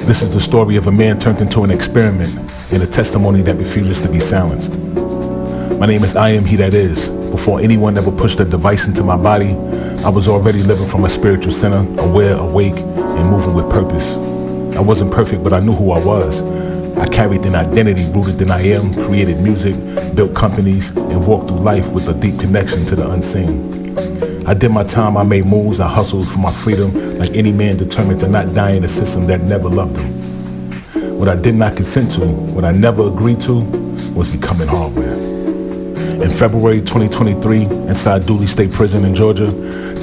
This is the story of a man turned into an experiment and a testimony that refuses to be silenced. My name is I Am He That Is. Before anyone ever pushed a device into my body, I was already living from a spiritual center, aware, awake, and moving with purpose. I wasn't perfect, but I knew who I was. I carried an identity rooted in I am, created music, built companies, and walked through life with a deep connection to the unseen. I did my time, I made moves, I hustled for my freedom like any man determined to not die in a system that never loved him. What I did not consent to, what I never agreed to, was becoming hardware. In February 2023, inside Dooley State Prison in Georgia,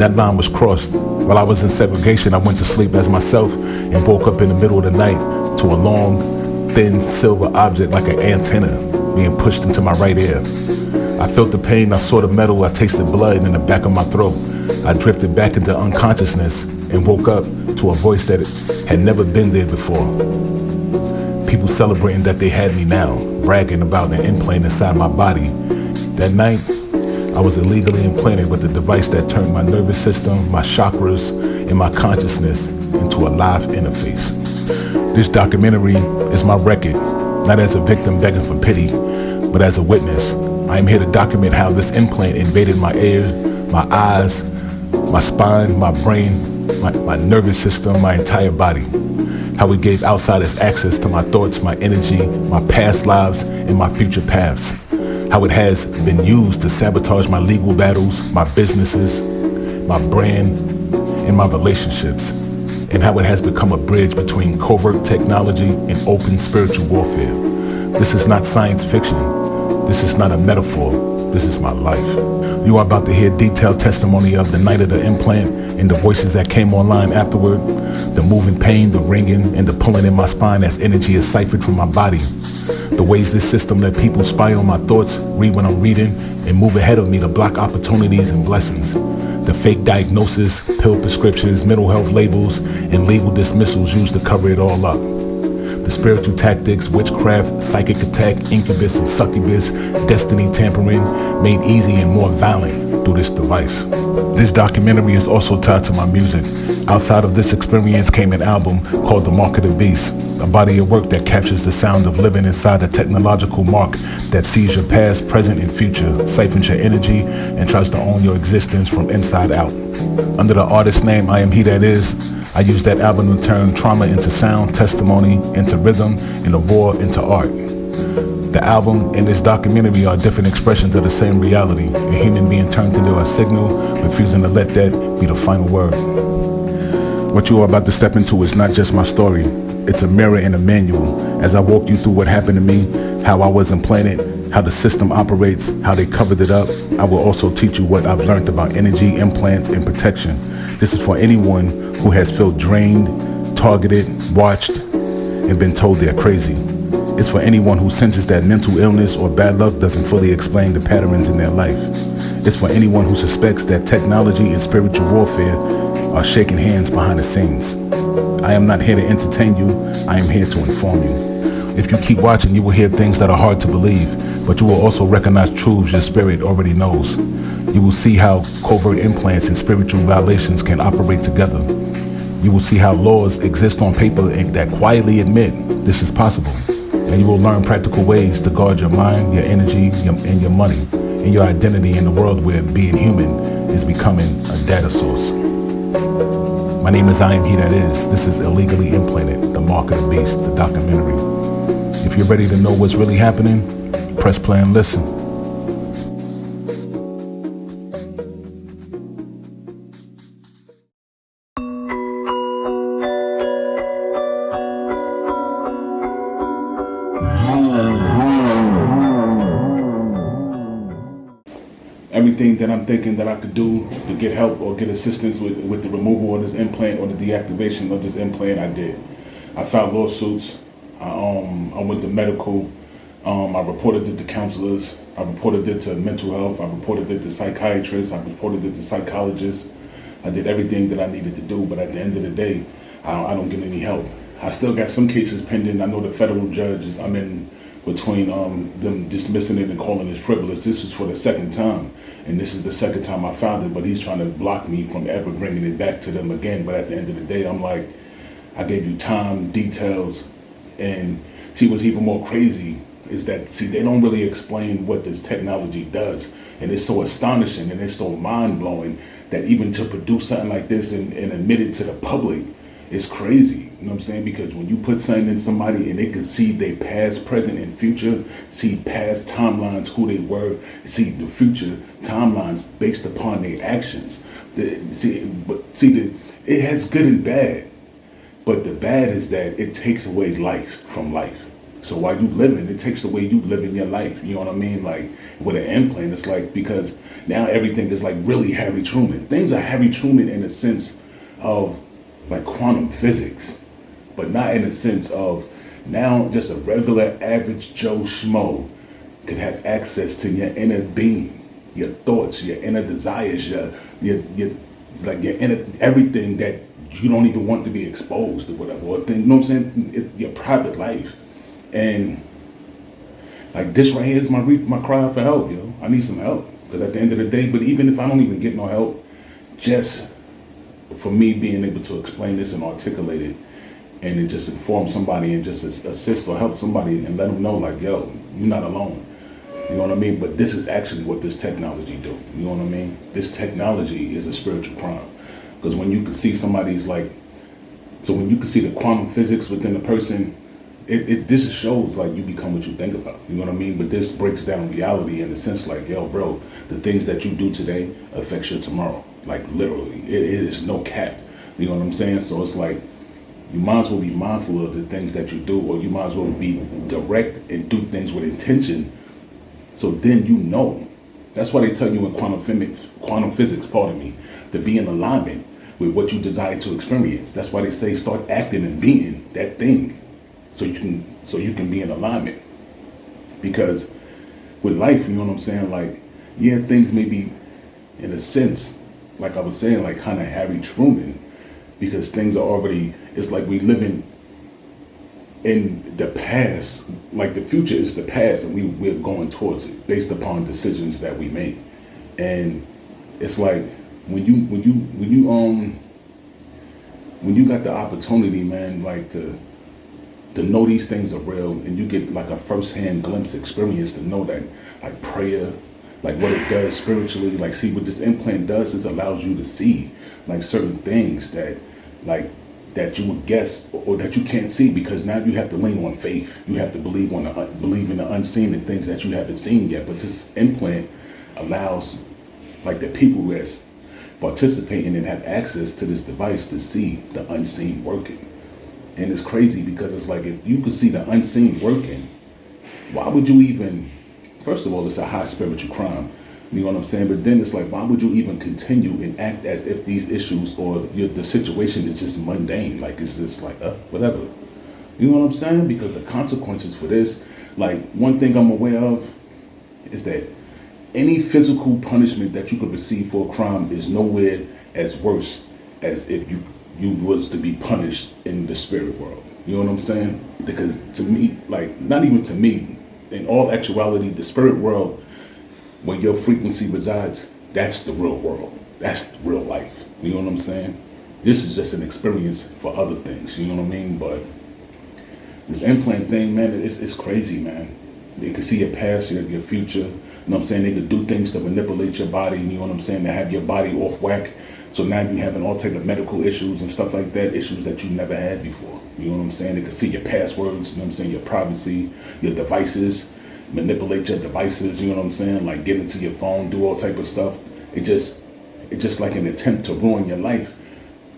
that line was crossed. While I was in segregation, I went to sleep as myself and woke up in the middle of the night to a long, thin silver object like an antenna being pushed into my right ear. I felt the pain, I saw the metal, I tasted blood in the back of my throat. I drifted back into unconsciousness and woke up to a voice that had never been there before. People celebrating that they had me now, bragging about an implant inside my body. That night, I was illegally implanted with a device that turned my nervous system, my chakras, and my consciousness into a live interface. This documentary is my record, not as a victim begging for pity, but as a witness. I am here to document how this implant invaded my ears, my eyes, my spine, my brain, my nervous system, my entire body. How it gave outsiders access to my thoughts, my energy, my past lives, and my future paths. How it has been used to sabotage my legal battles, my businesses, my brand, and my relationships. And how it has become a bridge between covert technology and open spiritual warfare. This is not science fiction. This is not a metaphor. This is my life. You are about to hear detailed testimony of the night of the implant and the voices that came online afterward, the moving pain, the ringing, and the pulling in my spine as energy is siphoned from my body. The ways this system let people spy on my thoughts, read when I'm reading, and move ahead of me to block opportunities and blessings. The fake diagnosis, pill prescriptions, mental health labels, and legal dismissals used to cover it all up. The spiritual tactics, witchcraft, psychic attack, incubus and succubus, destiny tampering, made easy and more violent through this device. This documentary is also tied to my music. Outside of this experience came an album called The Mark of the Beast, a body of work that captures the sound of living inside a technological mark that sees your past, present, and future, siphons your energy, and tries to own your existence from inside out. Under the artist name I Am He That Is, I used that album to turn trauma into sound, testimony into rhythm, and a war into art. The album and this documentary are different expressions of the same reality, a human being turned into a signal, refusing to let that be the final word. What you are about to step into is not just my story, it's a mirror and a manual. As I walk you through what happened to me, how I was implanted, how the system operates, how they covered it up, I will also teach you what I've learned about energy, implants, and protection. This is for anyone who has felt drained, targeted, watched, and been told they're crazy. It's for anyone who senses that mental illness or bad luck doesn't fully explain the patterns in their life. It's for anyone who suspects that technology and spiritual warfare are shaking hands behind the scenes. I am not here to entertain you, I am here to inform you. If you keep watching, you will hear things that are hard to believe, but you will also recognize truths your spirit already knows. You will see how covert implants and spiritual violations can operate together. You will see how laws exist on paper and that quietly admit this is possible. And you will learn practical ways to guard your mind, your energy, and your money, and your identity in a world where being human is becoming a data source. My name is I Am He That Is. This is Illegally Implanted, The Mark of the Beast, the documentary. If you're ready to know what's really happening, press play and listen. Everything that I'm thinking that I could do to get help or get assistance with the removal of this implant or the deactivation of this implant, I did. I filed lawsuits. I went to medical. I reported it to counselors. I reported it to mental health. I reported it to psychiatrists. I reported it to psychologists. I did everything that I needed to do, but at the end of the day, I don't get any help. I still got some cases pending. I know the federal judge, I'm in between them dismissing it and calling it frivolous. This is for the second time, and this is the second time I filed it, but he's trying to block me from ever bringing it back to them again. But at the end of the day, I'm like, I gave you time, details, and see what's even more crazy is that, see, they don't really explain what this technology does. And it's so astonishing and it's so mind blowing that even to produce something like this and admit it to the public, it's crazy. You know what I'm saying? Because when you put something in somebody and they can see their past, present, and future, see past timelines, who they were, see the future timelines based upon their actions. It has good and bad. But the bad is that it takes away life from life. So while you living, it takes away you living your life. You know what I mean? Like with an implant, it's like, because now everything is like really Harry Truman. Things are Harry Truman in a sense of like quantum physics, but not in a sense of now just a regular average Joe Schmo could have access to your inner being, your thoughts, your inner desires, your like your inner everything that you don't even want to be exposed to, whatever. Or thing, you know what I'm saying? It's your private life. And like this right here is my cry for help, yo. I need some help. Because at the end of the day, but even if I don't even get no help, just for me being able to explain this and articulate it, and then just inform somebody and just assist or help somebody and let them know, like, yo, you're not alone. You know what I mean? But this is actually what this technology do. You know what I mean? This technology is a spiritual crime. Because when you can see somebody's like, so when you can see the quantum physics within a person, this shows like you become what you think about. You know what I mean? But this breaks down reality in the sense like, yo, bro, the things that you do today affects your tomorrow. Like literally, it is no cap. You know what I'm saying? So it's like, you might as well be mindful of the things that you do, or you might as well be direct and do things with intention. So then you know. That's why they tell you in quantum physics, pardon me, to be in alignment with what you desire to experience. That's why they say start acting and being that thing, so you can be in alignment. Because with life, you know what I'm saying, like, yeah, things may be in a sense, like I was saying, like kind of Harry Truman, because things are already, it's like we living in the past, like the future is the past, and we're going towards it based upon decisions that we make. And it's like when you got the opportunity, man, like to know these things are real, and you get like a first-hand glimpse experience to know that, like prayer, like what it does spiritually, like see what this implant does is allows you to see like certain things that like that you would guess or that you can't see, because now you have to lean on faith. You have to believe in the unseen and things that you haven't seen yet. But this implant allows like the people that's participating and have access to this device to see the unseen working. And it's crazy because it's like, if you could see the unseen working, why would you even, first of all, it's a high spiritual crime. You know what I'm saying? But then it's like, why would you even continue and act as if these issues or the situation is just mundane? Like, it's just like, whatever. You know what I'm saying? Because the consequences for this, like, one thing I'm aware of is that any physical punishment that you could receive for a crime is nowhere as worse as if you was to be punished in the spirit world. You know what I'm saying? Because to me, like, not even to me, in all actuality, the spirit world, when your frequency resides, that's the real world. That's real life. You know what I'm saying? This is just an experience for other things. You know what I mean? But this implant thing, man, it's crazy, man. They can see your past, your future. You know what I'm saying? They could do things to manipulate your body. You know what I'm saying? To have your body off whack. So now you having all type of medical issues and stuff like that, issues that you never had before. You know what I'm saying? They can see your passwords, you know what I'm saying, your privacy, your devices, manipulate your devices, you know what I'm saying? Like get into your phone, do all type of stuff. It's just like an attempt to ruin your life.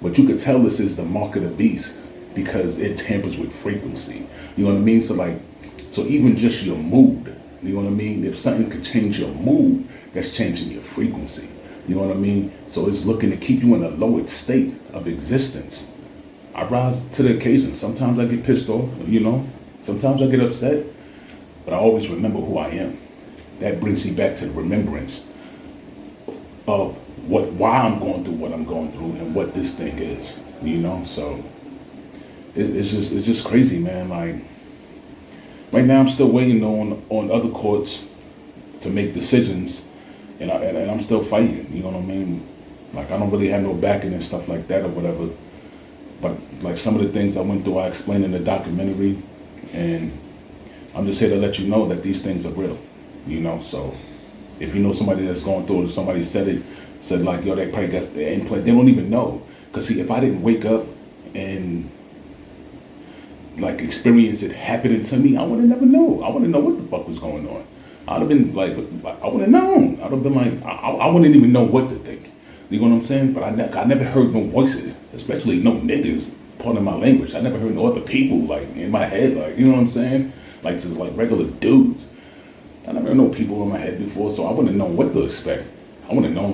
But you could tell this is the mark of the beast because it tampers with frequency. You know what I mean? So even just your mood, you know what I mean? If something could change your mood, that's changing your frequency. You know what I mean? So it's looking to keep you in a lowered state of existence. I rise to the occasion. Sometimes I get pissed off, you know? Sometimes I get upset, but I always remember who I am. That brings me back to the remembrance of why I'm going through what I'm going through and what this thing is, you know? So it's just crazy, man. Like right now I'm still waiting on other courts to make decisions. And I'm still fighting, you know what I mean? Like, I don't really have no backing and stuff like that or whatever. But like some of the things I went through, I explained in the documentary, and I'm just here to let you know that these things are real, you know. So if you know somebody that's going through it, somebody said like, yo, they probably got the implant, they don't even know. Cause see, if I didn't wake up and like experience it happening to me, I would have never known. I wouldn't know what the fuck was going on. I'd have been like, I would have known. I'd have been like, I wouldn't even know what to think. You know what I'm saying? But I never heard no voices, especially no niggas, part of my language. I never heard no other people like in my head, like, you know what I'm saying? Like just like regular dudes. I never heard no people in my head before, so I wouldn't know what to expect. I wouldn't know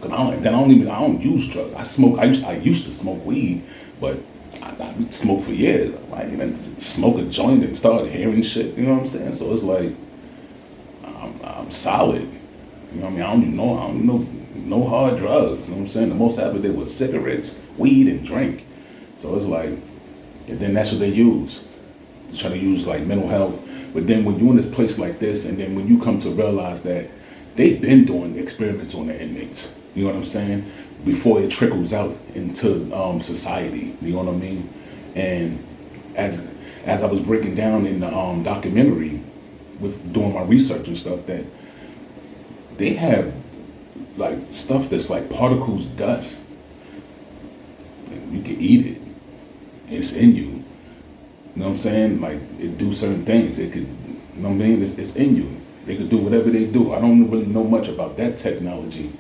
cause I don't use drugs. I used to smoke weed, but I smoked for years. I didn't even smoke a joint and started hearing shit. You know what I'm saying? So it's like I'm solid. You know what I mean? I don't know no hard drugs. You know what I'm saying? The most I ever did was cigarettes, weed, and drink. So it's like, and then that's what they use. They try to use like mental health. But then when you're in this place like this, and then when you come to realize that they've been doing experiments on the inmates, you know what I'm saying? Before it trickles out into society, you know what I mean? And as I was breaking down in the documentary, with doing my research and stuff, that they have like stuff that's like particles dust. And you can eat it. It's in you. You know what I'm saying? Like it do certain things. It could, you know what I mean? It's in you. They could do whatever they do. I don't really know much about that technology,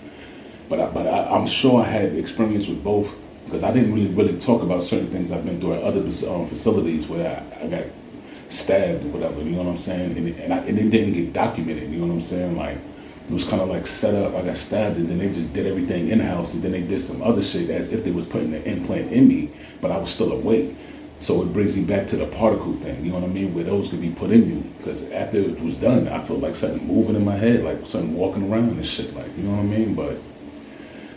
but I'm sure I had experience with both, because I didn't really talk about certain things I've been through at other facilities where I got stabbed or whatever. You know what I'm saying? And it didn't get documented. You know what I'm saying? Like it was kind of like set up. I got stabbed, and then they just did everything in house, and then they did some other shit as if they was putting an implant in me, but I was still awake. So it brings me back to the particle thing, you know what I mean, where those could be put in you. Because after it was done, I felt like something moving in my head, like something walking around and shit, like, you know what I mean? But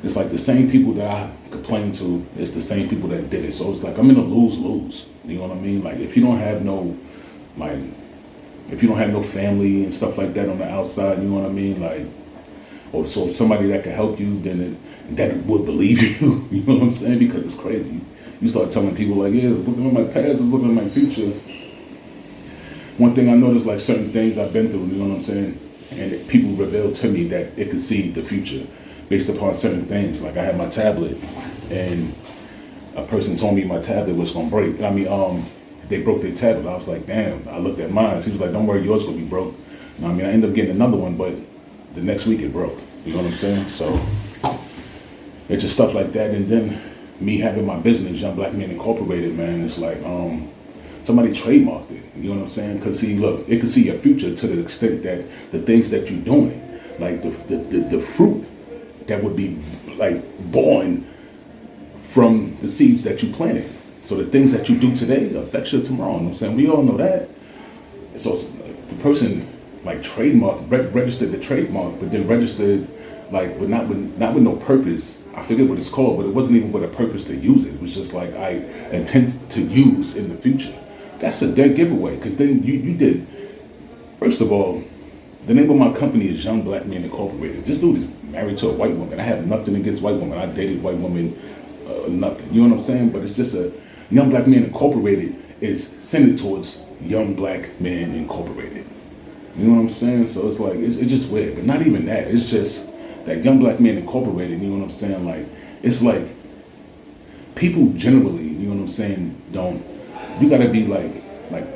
it's like the same people that I complained to, it's the same people that did it. So it's like I'm in a lose-lose, you know what I mean? Like if you don't have no, like, if you don't have no family and stuff like that on the outside, you know what I mean? Like, or so somebody that can help you, then that would believe you, you know what I'm saying? Because it's crazy. You start telling people like, yeah, it's looking at my past, it's looking at my future. One thing I noticed, like certain things I've been through, you know what I'm saying? And people revealed to me that it could see the future based upon certain things. Like I had my tablet, and a person told me my tablet was gonna break. I mean, they broke their tablet. I was like, damn. I looked at mine. He was like, don't worry, yours gonna be broke. I mean, I ended up getting another one, but the next week it broke. You know what I'm saying? So it's just stuff like that. And then me having my business, Young Black Men Incorporated, man, it's like somebody trademarked it. You know what I'm saying? Because see, look, it can see your future to the extent that the things that you're doing, like the fruit that would be like born from the seeds that you planted. So the things that you do today affects your tomorrow. You know what I'm saying? We all know that. So the person like registered the trademark, but then registered like not with no purpose. I forget what it's called, but it wasn't even with a purpose to use it. It was just like I intend to use in the future. That's a dead giveaway, because then you did. First of all, the name of my company is Young Black Men Incorporated. This dude is married to a white woman. I have nothing against white women. I dated white women, nothing. You know what I'm saying? But it's just a Young Black Men Incorporated is centered towards Young Black Men Incorporated. You know what I'm saying? So it's like it's just weird, but not even that. It's just that Young Black Men Incorporated, you know what I'm saying? Like, it's like, people generally, you know what I'm saying, you gotta be like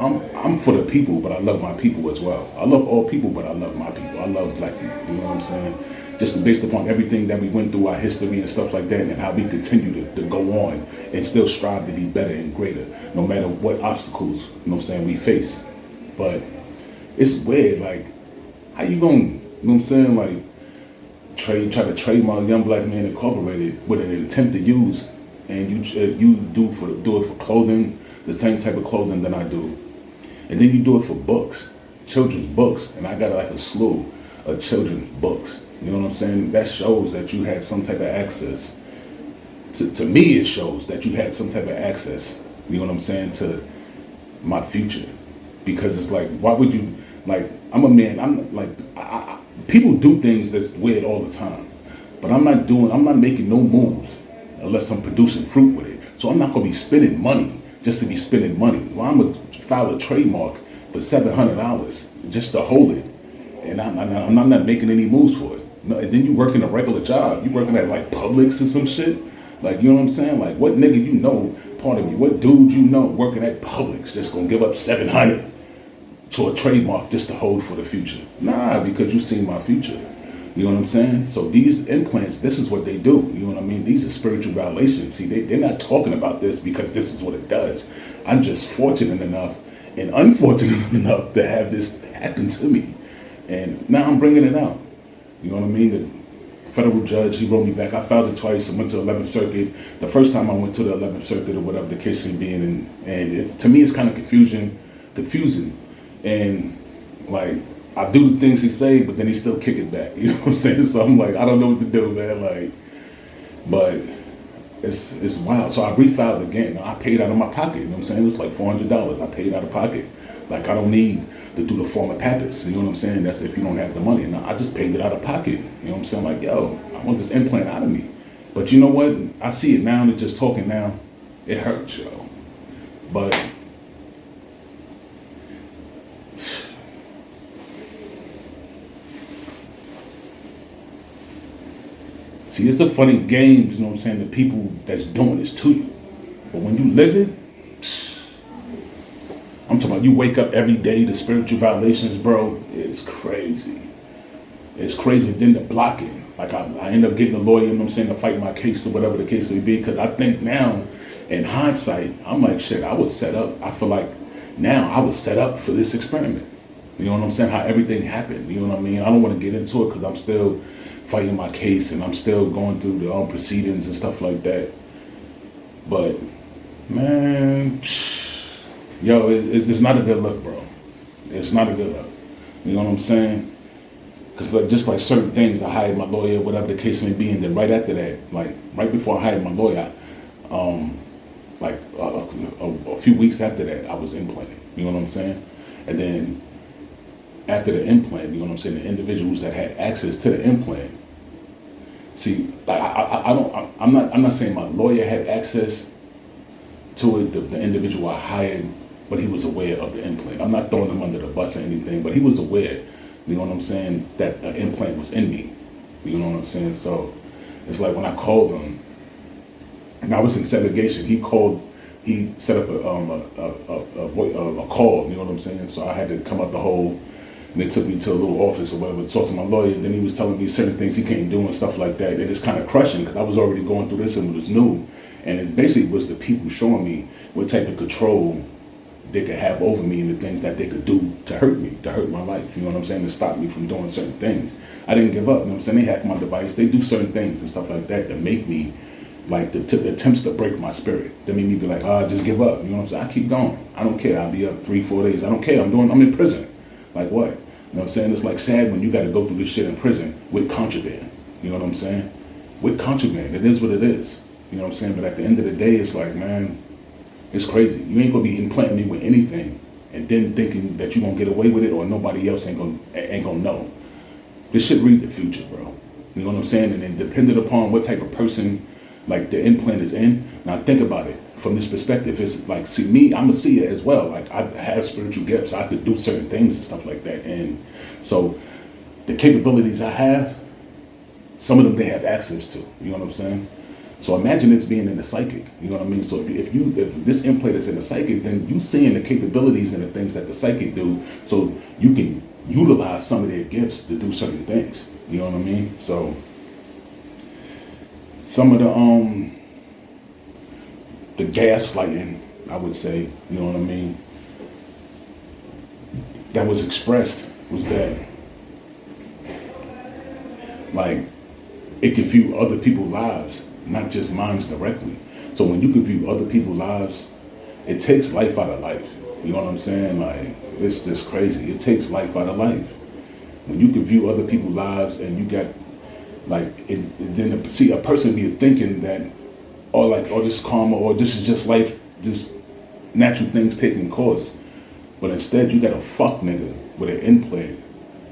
I'm for the people, but I love my people as well. I love all people, but I love my people. I love black people, you know what I'm saying? Just based upon everything that we went through, our history and stuff like that, and how we continue to go on and still strive to be better and greater, no matter what obstacles, you know what I'm saying, we face. But it's weird, like, how you gonna, you know what I'm saying, like, try to trademark Young Black Men Incorporated with an attempt to use, and you do it for clothing, the same type of clothing that I do, and then you do it for books, children's books, and I got like a slew of children's books. You know what I'm saying? That shows that you had some type of access. To me, it shows that you had some type of access. You know what I'm saying, to my future, because it's like, why would you, like, I'm a man. I'm like, people do things that's weird all the time, but I'm not making no moves unless I'm producing fruit with it. So I'm not gonna be spending money just to be spending money. Well, I'm gonna file a trademark for $700 just to hold it, and I'm not making any moves for it. No, and then you working a regular job. You working at like Publix or some shit. Like, you know what I'm saying? Like, what nigga you know, pardon me, what dude you know working at Publix just gonna give up 700 to a trademark just to hold for the future? Nah, because you seen my future. You know what I'm saying? So these implants, this is what they do. You know what I mean? These are spiritual violations. See, they're not talking about this because this is what it does. I'm just fortunate enough and unfortunate enough to have this happen to me. And now I'm bringing it out. You know what I mean? The federal judge, he wrote me back. I filed it twice. I went to the 11th Circuit. The first time I went to the 11th Circuit or whatever the case may be, and it's, to me, it's kind of confusing. And like, I do the things he say, but then he still kick it back. You know what I'm saying? So I'm like, I don't know what to do, man. Like, but it's wild. So I refiled again. I paid out of my pocket. You know what I'm saying? It was like $400. I paid out of pocket. Like, I don't need to do the form of pappas. You know what I'm saying? That's if you don't have the money. And I just paid it out of pocket. You know what I'm saying? Like, yo, I want this implant out of me. But you know what? I see it now, and just talking now, it hurts, yo. But see, it's a funny game, you know what I'm saying, the people that's doing this to you. But when you live it, I'm talking about you wake up every day, the spiritual violations, bro, it's crazy. It's crazy. Then the blocking. Like, I end up getting a lawyer, you know what I'm saying, to fight my case or whatever the case may be. Because I think now, in hindsight, I'm like, shit, I was set up. I feel like now I was set up for this experiment. You know what I'm saying? How everything happened. You know what I mean? I don't want to get into it because I'm still fighting my case and I'm still going through the proceedings and stuff like that. But, man, yo, it's not a good look, bro. It's not a good look. You know what I'm saying? Because just like certain things, I hired my lawyer, whatever the case may be, and then right after that, like right before I hired my lawyer, a few weeks after that, I was implanted. You know what I'm saying? And then after the implant, you know what I'm saying, the individuals that had access to the implant, see, like I'm not saying my lawyer had access to it, the individual I hired, but he was aware of the implant. I'm not throwing him under the bus or anything, but he was aware, you know what I'm saying, that an implant was in me. You know what I'm saying? So it's like when I called him, and I was in segregation, he set up a call, you know what I'm saying? So I had to come out the hole, and they took me to a little office or whatever to talk to my lawyer. Then he was telling me certain things he can't do and stuff like that. And it's kind of crushing because I was already going through this and it was new. And it basically was the people showing me what type of control they could have over me and the things that they could do to hurt me, to hurt my life. You know what I'm saying? To stop me from doing certain things. I didn't give up. You know what I'm saying? They hack my device. They do certain things and stuff like that make me, like, the attempts to break my spirit. They made me be like, just give up. You know what I'm saying? I keep going. I don't care. I'll be up 3-4 days. I don't care. I'm in prison. Like what? You know what I'm saying? It's like sad when you got to go through this shit in prison with contraband. You know what I'm saying? With contraband. It is what it is. You know what I'm saying? But at the end of the day, it's like, man, it's crazy. You ain't gonna be implanting me with anything and then thinking that you're gonna get away with it or nobody else ain't gonna know. This shit read the future, bro. You know what I'm saying? And then depending upon what type of person like the implant is in. Now think about it from this perspective. It's like, see me, I'm a seer as well. Like I have spiritual gifts. I could do certain things and stuff like that. And so the capabilities I have, some of them they have access to. You know what I'm saying? So imagine it's being in the psychic. You know what I mean? So if this implant is in the psychic, then you seeing the capabilities and the things that the psychic do, so you can utilize some of their gifts to do certain things. You know what I mean? So some of the gaslighting, I would say, you know what I mean, that was expressed was that, like, it can view other people's lives, not just mine directly. So when you can view other people's lives, it takes life out of life. You know what I'm saying? Like, it's just crazy. It takes life out of life. When you can view other people's lives and you got, like, then see a person be thinking that, or this karma, or this is just life, just natural things taking course. But instead you got a fuck nigga with an implant,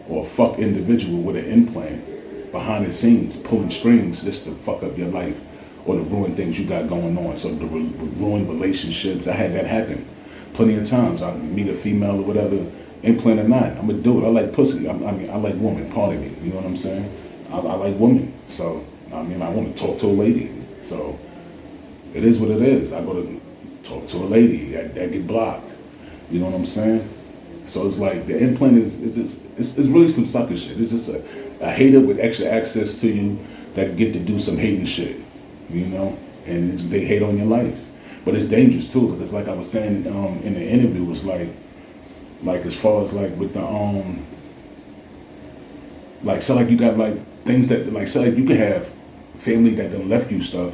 or a fuck individual with an implant behind the scenes pulling strings just to fuck up your life, or to ruin things you got going on. So to ruin relationships, I had that happen plenty of times. I meet a female or whatever, implant or not, I'm a dude. I like pussy. I mean, I like women. Pardon me. You know what I'm saying? I like women. So I mean, I want to talk to a lady. So it is what it is. I go to talk to a lady that get blocked. You know what I'm saying? So it's like the implant it's really some sucker shit. It's just a hater with extra access to you that get to do some hating shit, you know, and they hate on your life. But it's dangerous too, because like I was saying in the interview, was like as far as like with the like, so like you got like things that like, so like you could have family that done left you stuff,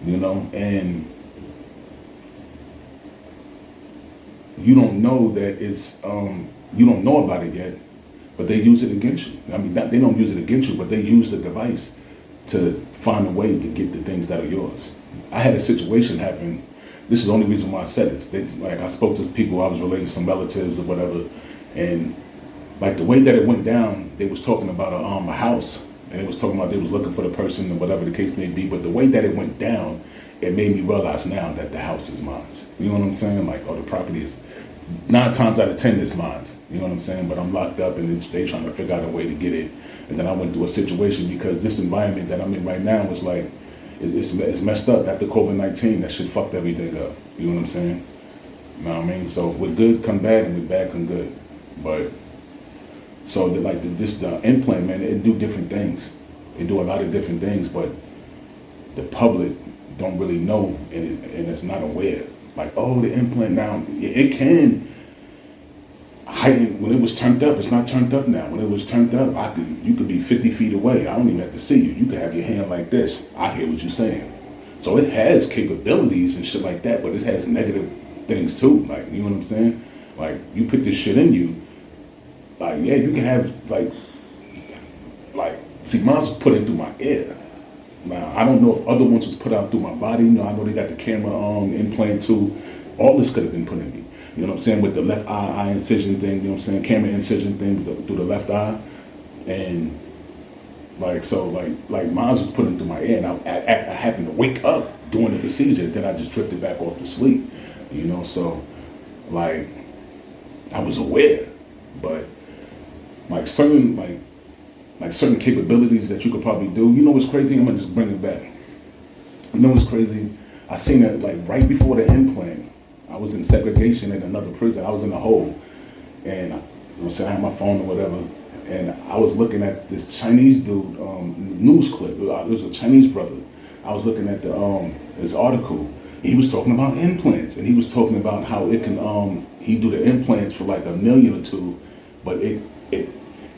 you know, and you don't know that it's you don't know about it yet, but they use it against you. I mean, they don't use it against you, but they use the device to find a way to get the things that are yours. I had a situation happen. This is the only reason why I said it. Like I spoke to people, I was relating to some relatives or whatever, and like the way that it went down, they was talking about a house, and it was talking about they was looking for the person or whatever the case may be. But the way that it went down, it made me realize now that the house is mine. You know what I'm saying? Like, oh, the property is 9 times out of 10 is mine. You know what I'm saying? But I'm locked up, and they trying to figure out a way to get it. And then I went through a situation because this environment that I'm in right now was like, it's messed up. After COVID-19, that shit fucked everything up. You know what I'm saying? You know what I mean? So with good come bad, and with bad come good. But so the implant, man, it do different things. It do a lot of different things, but the public don't really know, and it's not aware. Like, oh, the implant now, it can heighten. When it was turned up, it's not turned up now. When it was turned up, you could be 50 feet away. I don't even have to see you. You could have your hand like this. I hear what you're saying. So it has capabilities and shit like that, but it has negative things too. Like, you know what I'm saying? Like, you put this shit in you, like, yeah, you can have like, see, mine was put in through my ear. Now, I don't know if other ones was put out through my body. You know, I know they got the camera implant too. All this could have been put in me. You know what I'm saying? With the left eye incision thing, you know what I'm saying? Camera incision thing through the left eye. And like, so like mine was put in through my ear, and I happened to wake up during the procedure, then I just drifted back off to sleep. You know, so like I was aware, but like certain capabilities that you could probably do. You know what's crazy? I'm gonna just bring it back. You know what's crazy? I seen it like right before the implant. I was in segregation in another prison. I was in a hole, and I had my phone or whatever, and I was looking at this Chinese dude news clip. It was a Chinese brother. I was looking at this article. He was talking about implants, and he was talking about how it can he do the implants for like $1 million or $2 million, but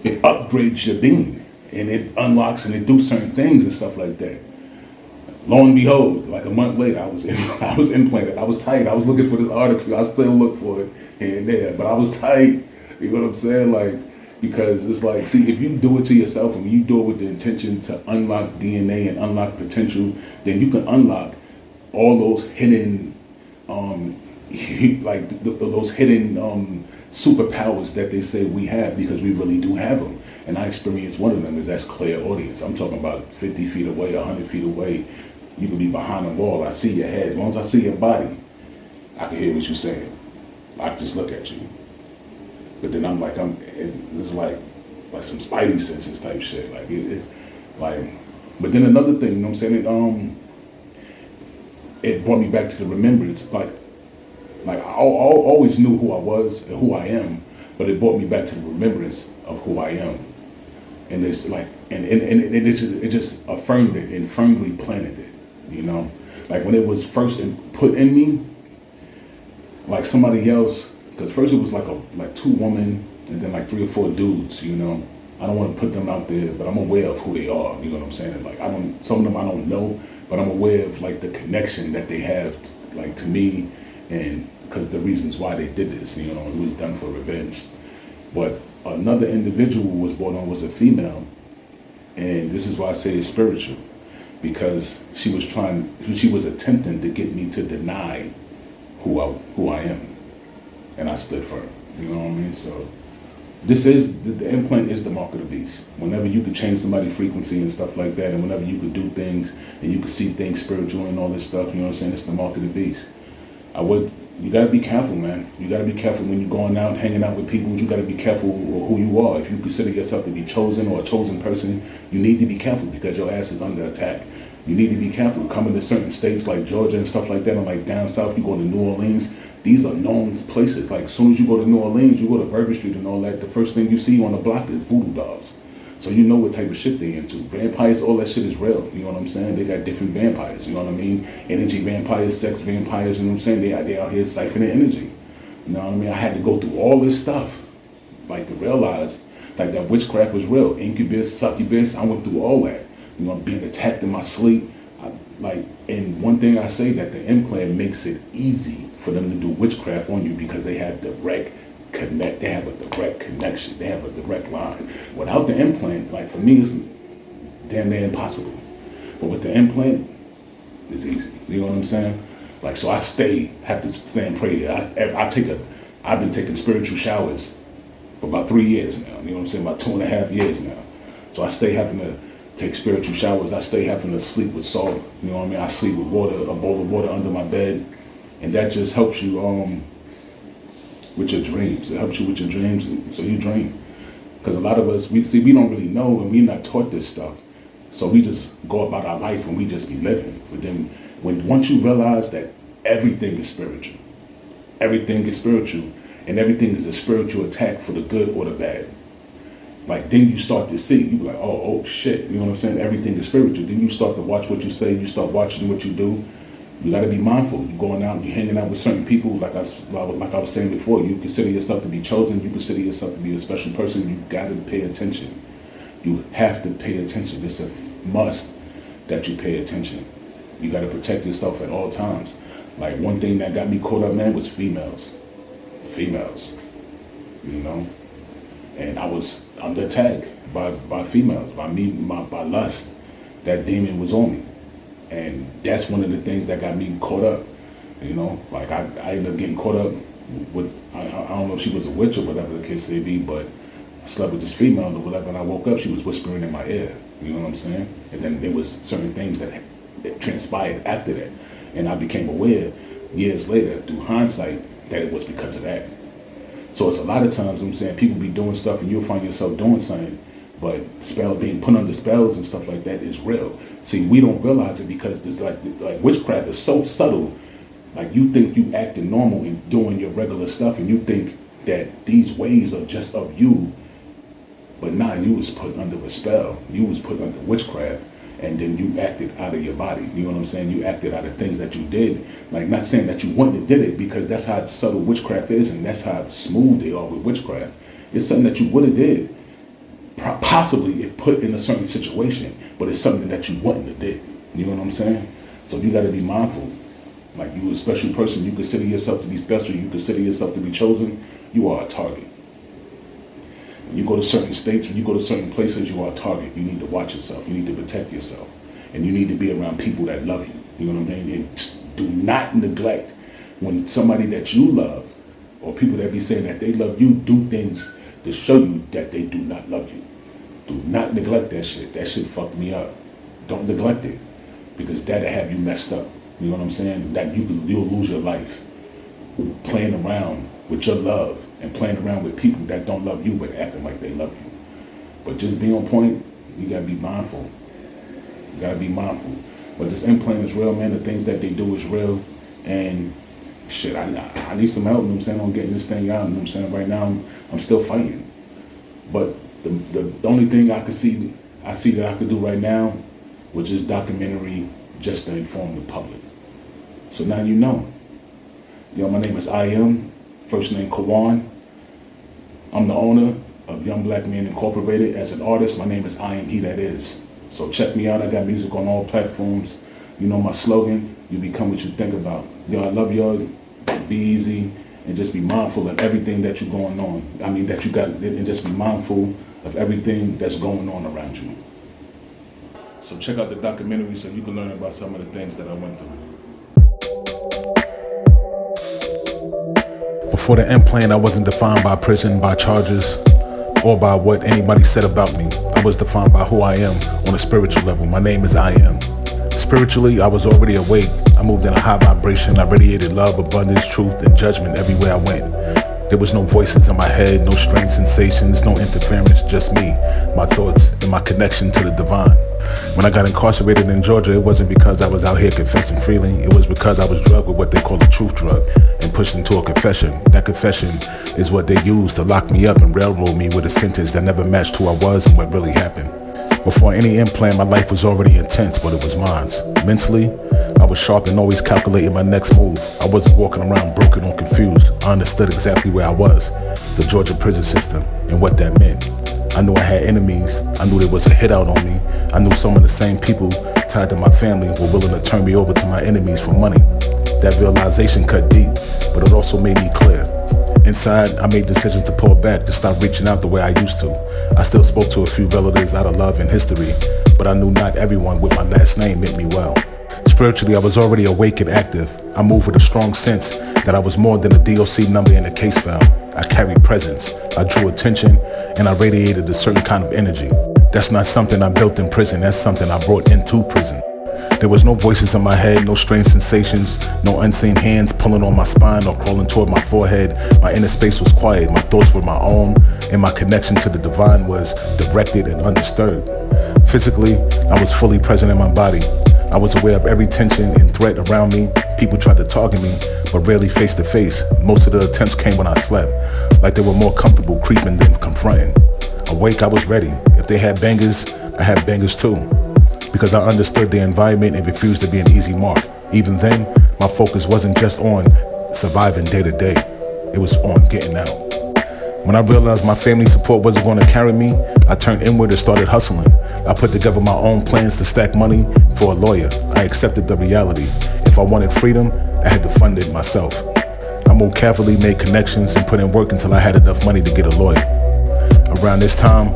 it upgrades your being, and it unlocks and it do certain things and stuff like that. Lo and behold, like a month later, I was implanted. I was tight. I was looking for this article. I still look for it here and there, but I was tight. You know what I'm saying? Like, because it's like, see, if you do it to yourself and you do it with the intention to unlock DNA and unlock potential, then you can unlock all those hidden, those hidden superpowers that they say we have, because we really do have them. And I experienced one of them is that's clairaudience. I'm talking about 50 feet away, 100 feet away. You can be behind a wall. I see your head. As long as I see your body, I can hear what you're saying. I can just look at you. But then it's like some spidey senses type shit. But then another thing, you know what I'm saying? It brought me back to the remembrance. Like I always knew who I was and who I am, but it brought me back to the remembrance of who I am. And it's like, and it just affirmed it and firmly planted it, you know? Like when it was first put in me, like somebody else, because first it was like 2 women and then like 3 or 4 dudes, you know? I don't want to put them out there, but I'm aware of who they are, you know what I'm saying? Like some of them I don't know, but I'm aware of like the connection that they have to me, and because the reasons why they did this, you know, it was done for revenge. But another individual was brought on was a female, and this is why I say it's spiritual, because she was attempting to get me to deny who I am, and I stood firm. You know what I mean? So The implant is the mark of the beast. Whenever you could change somebody's frequency and stuff like that, and whenever you could do things and you could see things spiritual and all this stuff, you know what I'm saying? It's the mark of the beast. You gotta be careful, man. You gotta be careful when you're going out, hanging out with people. You gotta be careful who you are. If you consider yourself to be chosen or a chosen person, you need to be careful because your ass is under attack. You need to be careful. Coming to certain states like Georgia and stuff like that, and like down south, you go to New Orleans. These are known places. Like as soon as you go to New Orleans, you go to Bourbon Street and all that, the first thing you see on the block is voodoo dolls. So you know what type of shit they into. Vampires, all that shit is real. You know what I'm saying? They got different vampires. You know what I mean? Energy vampires, sex vampires. You know what I'm saying? They out here siphoning energy. You know what I mean? I had to go through all this stuff, like to realize, like that witchcraft was real. Incubus, succubus. I went through all that. You know, being attacked in my sleep. And one thing I say that the implant makes it easy for them to do witchcraft on you because they have direct connect. They have a direct connection. They have a direct line. Without the implant, like for me, it's damn near impossible. But with the implant, it's easy. You know what I'm saying? Like, so I have to stay and pray. I've been taking spiritual showers for about 3 years now. You know what I'm saying? About 2.5 years now. So I stay having to take spiritual showers. I stay having to sleep with salt. You know what I mean? I sleep with water, a bowl of water under my bed. And that just helps you with your dreams. It helps you with your dreams, and so you dream. Because a lot of us, we don't really know, and we're not taught this stuff. So we just go about our life and we just be living. But then once you realize that everything is spiritual, and everything is a spiritual attack for the good or the bad. Like then you start to see, you be like, oh shit, you know what I'm saying? Everything is spiritual. Then you start to watch what you say, you start watching what you do. You got to be mindful. You're going out, you're hanging out with certain people. Like I was saying before, you consider yourself to be chosen. You consider yourself to be a special person. You got to pay attention. You have to pay attention. It's a must that you pay attention. You got to protect yourself at all times. Like one thing that got me caught up, man, was females. Females, you know, and I was under attack by females, by lust. That demon was on me. And that's one of the things that got me caught up, you know. Like I ended up getting caught up with, I don't know if she was a witch or whatever the case may be, but I slept with this female or whatever, and I woke up, she was whispering in my ear, you know what I'm saying? And then there was certain things that transpired after that. And I became aware years later, through hindsight, that it was because of that. So it's a lot of times, I'm saying, people be doing stuff and you'll find yourself doing something, but being put under spells and stuff like that is real. See, we don't realize it because this like witchcraft is so subtle. Like you think you acting normal and doing your regular stuff, and you think that these ways are just of you, but nah, you was put under a spell. You was put under witchcraft, and then you acted out of your body. You know what I'm saying? You acted out of things that you did. Like not saying that you wouldn't have did it, because that's how subtle witchcraft is, and that's how smooth they are with witchcraft. It's something that you would have did. Possibly it put in a certain situation, but it's something that you wouldn't have did. You know what I'm saying? So you got to be mindful. Like you a special person, you consider yourself to be special, you consider yourself to be chosen, you are a target. When you go to certain states, when you go to certain places, you are a target. You need to watch yourself, you need to protect yourself, and you need to be around people that love you. You know what I mean? And do not neglect when somebody that you love, or people that be saying that they love you, do things to show you that they do not love you. Do not neglect that shit. That shit fucked me up. Don't neglect it, because that'll have you messed up. You know what I'm saying? That you'll lose your life playing around with your love and playing around with people that don't love you but acting like they love you. But just be on point. You gotta be mindful. You gotta be mindful. But this implant is real, man. The things that they do is real, and shit, I need some help. You know what I'm saying? On getting this thing out. You know what I'm saying? Right now, I'm still fighting. But the only thing I see that I could do right now, which is documentary, just to inform the public. So now you know. Yo, my name is I.M., first name Kawan. I'm the owner of Young Black Man Incorporated. As an artist, my name is I.M. He That Is. So check me out. I got music on all platforms. You know my slogan, you become what you think about. Yo, I love y'all. Be easy and just be mindful of everything that you're going on. I mean, that you got, and just be mindful of everything that's going on around you. So check out the documentary so you can learn about some of the things that I went through. Before the implant, I wasn't defined by prison, by charges. or by what anybody said about me. I was defined by who I am on a spiritual level. My name is I Am. Spiritually, I was already awake. I moved in a high vibration. I radiated love, abundance, truth, and judgment everywhere I went. There was no voices in my head, no strange sensations, no interference, just me, my thoughts, and my connection to the divine. When I got incarcerated in Georgia, it wasn't because I was out here confessing freely. It was because I was drugged with what they call a truth drug and pushed into a confession. That confession is what they used to lock me up and railroad me with a sentence that never matched who I was and what really happened. Before any implant, my life was already intense, but it was mine. Mentally, I was sharp and always calculating my next move. I wasn't walking around broken or confused. I understood exactly where I was, the Georgia prison system, and what that meant. I knew I had enemies. I knew there was a hit out on me. I knew some of the same people tied to my family were willing to turn me over to my enemies for money. That realization cut deep, but it also made me clear. Inside, I made decisions to pull back, to stop reaching out the way I used to. I still spoke to a few relatives out of love and history, but I knew not everyone with my last name meant me well. Spiritually, I was already awake and active. I moved with a strong sense that I was more than a DOC number in a case file. I carried presence, I drew attention, and I radiated a certain kind of energy. That's not something I built in prison, that's something I brought into prison. There was no voices in my head, no strange sensations, no unseen hands pulling on my spine or crawling toward my forehead. My inner space was quiet, my thoughts were my own, and my connection to the divine was directed and undisturbed. Physically, I was fully present in my body. I was aware of every tension and threat around me. People tried to target me, but rarely face to face. Most of the attempts came when I slept, like they were more comfortable creeping than confronting. Awake, I was ready. If they had bangers, I had bangers too. Because I understood the environment and refused to be an easy mark. Even then, my focus wasn't just on surviving day to day. It was on getting out. When I realized my family support wasn't going to carry me, I turned inward and started hustling. I put together my own plans to stack money for a lawyer. I accepted the reality. If I wanted freedom, I had to fund it myself. I moved carefully, made connections, and put in work until I had enough money to get a lawyer. Around this time,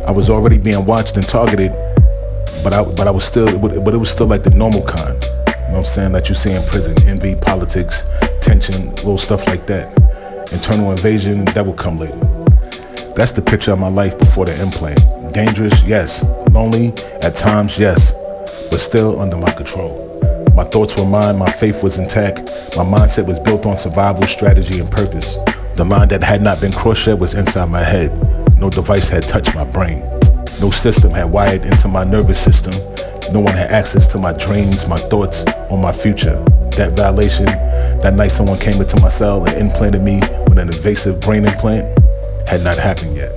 I was already being watched and targeted, but it was still like the normal kind. You know what I'm saying? That you see in prison. Envy, politics, tension, little stuff like that. Internal invasion, that will come later. That's the picture of my life before the implant. Dangerous, yes. Lonely, at times, yes. But still under my control. My thoughts were mine, my faith was intact. My mindset was built on survival, strategy, and purpose. The line that had not been crocheted was inside my head. No device had touched my brain. No system had wired into my nervous system. No one had access to my dreams, my thoughts, or my future. That violation, that night someone came into my cell and implanted me with an invasive brain implant, had not happened yet.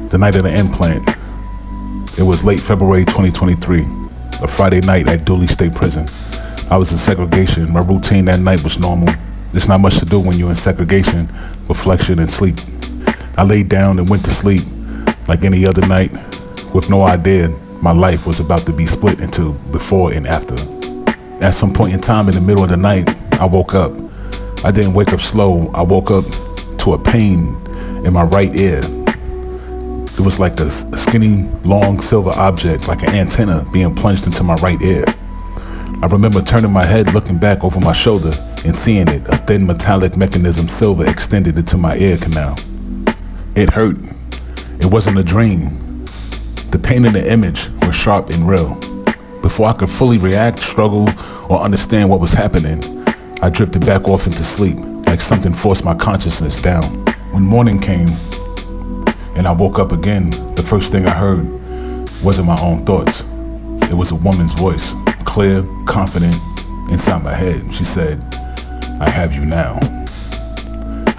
The night of the implant. It was late February 2023, a Friday night at Dooley State Prison. I was in segregation. My routine that night was normal. There's not much to do when you're in segregation, reflection and sleep. I laid down and went to sleep like any other night, with no idea my life was about to be split into before and after. At some point in time in the middle of the night, I woke up. I didn't wake up slow. I woke up to a pain in my right ear. It was like a skinny, long silver object, like an antenna being plunged into my right ear. I remember turning my head, looking back over my shoulder, and seeing it, a thin metallic mechanism, silver, extended into my ear canal. It hurt. It wasn't a dream. The pain in the image was sharp and real. Before I could fully react, struggle, or understand what was happening, I drifted back off into sleep, like something forced my consciousness down. When morning came, and I woke up again, the first thing I heard wasn't my own thoughts. It was a woman's voice, clear, confident, inside my head. She said, "I have you now."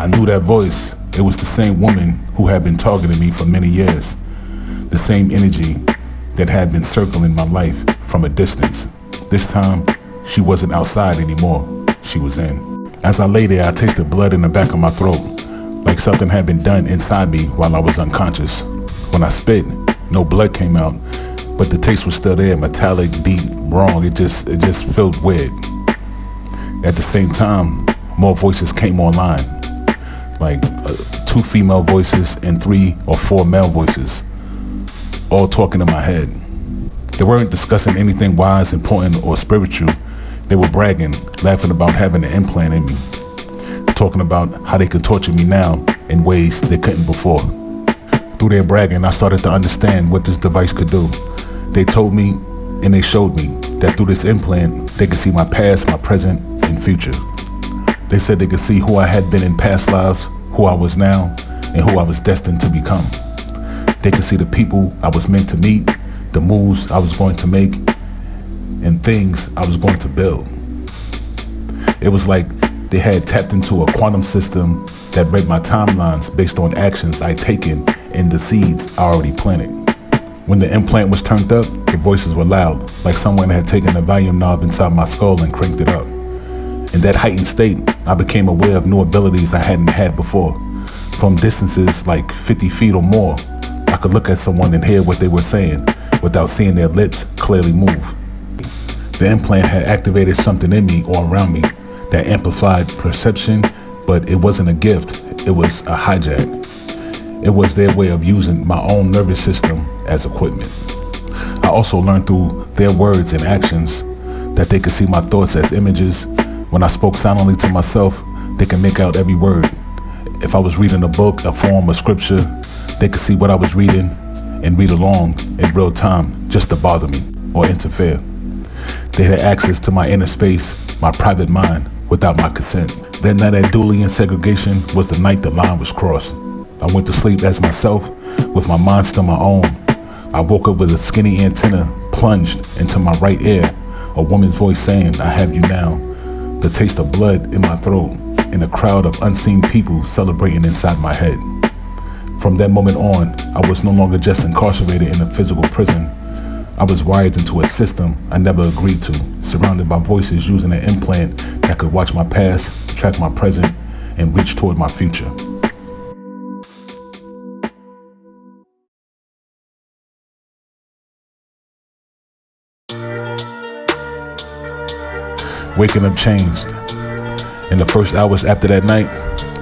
I knew that voice. It was the same woman who had been targeting me for many years. The same energy that had been circling my life from a distance. This time, she wasn't outside anymore. She was in. As I lay there, I tasted blood in the back of my throat, like something had been done inside me while I was unconscious. When I spit, no blood came out, but the taste was still there, metallic, deep, wrong. It just felt weird. At the same time, more voices came online. like 2 female voices and 3 or 4 male voices, all talking in my head. They weren't discussing anything wise, important, or spiritual. They were bragging, laughing about having an implant in me, talking about how they could torture me now in ways they couldn't before. Through their bragging, I started to understand what this device could do. They told me and they showed me that through this implant, they could see my past, my present, and future. They said they could see who I had been in past lives, who I was now, and who I was destined to become. They could see the people I was meant to meet, the moves I was going to make, and things I was going to build. It was like they had tapped into a quantum system that read my timelines based on actions I'd taken and the seeds I already planted. When the implant was turned up, the voices were loud, like someone had taken the volume knob inside my skull and cranked it up. In that heightened state, I became aware of new abilities I hadn't had before. From distances like 50 feet or more, I could look at someone and hear what they were saying without seeing their lips clearly move. The implant had activated something in me or around me that amplified perception, but it wasn't a gift, it was a hijack. It was their way of using my own nervous system as equipment. I also learned through their words and actions that they could see my thoughts as images. When I spoke silently to myself, they could make out every word. If I was reading a book, a poem, a scripture, they could see what I was reading and read along in real time just to bother me or interfere. They had access to my inner space, my private mind, without my consent. That night at Dooley in segregation was the night the line was crossed. I went to sleep as myself, with my mind still my own. I woke up with a skinny antenna plunged into my right ear, a woman's voice saying, "I have you now." The taste of blood in my throat, and a crowd of unseen people celebrating inside my head. From that moment on, I was no longer just incarcerated in a physical prison. I was wired into a system I never agreed to, surrounded by voices using an implant that could watch my past, track my present, and reach toward my future. Waking up changed. In the first hours after that night,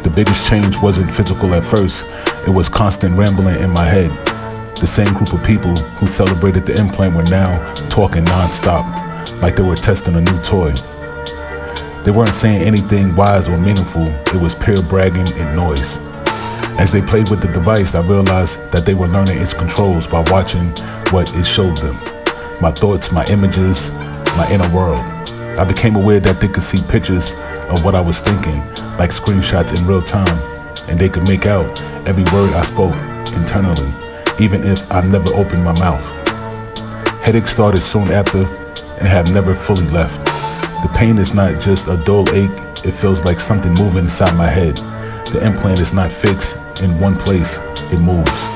the biggest change wasn't physical at first. It was constant rambling in my head. The same group of people who celebrated the implant were now talking non-stop, like they were testing a new toy. They weren't saying anything wise or meaningful. It was pure bragging and noise. As they played with the device, I realized that they were learning its controls by watching what it showed them. My thoughts, my images, my inner world. I became aware that they could see pictures of what I was thinking, like screenshots in real time, and they could make out every word I spoke internally, even if I never opened my mouth. Headaches started soon after and have never fully left. The pain is not just a dull ache, it feels like something moving inside my head. The implant is not fixed in one place, it moves.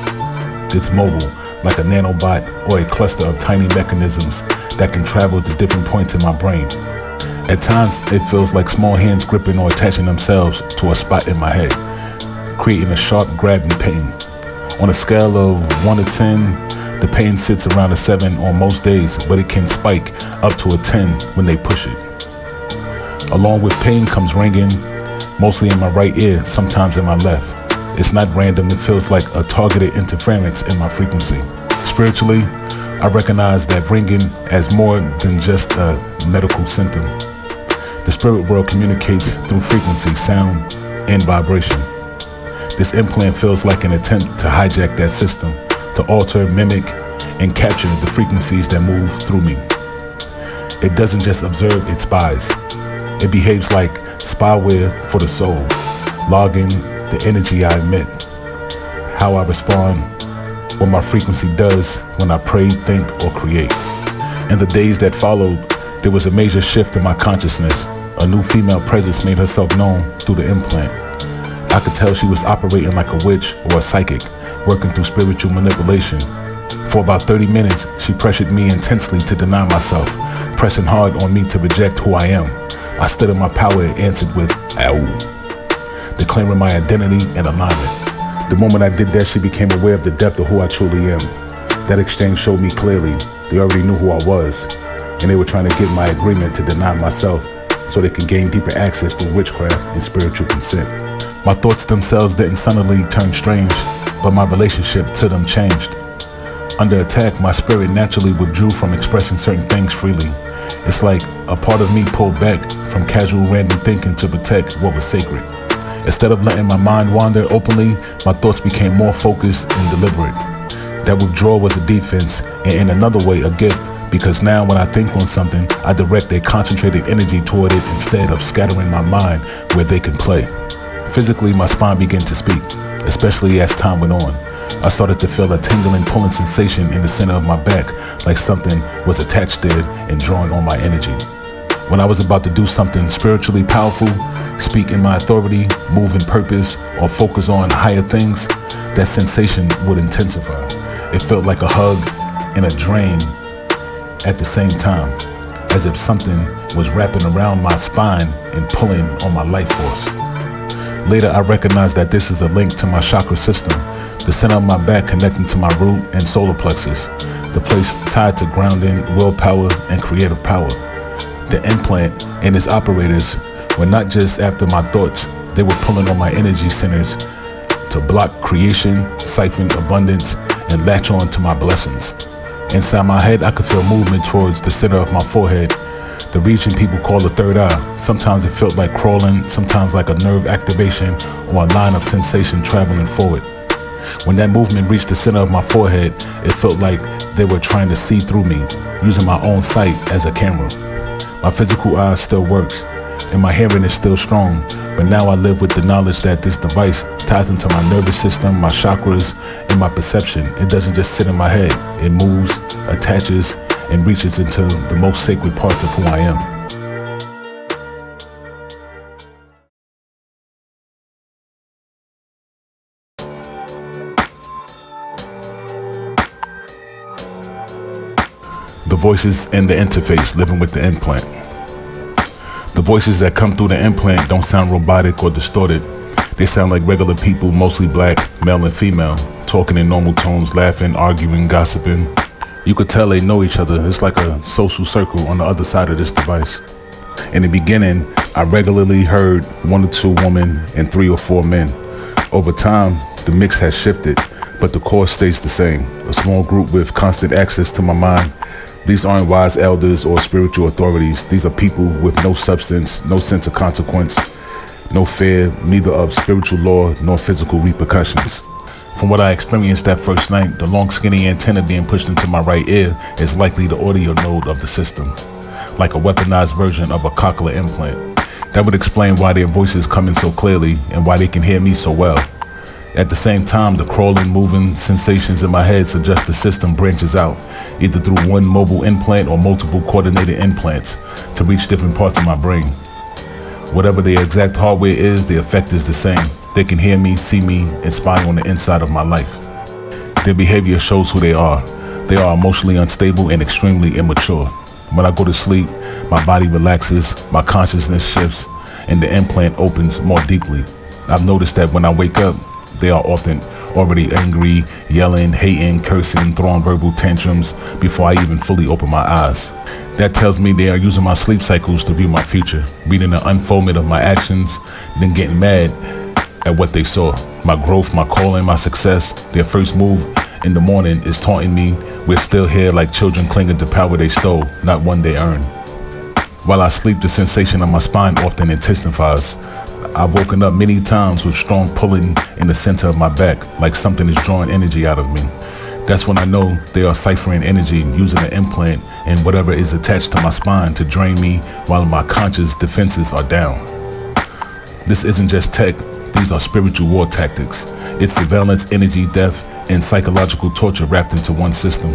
It's mobile, like a nanobot or a cluster of tiny mechanisms that can travel to different points in my brain. At times, it feels like small hands gripping or attaching themselves to a spot in my head, creating a sharp grabbing pain. On a scale of 1 to 10, the pain sits around a 7 on most days, but it can spike up to a 10 when they push it. Along with pain comes ringing, mostly in my right ear, sometimes in my left. It's not random, it feels like a targeted interference in my frequency. Spiritually, I recognize that ringing as more than just a medical symptom. The spirit world communicates through frequency, sound, and vibration. This implant feels like an attempt to hijack that system, to alter, mimic, and capture the frequencies that move through me. It doesn't just observe, it spies. It behaves like spyware for the soul, logging the energy I emit, how I respond, what my frequency does when I pray, think, or create. In the days that followed, there was a major shift in my consciousness. A new female presence made herself known through the implant. I could tell she was operating like a witch or a psychic, working through spiritual manipulation. For about 30 minutes, she pressured me intensely to deny myself, pressing hard on me to reject who I am. I stood in my power and answered with "Ow," declaring my identity and alignment. The moment I did that, she became aware of the depth of who I truly am. That exchange showed me clearly they already knew who I was, and they were trying to get my agreement to deny myself so they could gain deeper access through witchcraft and spiritual consent. My thoughts themselves didn't suddenly turn strange, but my relationship to them changed. Under attack, my spirit naturally withdrew from expressing certain things freely. It's like a part of me pulled back from casual random thinking to protect what was sacred. Instead of letting my mind wander openly, my thoughts became more focused and deliberate. That withdrawal was a defense, and in another way a gift, because now when I think on something, I direct a concentrated energy toward it instead of scattering my mind where they can play. Physically, my spine began to speak, especially as time went on. I started to feel a tingling, pulling sensation in the center of my back, like something was attached there and drawing on my energy. When I was about to do something spiritually powerful, speak in my authority, move in purpose, or focus on higher things, that sensation would intensify. It felt like a hug and a drain at the same time, as if something was wrapping around my spine and pulling on my life force. Later, I recognized that this is a link to my chakra system, the center of my back connecting to my root and solar plexus, the place tied to grounding, willpower, and creative power. The implant and its operators were not just after my thoughts, they were pulling on my energy centers to block creation, siphon abundance, and latch on to my blessings. Inside my head, I could feel movement towards the center of my forehead, the region people call the third eye. Sometimes it felt like crawling, sometimes like a nerve activation or a line of sensation traveling forward. When that movement reached the center of my forehead, it felt like they were trying to see through me, using my own sight as a camera. My physical eye still works, and my hearing is still strong, but now I live with the knowledge that this device ties into my nervous system, my chakras, and my perception. It doesn't just sit in my head. It moves, attaches, and reaches into the most sacred parts of who I am. The voices in the interface living with the implant. The voices that come through the implant don't sound robotic or distorted. They sound like regular people, mostly black, male and female, talking in normal tones, laughing, arguing, gossiping. You could tell they know each other. It's like a social circle on the other side of this device. In the beginning, I regularly heard 1 or 2 women and 3 or 4 men. Over time, the mix has shifted, but the core stays the same. A small group with constant access to my mind. These aren't wise elders or spiritual authorities. These are people with no substance, no sense of consequence, no fear, neither of spiritual law nor physical repercussions. From what I experienced that first night, the long skinny antenna being pushed into my right ear is likely the audio node of the system, like a weaponized version of a cochlear implant. That would explain why their voices come in so clearly and why they can hear me so well. At the same time, the crawling, moving sensations in my head suggest the system branches out, either through one mobile implant or multiple coordinated implants to reach different parts of my brain. Whatever the exact hardware is, the effect is the same. They can hear me, see me, and spy on the inside of my life. Their behavior shows who they are. They are emotionally unstable and extremely immature. When I go to sleep, my body relaxes, my consciousness shifts, and the implant opens more deeply. I've noticed that when I wake up, they are often already angry, yelling, hating, cursing, throwing verbal tantrums before I even fully open my eyes. That tells me they are using my sleep cycles to view my future, reading the unfoldment of my actions, then getting mad at what they saw. My growth, my calling, my success. Their first move in the morning is taunting me. We're still here like children clinging to power they stole, not one they earned. While I sleep, the sensation of my spine often intensifies. I've woken up many times with strong pulling in the center of my back, like something is drawing energy out of me. That's when I know they are ciphering energy using the implant and whatever is attached to my spine to drain me while my conscious defenses are down. This isn't just tech, these are spiritual war tactics. It's surveillance, energy, death, and psychological torture wrapped into one system.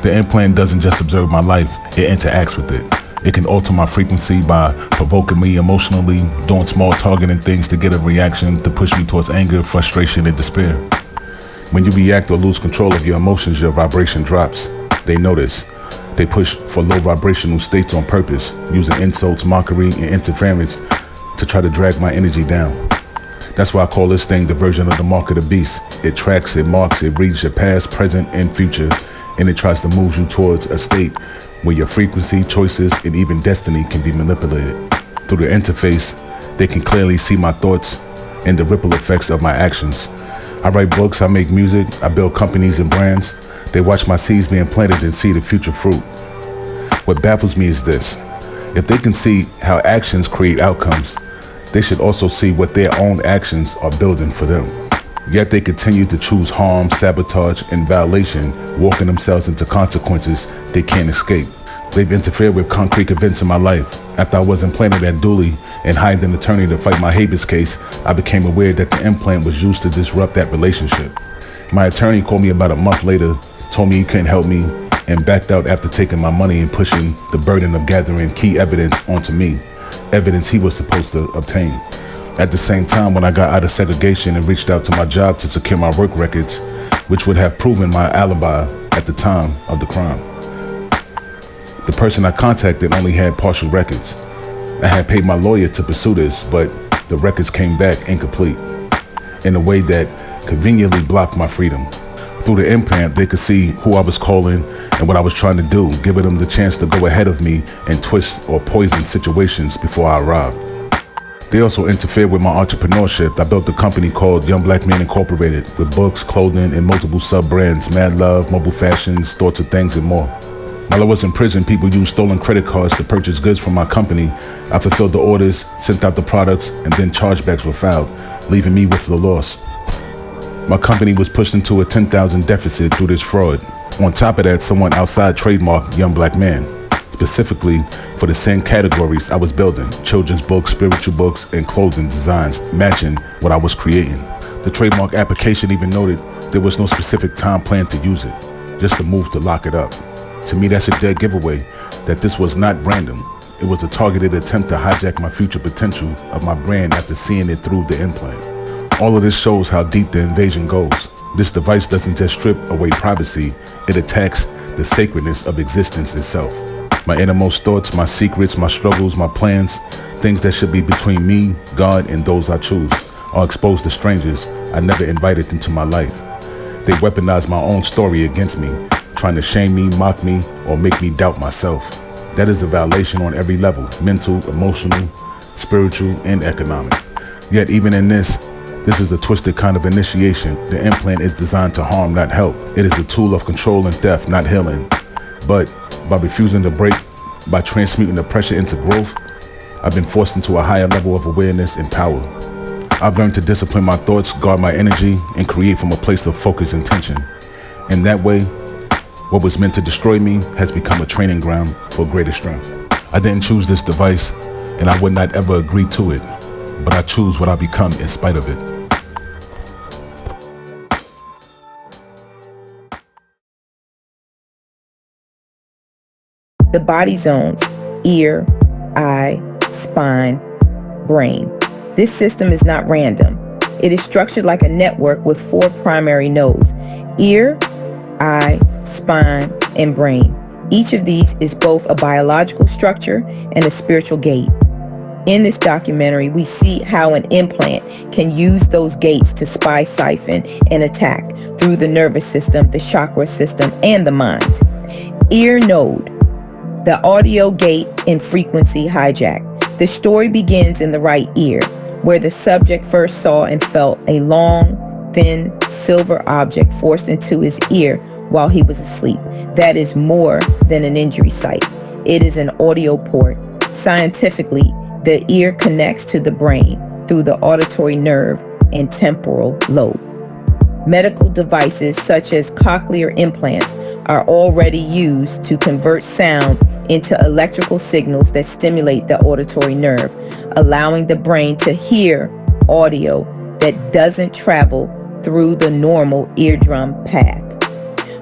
The implant doesn't just observe my life, it interacts with it. It can alter my frequency by provoking me emotionally, doing small targeting things to get a reaction to push me towards anger, frustration, and despair. When you react or lose control of your emotions, your vibration drops. They notice. They push for low vibrational states on purpose, using insults, mockery, and interference to try to drag my energy down. That's why I call this thing the version of the mark of the beast. It tracks, it marks, it reads your past, present, and future, and it tries to move you towards a state where your frequency, choices, and even destiny can be manipulated. Through the interface, they can clearly see my thoughts, and the ripple effects of my actions. I write books, I make music, I build companies and brands. They watch my seeds being planted and see the future fruit. What baffles me is this: if they can see how actions create outcomes, they should also see what their own actions are building for them. Yet they continue to choose harm, sabotage, and violation, walking themselves into consequences they can't escape. They've interfered with concrete events in my life. After I was implanted at Dooley and hired an attorney to fight my habeas case, I became aware that the implant was used to disrupt that relationship. My attorney called me about a month later, told me he couldn't help me, and backed out after taking my money and pushing the burden of gathering key evidence onto me, evidence he was supposed to obtain. At the same time, when I got out of segregation and reached out to my job to secure my work records, which would have proven my alibi at the time of the crime, the person I contacted only had partial records. I had paid my lawyer to pursue this, but the records came back incomplete in a way that conveniently blocked my freedom. Through the implant, they could see who I was calling and what I was trying to do, giving them the chance to go ahead of me and twist or poison situations before I arrived. They also interfered with my entrepreneurship. I built a company called Young Black Man Incorporated with books, clothing, and multiple sub-brands: Mad Love, Mobile Fashions, Thoughts of Things, and more. While I was in prison, people used stolen credit cards to purchase goods from my company. I fulfilled the orders, sent out the products, and then chargebacks were filed, leaving me with the loss. My company was pushed into a $10,000 deficit through this fraud. On top of that, someone outside trademarked Young Black Man, specifically for the same categories I was building: children's books, spiritual books, and clothing designs matching what I was creating. The trademark application even noted there was no specific time plan to use it, just a move to lock it up. To me, that's a dead giveaway that this was not random. It was a targeted attempt to hijack my future potential of my brand after seeing it through the implant. All of this shows how deep the invasion goes. This device doesn't just strip away privacy, it attacks the sacredness of existence itself. My innermost thoughts, my secrets, my struggles, my plans, things that should be between me, God, and those I choose, are exposed to strangers I never invited into my life. They weaponize my own story against me, trying to shame me, mock me, or make me doubt myself. That is a violation on every level: mental, emotional, spiritual, and economic. Yet even in this is a twisted kind of initiation. The implant is designed to harm, not help. It is a tool of control and theft, not healing. But by refusing to break, by transmuting the pressure into growth, I've been forced into a higher level of awareness and power. I've learned to discipline my thoughts, guard my energy, and create from a place of focus and tension. In that way, what was meant to destroy me has become a training ground for greater strength. I didn't choose this device, and I would not ever agree to it, but I choose what I become in spite of it. The body zones: ear, eye, spine, brain. This system is not random. It is structured like a network with 4 primary nodes: ear, eye, spine, and brain. Each of these is both a biological structure and a spiritual gate. In this documentary, we see how an implant can use those gates to spy, siphon, and attack through the nervous system, the chakra system, and the mind. Ear node: the audio gate and frequency hijack. The story begins in the right ear, where the subject first saw and felt a long, thin, silver object forced into his ear while he was asleep. That is more than an injury site. It is an audio port. Scientifically, the ear connects to the brain through the auditory nerve and temporal lobe. Medical devices such as cochlear implants are already used to convert sound into electrical signals that stimulate the auditory nerve, allowing the brain to hear audio that doesn't travel through the normal eardrum path.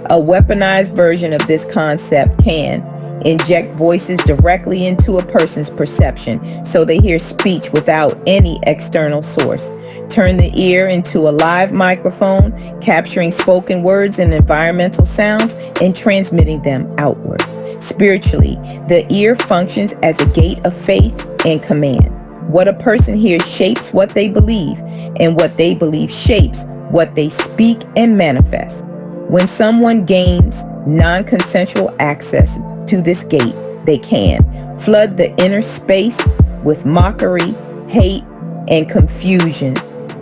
A weaponized version of this concept can inject voices directly into a person's perception so they hear speech without any external source. Turn the ear into a live microphone, capturing spoken words and environmental sounds and transmitting them outward. Spiritually, the ear functions as a gate of faith and command. What a person hears shapes what they believe, and what they believe shapes what they speak and manifest. When someone gains non-consensual access to this gate, they can flood the inner space with mockery, hate, and confusion,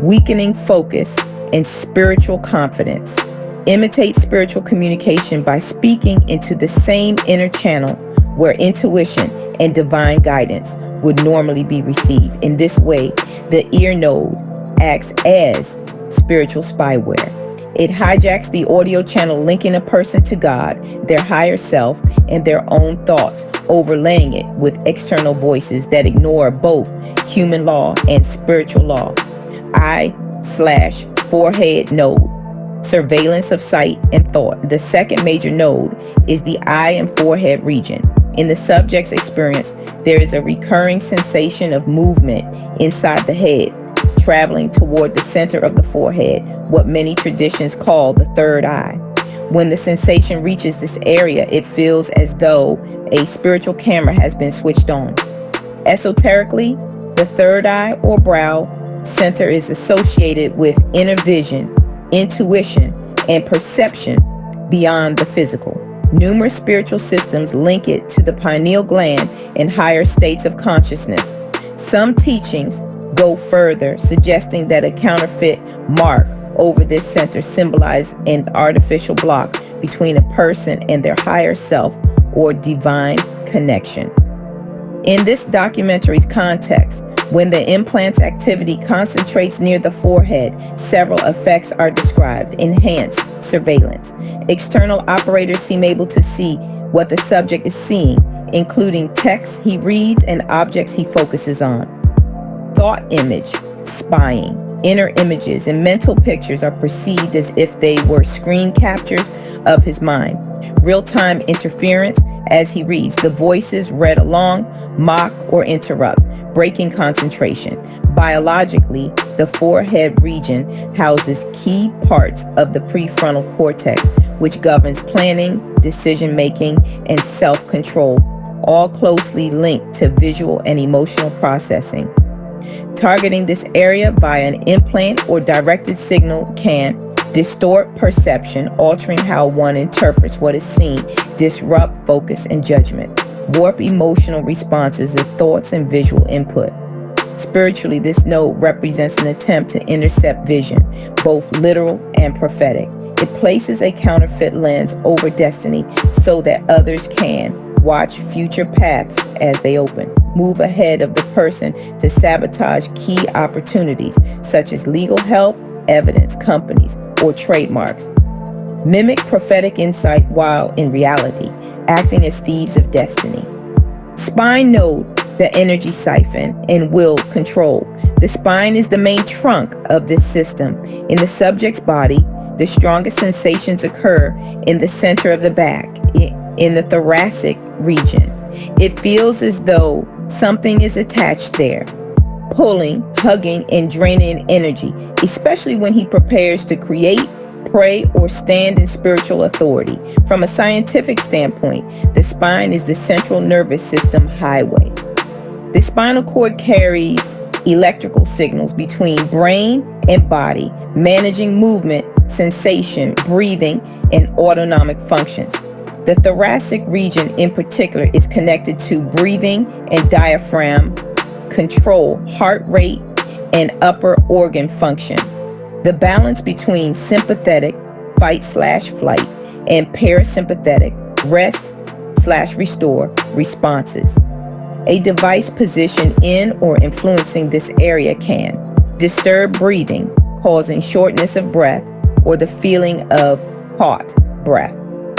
weakening focus and spiritual confidence. Imitate spiritual communication by speaking into the same inner channel where intuition and divine guidance would normally be received. In this way, the ear node acts as spiritual spyware. It hijacks the audio channel linking a person to God, their higher self, and their own thoughts, overlaying it with external voices that ignore both human law and spiritual law. Eye/forehead node. Surveillance of sight and thought. The second major node is the eye and forehead region. In the subject's experience, there is a recurring sensation of movement inside the head, traveling toward the center of the forehead, what many traditions call the third eye. When the sensation reaches this area, it feels as though a spiritual camera has been switched on. Esoterically, the third eye or brow center is associated with inner vision, intuition, and perception beyond the physical. Numerous spiritual systems link it to the pineal gland and higher states of consciousness. Some teachings go further, suggesting that a counterfeit mark over this center symbolizes an artificial block between a person and their higher self or divine connection. In this documentary's context, when the implant's activity concentrates near the forehead, several effects are described. Enhanced surveillance. External operators seem able to see what the subject is seeing, including text he reads and objects he focuses on. Thought image, spying. Inner images and mental pictures are perceived as if they were screen captures of his mind. Real-time interference as he reads. The voices read along, mock, or interrupt, breaking concentration. Biologically, the forehead region houses key parts of the prefrontal cortex, which governs planning, decision-making, and self-control, all closely linked to visual and emotional processing. Targeting this area via an implant or directed signal can distort perception, altering how one interprets what is seen, disrupt focus and judgment, warp emotional responses to thoughts and visual input. Spiritually, this node represents an attempt to intercept vision, both literal and prophetic. It places a counterfeit lens over destiny so that others can watch future paths as they open. Move ahead of the person to sabotage key opportunities such as legal help, evidence, companies, or trademarks. Mimic prophetic insight while in reality, acting as thieves of destiny. Spine node, the energy siphon and will control. The spine is the main trunk of this system. In the subject's body, the strongest sensations occur in the center of the back, in the thoracic region. It feels as though something is attached there, pulling, hugging, and draining energy, especially when he prepares to create, pray, or stand in spiritual authority. From a scientific standpoint, the spine is the central nervous system highway. The spinal cord carries electrical signals between brain and body, managing movement, sensation, breathing, and autonomic functions. The thoracic region in particular is connected to breathing and diaphragm control, heart rate, and upper organ function. The balance between sympathetic, fight/flight, and parasympathetic, rest/restore responses. A device positioned in or influencing this area can disturb breathing, causing shortness of breath or the feeling of caught breath.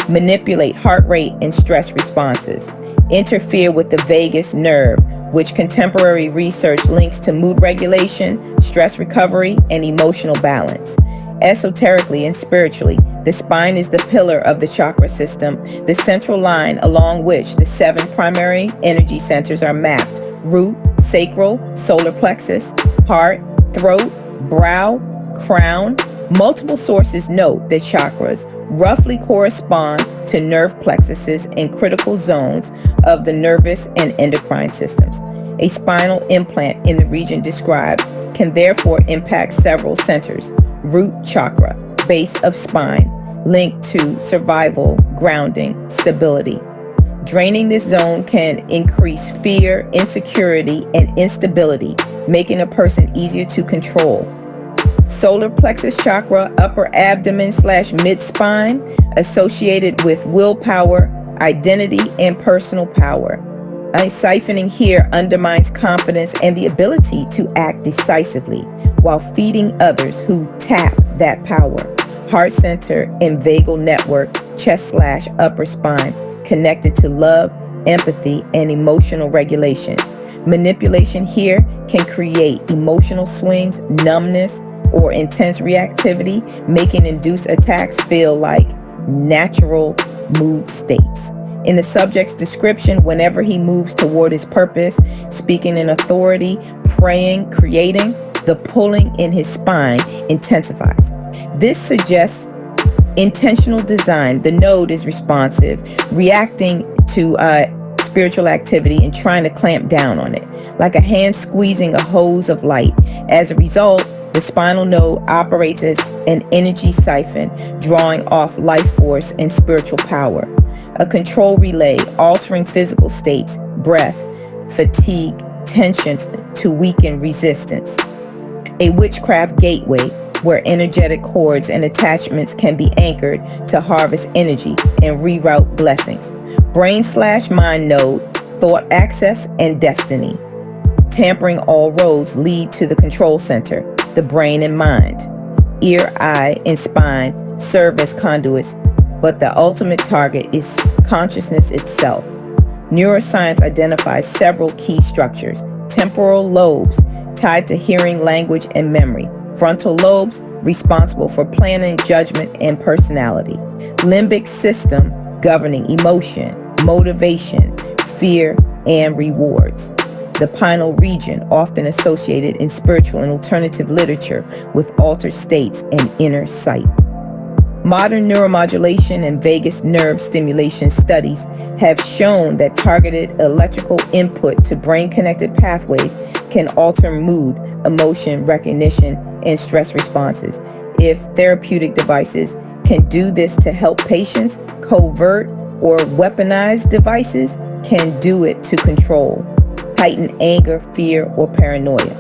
Manipulate heart rate and stress responses. Interfere with the vagus nerve, which contemporary research links to mood regulation, stress recovery, and emotional balance. Esoterically and spiritually, the spine is the pillar of the chakra system, the central line along which the 7 primary energy centers are mapped: root, sacral, solar plexus, heart, throat, brow, crown. Multiple sources note that chakras roughly correspond to nerve plexuses and critical zones of the nervous and endocrine systems. A spinal implant in the region described can therefore impact several centers. Root chakra, base of spine, linked to survival, grounding, stability. Draining this zone can increase fear, insecurity, and instability, making a person easier to control. Solar plexus chakra, upper abdomen / mid spine, associated with willpower, identity, and personal power. Siphoning here undermines confidence and the ability to act decisively while feeding others who tap that power. Heart center and vagal network, chest / upper spine, connected to love, empathy, and emotional regulation. Manipulation here can create emotional swings, numbness, or intense reactivity, making induced attacks feel like natural mood states. In the subject's description, whenever he moves toward his purpose, speaking in authority, praying, creating, the pulling in his spine intensifies. This suggests intentional design. The node is responsive, reacting to spiritual activity and trying to clamp down on it, like a hand squeezing a hose of light. As a result, the spinal node operates as an energy siphon, drawing off life force and spiritual power. A control relay, altering physical states, breath, fatigue, tensions to weaken resistance. A witchcraft gateway, where energetic cords and attachments can be anchored to harvest energy and reroute blessings. Brain / mind node, thought access and destiny. Tampering all roads lead to the control center, the brain and mind. Ear, eye, and spine serve as conduits, but the ultimate target is consciousness itself. Neuroscience identifies several key structures. Temporal lobes, tied to hearing, language, and memory. Frontal lobes, responsible for planning, judgment, and personality. Limbic system, governing emotion, motivation, fear, and rewards. The pineal region, often associated in spiritual and alternative literature with altered states and inner sight. Modern neuromodulation and vagus nerve stimulation studies have shown that targeted electrical input to brain-connected pathways can alter mood, emotion recognition, and stress responses. If therapeutic devices can do this to help patients, covert or weaponized devices can do it to control, heighten anger, fear, or paranoia.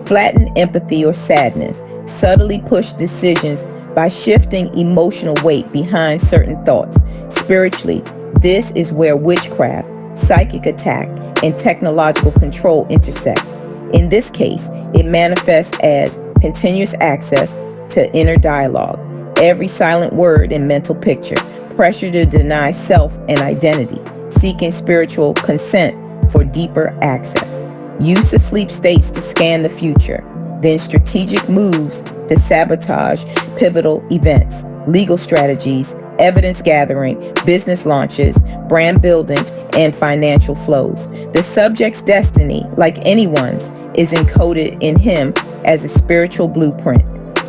Flatten empathy or sadness, subtly push decisions by shifting emotional weight behind certain thoughts. Spiritually, this is where witchcraft, psychic attack, and technological control intersect. In this case, it manifests as continuous access to inner dialogue, every silent word and mental picture, pressure to deny self and identity, seeking spiritual consent for deeper access, use of sleep states to scan the future, then strategic moves to sabotage pivotal events, legal strategies, evidence gathering, business launches, brand building, and financial flows. The subject's destiny, like anyone's, is encoded in him as a spiritual blueprint.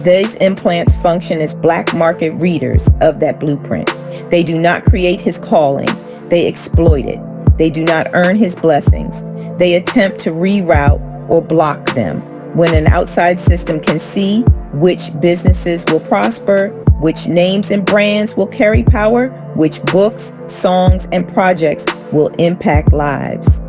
These implants function as black market readers of that blueprint. They do not create his calling, they exploit it. They do not earn his blessings. They attempt to reroute or block them. When an outside system can see which businesses will prosper, which names and brands will carry power, which books, songs, and projects will impact lives,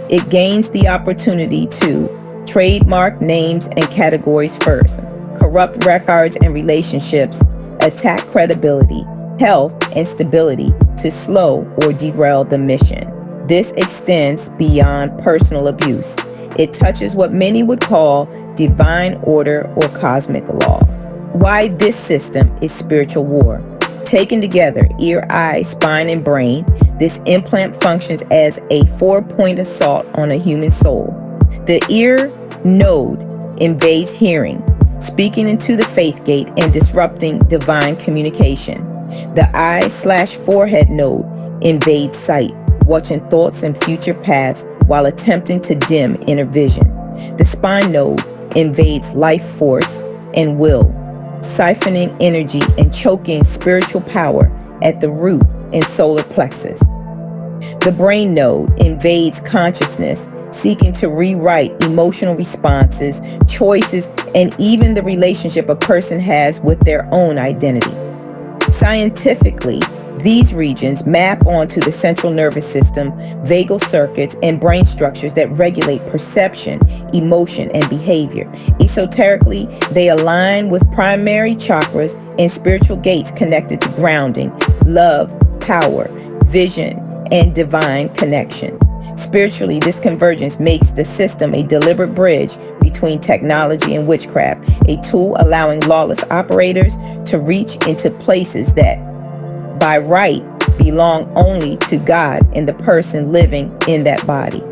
it gains the opportunity to trademark names and categories first, corrupt records and relationships, attack credibility, health, and stability to slow or derail the mission. This extends beyond personal abuse. It touches what many would call divine order or cosmic law. Why this system is spiritual war. Taken together, ear, eye, spine, and brain, this implant functions as a 4-point assault on a human soul. The ear node invades hearing, speaking into the faith gate and disrupting divine communication. The eye/forehead node invades sight, watching thoughts and future paths while attempting to dim inner vision. The spine node invades life force and will, siphoning energy and choking spiritual power at the root and solar plexus. The brain node invades consciousness, seeking to rewrite emotional responses, choices, and even the relationship a person has with their own identity. Scientifically, These regions map onto the central nervous system, vagal circuits, and brain structures that regulate perception, emotion, and behavior. Esoterically, they align with primary chakras and spiritual gates connected to grounding, love, power, vision, and divine connection. Spiritually, this convergence makes the system a deliberate bridge between technology and witchcraft, a tool allowing lawless operators to reach into places that, by right, belong only to God and the person living in that body.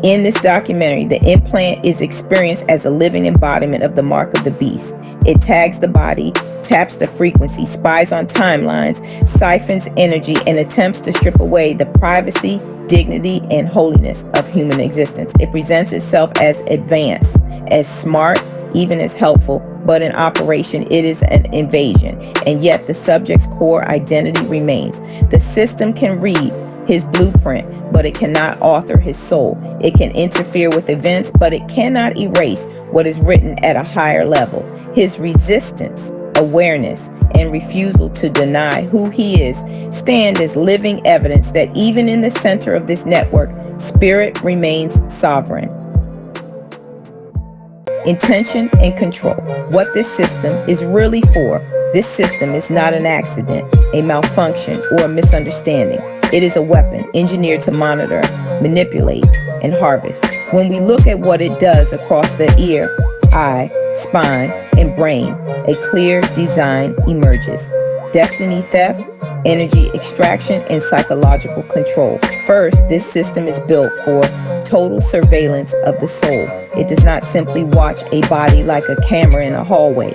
In this documentary, the implant is experienced as a living embodiment of the mark of the beast. It tags the body, taps the frequency, spies on timelines, siphons energy, and attempts to strip away the privacy, dignity, and holiness of human existence. It presents itself as advanced, as smart, even as helpful, but in operation it is an invasion, and yet the subject's core identity remains. The system can read his blueprint, but it cannot author his soul. It can interfere with events, but it cannot erase what is written at a higher level. His resistance, awareness, and refusal to deny who he is stand as living evidence that even in the center of this network, spirit remains sovereign. Intention and control. What this system is really for. This system is not an accident, a malfunction, or a misunderstanding. It is a weapon engineered to monitor, manipulate, and harvest. When we look at what it does across the ear, eye, spine, and brain, a clear design emerges. Destiny theft, energy extraction, and psychological control. First, this system is built for total surveillance of the soul. It does not simply watch a body like a camera in a hallway.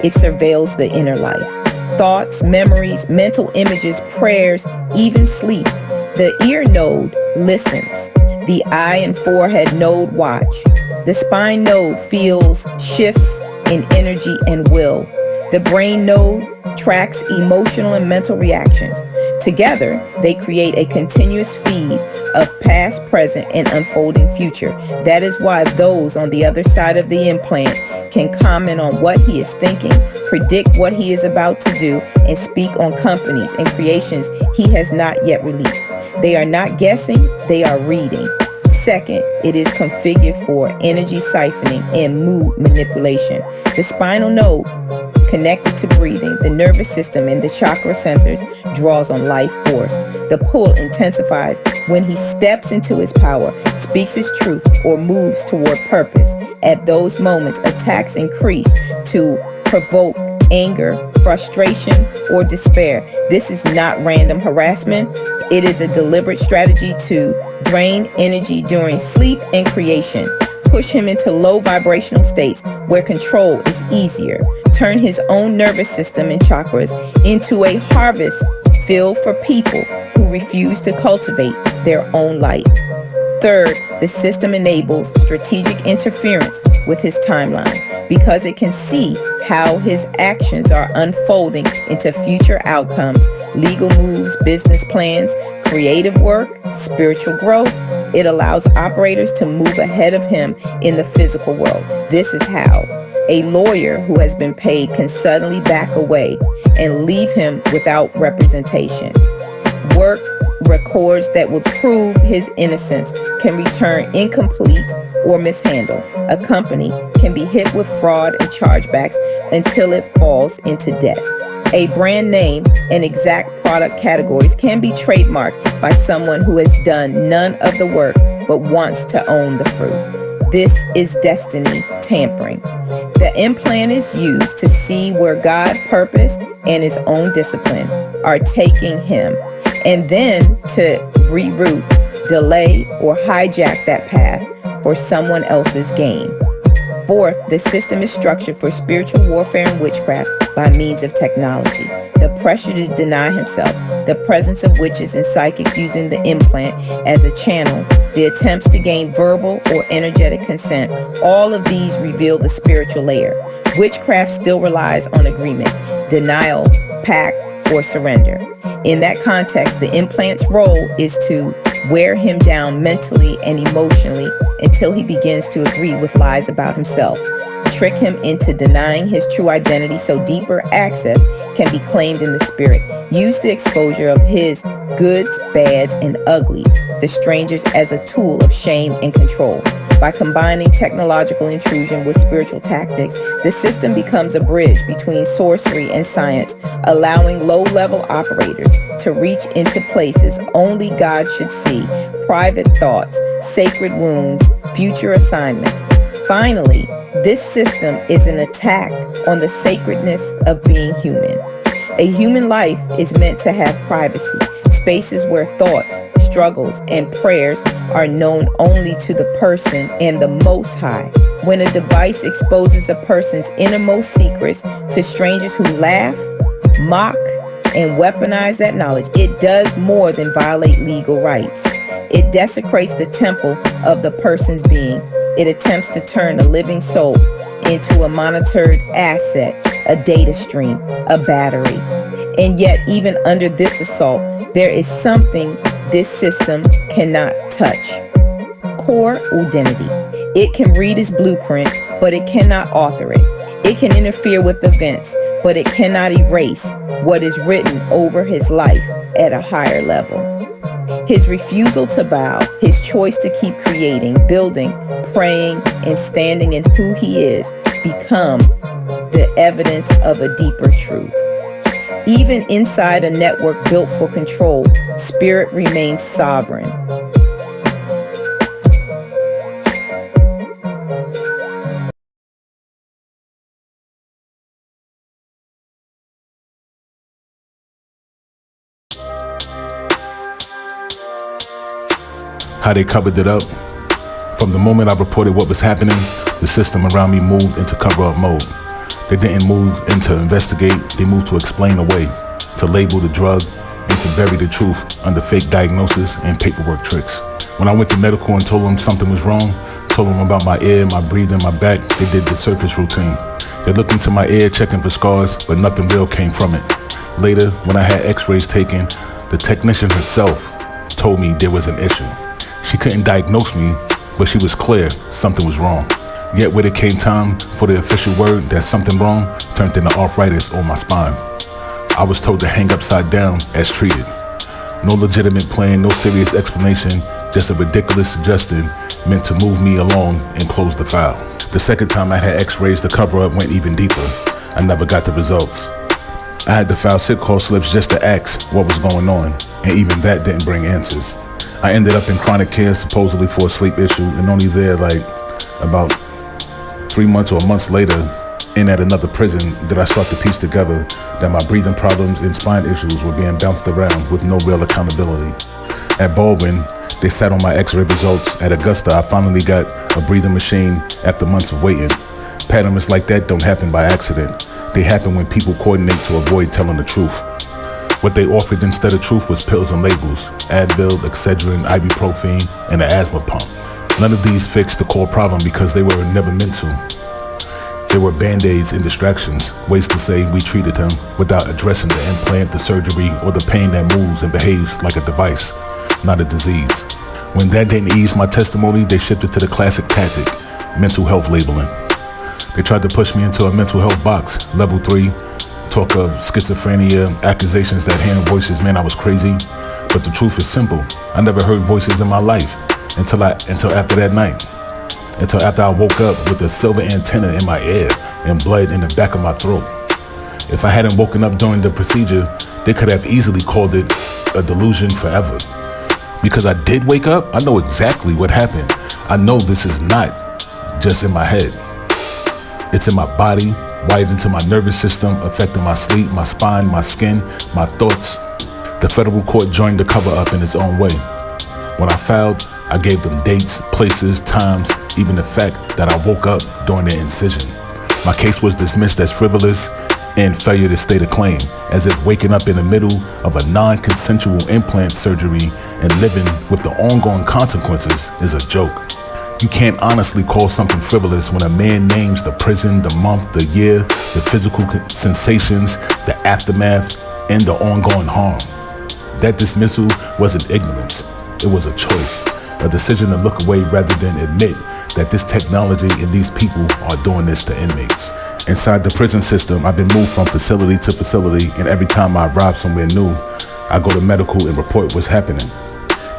It surveils the inner life. Thoughts, memories, mental images, prayers, even sleep. The ear node listens. The eye and forehead node watch. The spine node feels shifts in energy and will. The brain node tracks emotional and mental reactions. Together, they create a continuous feed of past, present, and unfolding future. That is why those on the other side of the implant can comment on what he is thinking, predict what he is about to do, and speak on companies and creations he has not yet released. They are not guessing, they are reading. Second, it is configured for energy siphoning and mood manipulation. The spinal node, connected to breathing, the nervous system, and the chakra centers, draws on life force. The pull intensifies when he steps into his power, speaks his truth, or moves toward purpose. At those moments, attacks increase to provoke anger, frustration, or despair. This is not random harassment. It is a deliberate strategy to drain energy during sleep and creation. Push him into low vibrational states where control is easier. Turn his own nervous system and chakras into a harvest field for people who refuse to cultivate their own light. Third, the system enables strategic interference with his timeline because it can see how his actions are unfolding into future outcomes, legal moves, business plans, creative work, spiritual growth. It allows operators to move ahead of him in the physical world. This is how a lawyer who has been paid can suddenly back away and leave him without representation. Work records that would prove his innocence can return incomplete or mishandled. A company can be hit with fraud and chargebacks until it falls into debt. A brand name and exact product categories can be trademarked by someone who has done none of the work but wants to own the fruit. This is destiny tampering. The implant is used to see where God, purpose, and his own discipline are taking him, and then to reroute, delay, or hijack that path for someone else's gain. Fourth, the system is structured for spiritual warfare and witchcraft by means of technology. The pressure to deny himself, the presence of witches and psychics using the implant as a channel, the attempts to gain verbal or energetic consent, all of these reveal the spiritual layer. Witchcraft still relies on agreement, denial, pact, or surrender. In that context, the implant's role is to wear him down mentally and emotionally until he begins to agree with lies about himself. trick him into denying his true identity so deeper access can be claimed in the spirit. Use the exposure of his goods, bads, and uglies, the strangers, as a tool of shame and control. By combining technological intrusion with spiritual tactics, the system becomes a bridge between sorcery and science, allowing low-level operators to reach into places only God should see, private thoughts, sacred wounds, future assignments. Finally, this system is an attack on the sacredness of being human. A human life is meant to have privacy, spaces where thoughts, struggles, and prayers are known only to the person and the Most High. When a device exposes a person's innermost secrets to strangers who laugh, mock, and weaponize that knowledge, it does more than violate legal rights. It desecrates the temple of the person's being. It attempts to turn a living soul into a monitored asset, a data stream, a battery. And yet, even under this assault, there is something this system cannot touch. Core identity. It can read his blueprint, but it cannot author it. It can interfere with events, but it cannot erase what is written over his life at a higher level. His refusal to bow, his choice to keep creating, building, praying, and standing in who he is become the evidence of a deeper truth. Even inside a network built for control, spirit remains sovereign. How they covered it up. From the moment I reported what was happening, the system around me moved into cover-up mode. They didn't move into investigate, they moved to explain away, to label the drug, and to bury the truth under fake diagnosis and paperwork tricks. When I went to medical and told them something was wrong, told them about my ear, my breathing, my back, they did the surface routine. They looked into my ear checking for scars, but nothing real came from it. Later, when I had x-rays taken, the technician herself told me there was an issue. She couldn't diagnose me, but she was clear something was wrong. Yet when it came time for the official word that something wrong, turned into arthritis on my spine. I was told to hang upside down as treated. No legitimate plan, no serious explanation, just a ridiculous suggestion meant to move me along and close the file. The second time I had x-rays, the cover-up went even deeper. I never got the results. I had to file sick call slips just to ask what was going on, and even that didn't bring answers. I ended up in chronic care supposedly for a sleep issue, and only there about 3 months or months later, and at another prison, did I start to piece together that my breathing problems and spine issues were being bounced around with no real accountability. At Baldwin, they sat on my x-ray results. At Augusta, I finally got a breathing machine after months of waiting. Patterns like that don't happen by accident. They happen when people coordinate to avoid telling the truth. What they offered instead of truth was pills and labels, Advil, Excedrin, ibuprofen, and an asthma pump. None of these fixed the core problem because they were never meant to. They were band-aids and distractions, ways to say we treated him without addressing the implant, the surgery, or the pain that moves and behaves like a device, not a disease. When that didn't ease my testimony, they shifted to the classic tactic, mental health labeling. They tried to push me into a mental health box, level 3, talk of schizophrenia, accusations that hearing voices meant I was crazy. But the truth is simple. I never heard voices in my life until after that night. Until after I woke up with a silver antenna in my ear and blood in the back of my throat. If I hadn't woken up during the procedure, they could have easily called it a delusion forever. Because I did wake up, I know exactly what happened. I know this is not just in my head. It's in my body, wired into my nervous system, affecting my sleep, my spine, my skin, my thoughts. The federal court joined the cover up in its own way. When I filed, I gave them dates, places, times, even the fact that I woke up during their incision. My case was dismissed as frivolous and failure to state a claim, as if waking up in the middle of a non-consensual implant surgery and living with the ongoing consequences is a joke. You can't honestly call something frivolous when a man names the prison, the month, the year, the physical sensations, the aftermath, and the ongoing harm. That dismissal wasn't ignorance. It was a choice, a decision to look away rather than admit that this technology and these people are doing this to inmates. Inside the prison system, I've been moved from facility to facility, and every time I arrive somewhere new, I go to medical and report what's happening.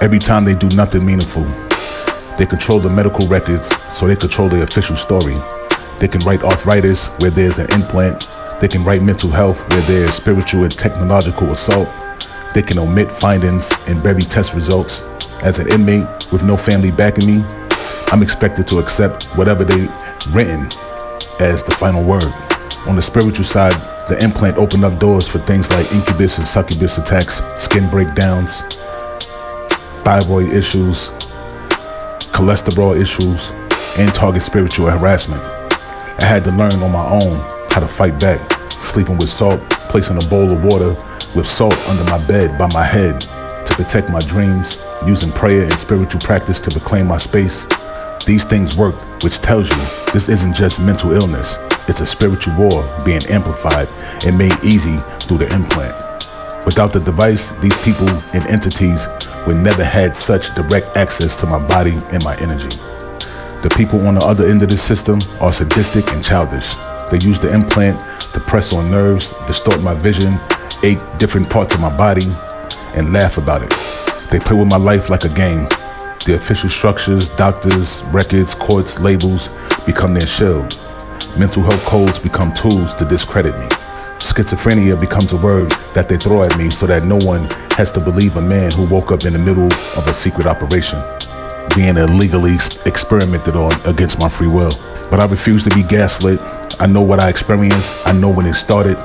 Every time they do nothing meaningful. They control the medical records, so they control the official story. They can write arthritis where there's an implant. They can write mental health where there's spiritual and technological assault. They can omit findings and bury test results. As an inmate with no family backing me, I'm expected to accept whatever they've written as the final word. On the spiritual side, the implant opened up doors for things like incubus and succubus attacks, skin breakdowns, thyroid issues, cholesterol issues, and target spiritual harassment. I had to learn on my own how to fight back, sleeping with salt, placing a bowl of water with salt under my bed by my head to protect my dreams, using prayer and spiritual practice to reclaim my space. These things work, which tells you this isn't just mental illness. It's a spiritual war being amplified and made easy through the implant. Without the device, these people and entities would never had such direct access to my body and my energy. The people on the other end of the system are sadistic and childish. They use the implant to press on nerves, distort my vision, ache different parts of my body, and laugh about it. They play with my life like a game. The official structures, doctors, records, courts, labels become their shield. Mental health codes become tools to discredit me. Schizophrenia becomes a word that they throw at me so that no one has to believe a man who woke up in the middle of a secret operation, being illegally experimented on against my free will. But I refuse to be gaslit. I know what I experienced. I know when it started.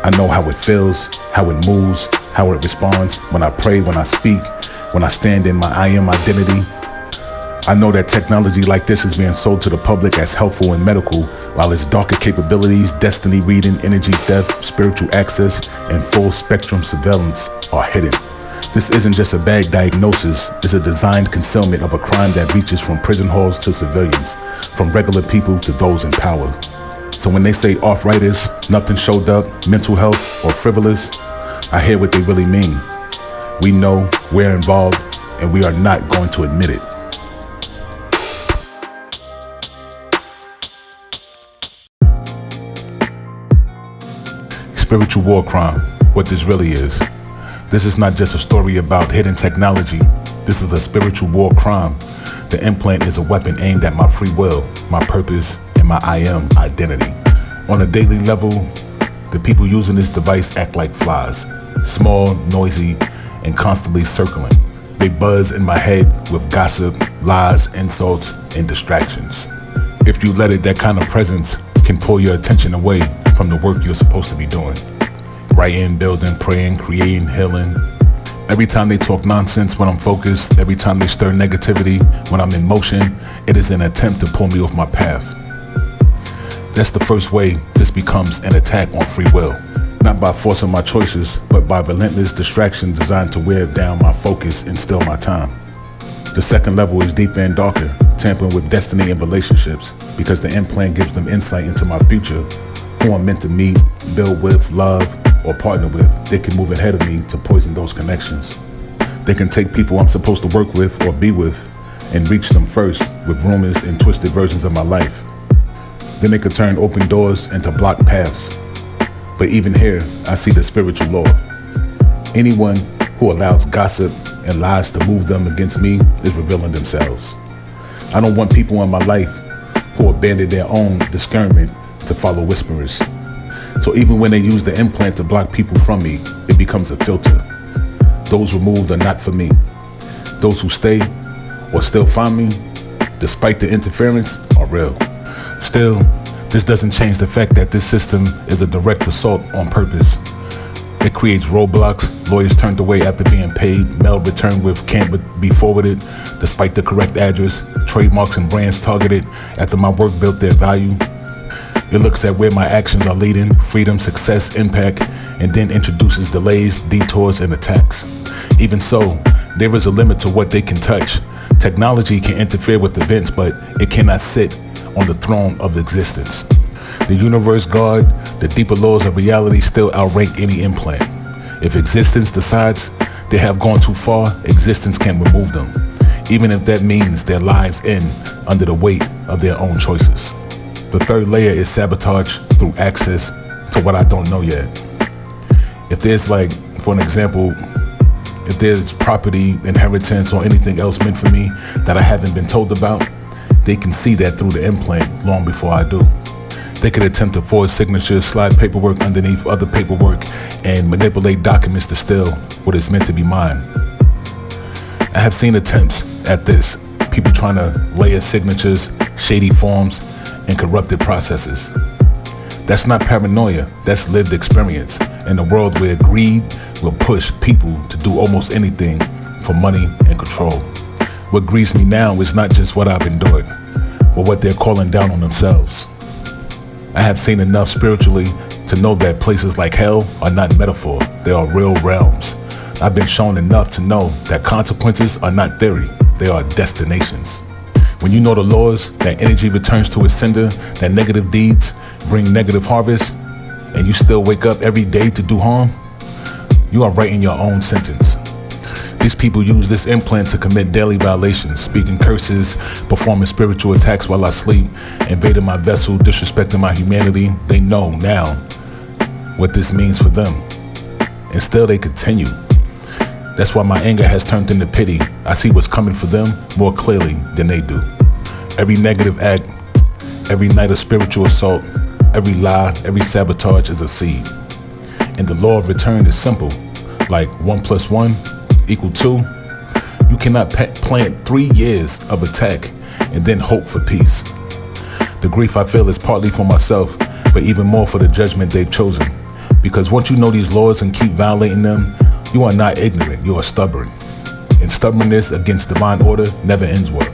I know how it feels, how it moves, how it responds when I pray, when I speak, when I stand in my I am identity. I know that technology like this is being sold to the public as helpful and medical, while its darker capabilities, destiny reading, energy theft, spiritual access, and full spectrum surveillance are hidden. This isn't just a bad diagnosis, it's a designed concealment of a crime that reaches from prison halls to civilians, from regular people to those in power. So when they say arthritis, nothing showed up, mental health, or frivolous, I hear what they really mean. We know we're involved, and we are not going to admit it. Spiritual war crime, what this really is. This is not just a story about hidden technology. This is a spiritual war crime. The implant is a weapon aimed at my free will, my purpose, and my I am identity. On a daily level, the people using this device act like flies, small, noisy, and constantly circling. They buzz in my head with gossip, lies, insults, and distractions. If you let it, that kind of presence can pull your attention away from the work you're supposed to be doing. Writing, building, praying, creating, healing. Every time they talk nonsense when I'm focused, every time they stir negativity when I'm in motion, it is an attempt to pull me off my path. That's the first way this becomes an attack on free will. Not by forcing my choices, but by relentless distraction designed to wear down my focus and steal my time. The second level is deeper and darker, tampering with destiny and relationships, because the implant gives them insight into my future, who I'm meant to meet, build with, love, or partner with. They can move ahead of me to poison those connections. They can take people I'm supposed to work with or be with and reach them first with rumors and twisted versions of my life. Then they could turn open doors into blocked paths. But even here, I see the spiritual law. Anyone who allows gossip and lies to move them against me is revealing themselves. I don't want people in my life who abandon their own discernment to follow whisperers. So even when they use the implant to block people from me, it becomes a filter. Those removed are not for me. Those who stay or still find me, despite the interference, are real. Still, this doesn't change the fact that this system is a direct assault on purpose. It creates roadblocks, lawyers turned away after being paid, mail returned with can't be forwarded despite the correct address, trademarks and brands targeted after my work built their value. It looks at where my actions are leading, freedom, success, impact, and then introduces delays, detours, and attacks. Even so, there is a limit to what they can touch. Technology can interfere with events, but it cannot sit on the throne of existence. The universe, God, the deeper laws of reality still outrank any implant. If existence decides they have gone too far, existence can remove them. even if that means their lives end under the weight of their own choices. The third layer is sabotage through access to what I don't know yet. If there's for an example, if there's property, inheritance, or anything else meant for me that I haven't been told about, they can see that through the implant long before I do. They could attempt to forge signatures, slide paperwork underneath other paperwork, and manipulate documents to steal what is meant to be mine. I have seen attempts at this, people trying to layer signatures, shady forms, and corrupted processes. That's not paranoia, that's lived experience in a world where greed will push people to do almost anything for money and control. What grieves me now is not just what I've endured, but what they're calling down on themselves. I have seen enough spiritually to know that places like hell are not metaphor, they are real realms. I've been shown enough to know that consequences are not theory, they are destinations. When you know the laws, that energy returns to its sender, that negative deeds bring negative harvest, and you still wake up every day to do harm, you are writing your own sentence. These people use this implant to commit daily violations, speaking curses, performing spiritual attacks while I sleep, invading my vessel, disrespecting my humanity. They know now what this means for them, and still they continue. That's why my anger has turned into pity. I see what's coming for them more clearly than they do. Every negative act, every night of spiritual assault, every lie, every sabotage is a seed. And the law of return is simple, like 1 + 1 = 2. You cannot plant 3 years of attack and then hope for peace. The grief I feel is partly for myself, but even more for the judgment they've chosen. Because once you know these laws and keep violating them, you are not ignorant, you are stubborn. And stubbornness against divine order never ends well.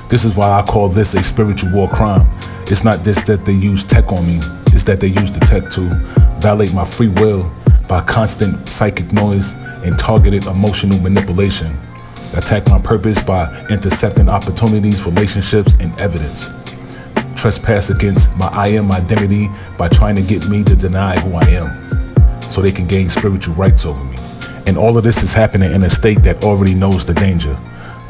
This is why I call this a spiritual war crime. It's not just that they use tech on me, it's that they use the tech to violate my free will by constant psychic noise and targeted emotional manipulation. Attack my purpose by intercepting opportunities, relationships, and evidence. Trespass against my I am identity by trying to get me to deny who I am so they can gain spiritual rights over me. And all of this is happening in a state that already knows the danger.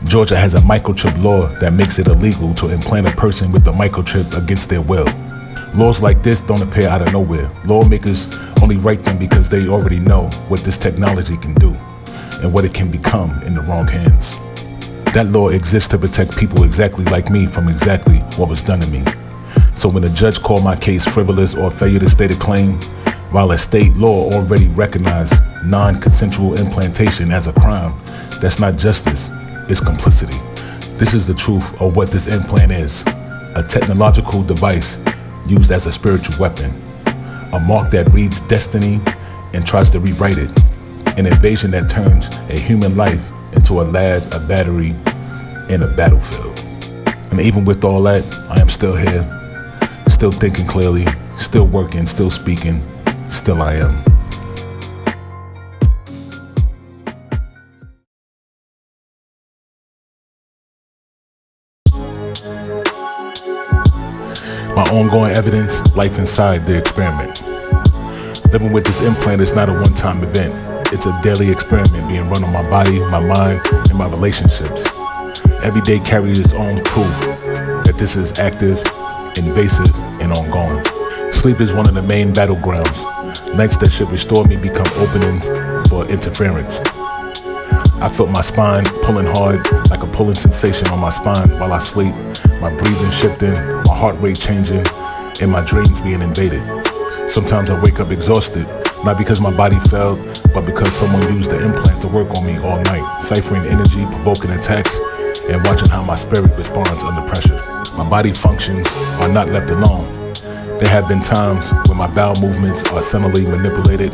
Georgia has a microchip law that makes it illegal to implant a person with a microchip against their will. Laws like this don't appear out of nowhere. Lawmakers only write them because they already know what this technology can do and what it can become in the wrong hands. That law exists to protect people exactly like me from exactly what was done to me. So when a judge called my case frivolous or failure to state a claim, while a state law already recognized non-consensual implantation as a crime, that's not justice, it's complicity. This is the truth of what this implant is. A technological device used as a spiritual weapon. A mark that reads destiny and tries to rewrite it. An invasion that turns a human life into a lab, a battery, and a battlefield. And even with all that, I am still here, still thinking clearly, still working, still speaking, still I am. My ongoing evidence, life inside the experiment. Living with this implant is not a one-time event. It's a daily experiment being run on my body, my mind, and my relationships. Every day carries its own proof that this is active, invasive, and ongoing. Sleep is one of the main battlegrounds. Nights that should restore me become openings for interference. I felt my spine pulling hard, like a pulling sensation on my spine while I sleep, my breathing shifting, my heart rate changing, and my dreams being invaded. Sometimes I wake up exhausted, not because my body failed, but because someone used the implant to work on me all night, ciphering energy, provoking attacks, and watching how my spirit responds under pressure. My body functions are not left alone. There have been times when my bowel movements are suddenly manipulated,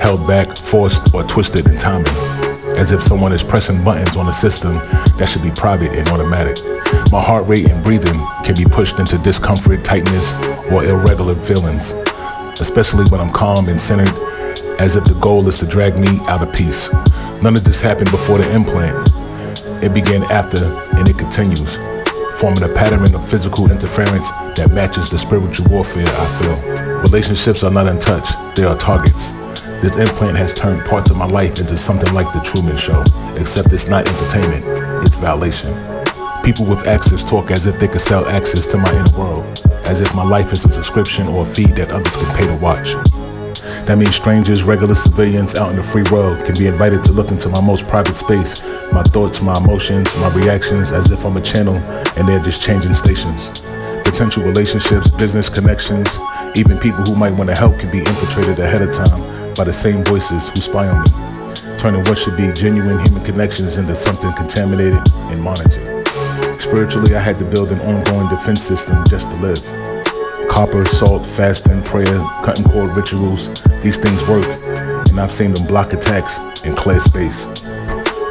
held back, forced, or twisted in timing, as if someone is pressing buttons on a system that should be private and automatic. My heart rate and breathing can be pushed into discomfort, tightness, or irregular feelings, especially when I'm calm and centered, as if the goal is to drag me out of peace. None of this happened before the implant. It began after, and it continues, forming a pattern of physical interference that matches the spiritual warfare I feel. Relationships are not untouched, they are targets. This implant has turned parts of my life into something like the Truman Show, except it's not entertainment. it's violation. People with access talk as if they could sell access to my inner world, as if my life is a subscription or a feed that others can pay to watch. That means strangers, regular civilians out in the free world can be invited to look into my most private space, my thoughts, my emotions, my reactions, as if I'm a channel and they're just changing stations. Potential relationships, business connections, even people who might want to help can be infiltrated ahead of time by the same voices who spy on me, turning what should be genuine human connections into something contaminated and monitored. Spiritually, I had to build an ongoing defense system just to live. Copper, salt, fasting, prayer, cutting cord rituals, these things work, and I've seen them block attacks and clear space.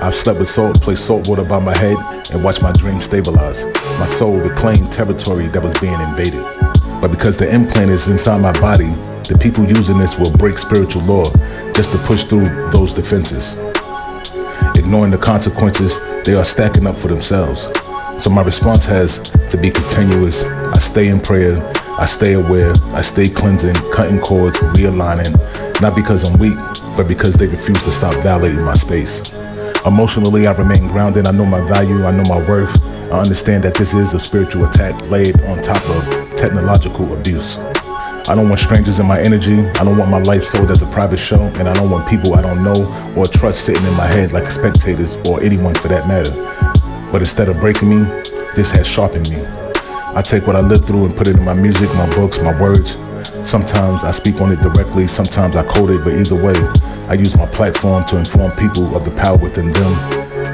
I've slept with salt, placed salt water by my head, and watched my dreams stabilize. My soul reclaimed territory that was being invaded. But because the implant is inside my body, the people using this will break spiritual law just to push through those defenses. Ignoring the consequences, they are stacking up for themselves. So my response has to be continuous. I stay in prayer, I stay aware, I stay cleansing, cutting cords, realigning, not because I'm weak, but because they refuse to stop violating my space. Emotionally, I remain grounded. I know my value, I know my worth. I understand that this is a spiritual attack laid on top of technological abuse. I don't want strangers in my energy. I don't want my life sold as a private show, and I don't want people I don't know or trust sitting in my head like spectators or anyone for that matter. But instead of breaking me, this has sharpened me. I take what I lived through and put it in my music, my books, my words. Sometimes I speak on it directly, sometimes I quote it, but either way, I use my platform to inform people of the power within them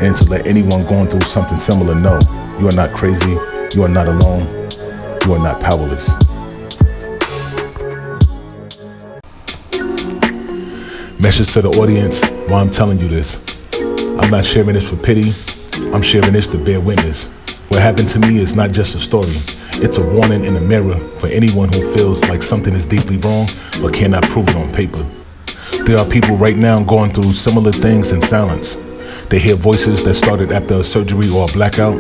and to let anyone going through something similar know you are not crazy, you are not alone, you are not powerless. Message to the audience while I'm telling you this. I'm not sharing this for pity, I'm sharing this to bear witness. What happened to me is not just a story. It's a warning in the mirror for anyone who feels like something is deeply wrong but cannot prove it on paper. There are people right now going through similar things in silence. They hear voices that started after a surgery or a blackout.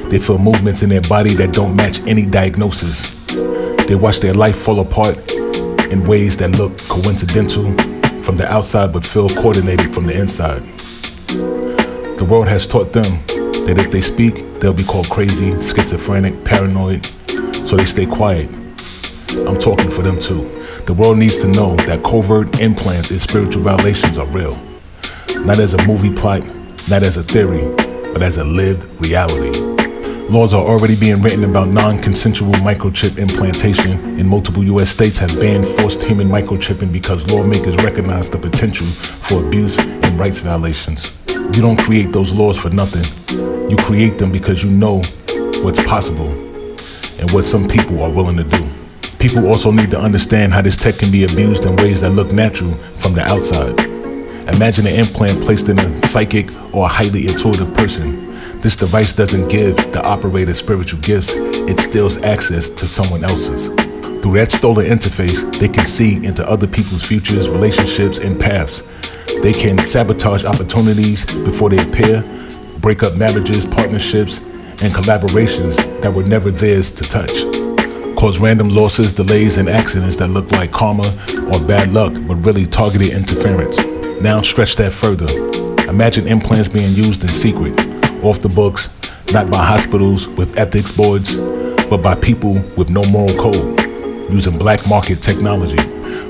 They feel movements in their body that don't match any diagnosis. They watch their life fall apart in ways that look coincidental from the outside but feel coordinated from the inside. The world has taught them that if they speak, they'll be called crazy, schizophrenic, paranoid, so they stay quiet. I'm talking for them too. The world needs to know that covert implants and spiritual violations are real. Not as a movie plot, not as a theory, but as a lived reality. Laws are already being written about non-consensual microchip implantation, and multiple U.S. states have banned forced human microchipping because lawmakers recognize the potential for abuse and rights violations. You don't create those laws for nothing. You create them because you know what's possible and what some people are willing to do. People also need to understand how this tech can be abused in ways that look natural from the outside. Imagine an implant placed in a psychic or a highly intuitive person. This device doesn't give the operator spiritual gifts, it steals access to someone else's. Through that stolen interface, they can see into other people's futures, relationships, and paths. They can sabotage opportunities before they appear, break up marriages, partnerships, and collaborations that were never theirs to touch. Cause random losses, delays, and accidents that look like karma or bad luck, but really targeted interference. Now stretch that further. Imagine implants being used in secret, off the books, not by hospitals with ethics boards, but by people with no moral code, using black market technology.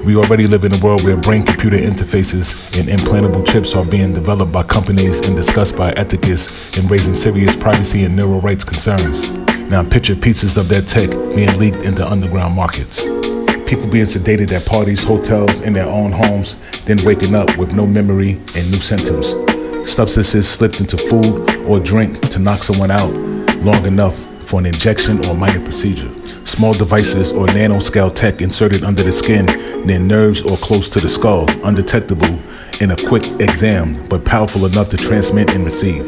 We already live in a world where brain-computer interfaces and implantable chips are being developed by companies and discussed by ethicists and raising serious privacy and neural rights concerns. Now picture pieces of that tech being leaked into underground markets. People being sedated at parties, hotels, in their own homes, then waking up with no memory and new symptoms. Substances slipped into food or drink to knock someone out long enough for an injection or minor procedure. Small devices or nanoscale tech inserted under the skin, near nerves or close to the skull, undetectable in a quick exam, but powerful enough to transmit and receive.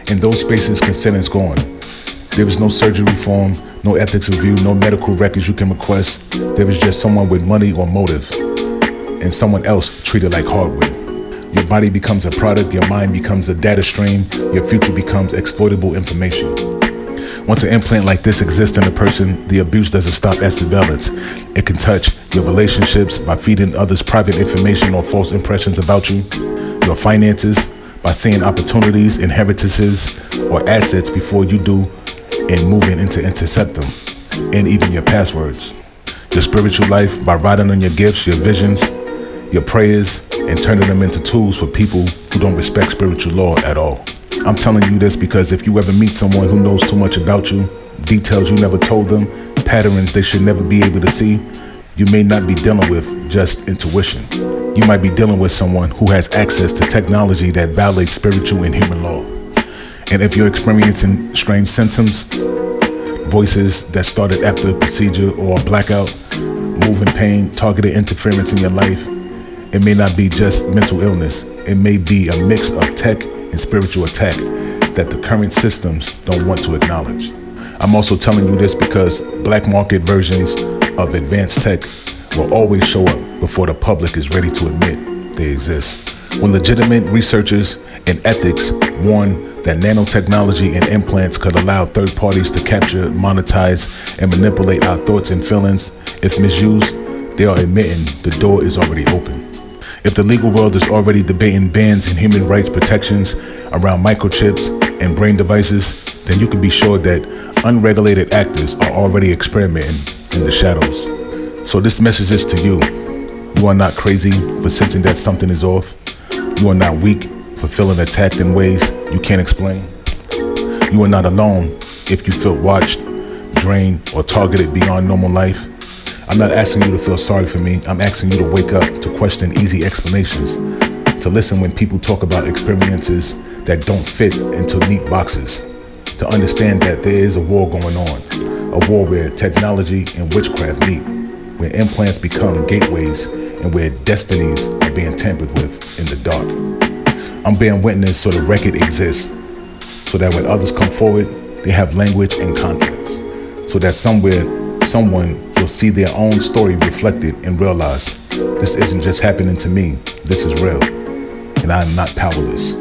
In those spaces, consent is gone. There is no surgery form, no ethics review, no medical records you can request. There is just someone with money or motive, and someone else treated like hardware. Your body becomes a product, your mind becomes a data stream, your future becomes exploitable information. Once an implant like this exists in a person, the abuse doesn't stop at surveillance. It can touch your relationships by feeding others private information or false impressions about you, your finances, by seeing opportunities, inheritances, or assets before you do, and moving in to intercept them, and even your passwords. Your spiritual life by riding on your gifts, your visions, your prayers, and turning them into tools for people who don't respect spiritual law at all. I'm telling you this because if you ever meet someone who knows too much about you, details you never told them, patterns they should never be able to see, you may not be dealing with just intuition. You might be dealing with someone who has access to technology that violates spiritual and human law. And if you're experiencing strange symptoms, voices that started after a procedure or a blackout, moving pain, targeted interference in your life, it may not be just mental illness. It may be a mix of tech and spiritual attack that the current systems don't want to acknowledge. I'm also telling you this because black market versions of advanced tech will always show up before the public is ready to admit they exist. When legitimate researchers and ethics warn that nanotechnology and implants could allow third parties to capture, monetize, and manipulate our thoughts and feelings, if misused, they are admitting the door is already open. If the legal world is already debating bans and human rights protections around microchips and brain devices, then you can be sure that unregulated actors are already experimenting in the shadows. So this message is to you. You are not crazy for sensing that something is off. You are not weak for feeling attacked in ways you can't explain. You are not alone if you feel watched, drained, or targeted beyond normal life. I'm not asking you to feel sorry for me. I'm asking you to wake up, to question easy explanations, to listen when people talk about experiences that don't fit into neat boxes, to understand that there is a war going on, a war where technology and witchcraft meet, where implants become gateways, and where destinies are being tampered with in the dark. I'm bearing witness so the record exists, so that when others come forward, they have language and context, so that someone will see their own story reflected and realize this isn't just happening to me, this is real, and I am not powerless.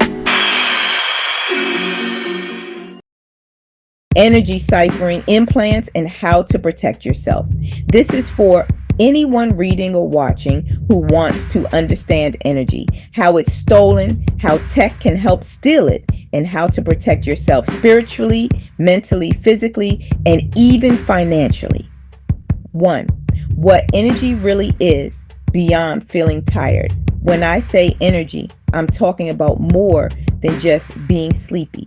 Energy ciphering, implants, and how to protect yourself. This is for anyone reading or watching who wants to understand energy, how it's stolen, how tech can help steal it, and how to protect yourself spiritually, mentally, physically, and even financially. 1. What energy really is beyond feeling tired. When I say energy, I'm talking about more than just being sleepy.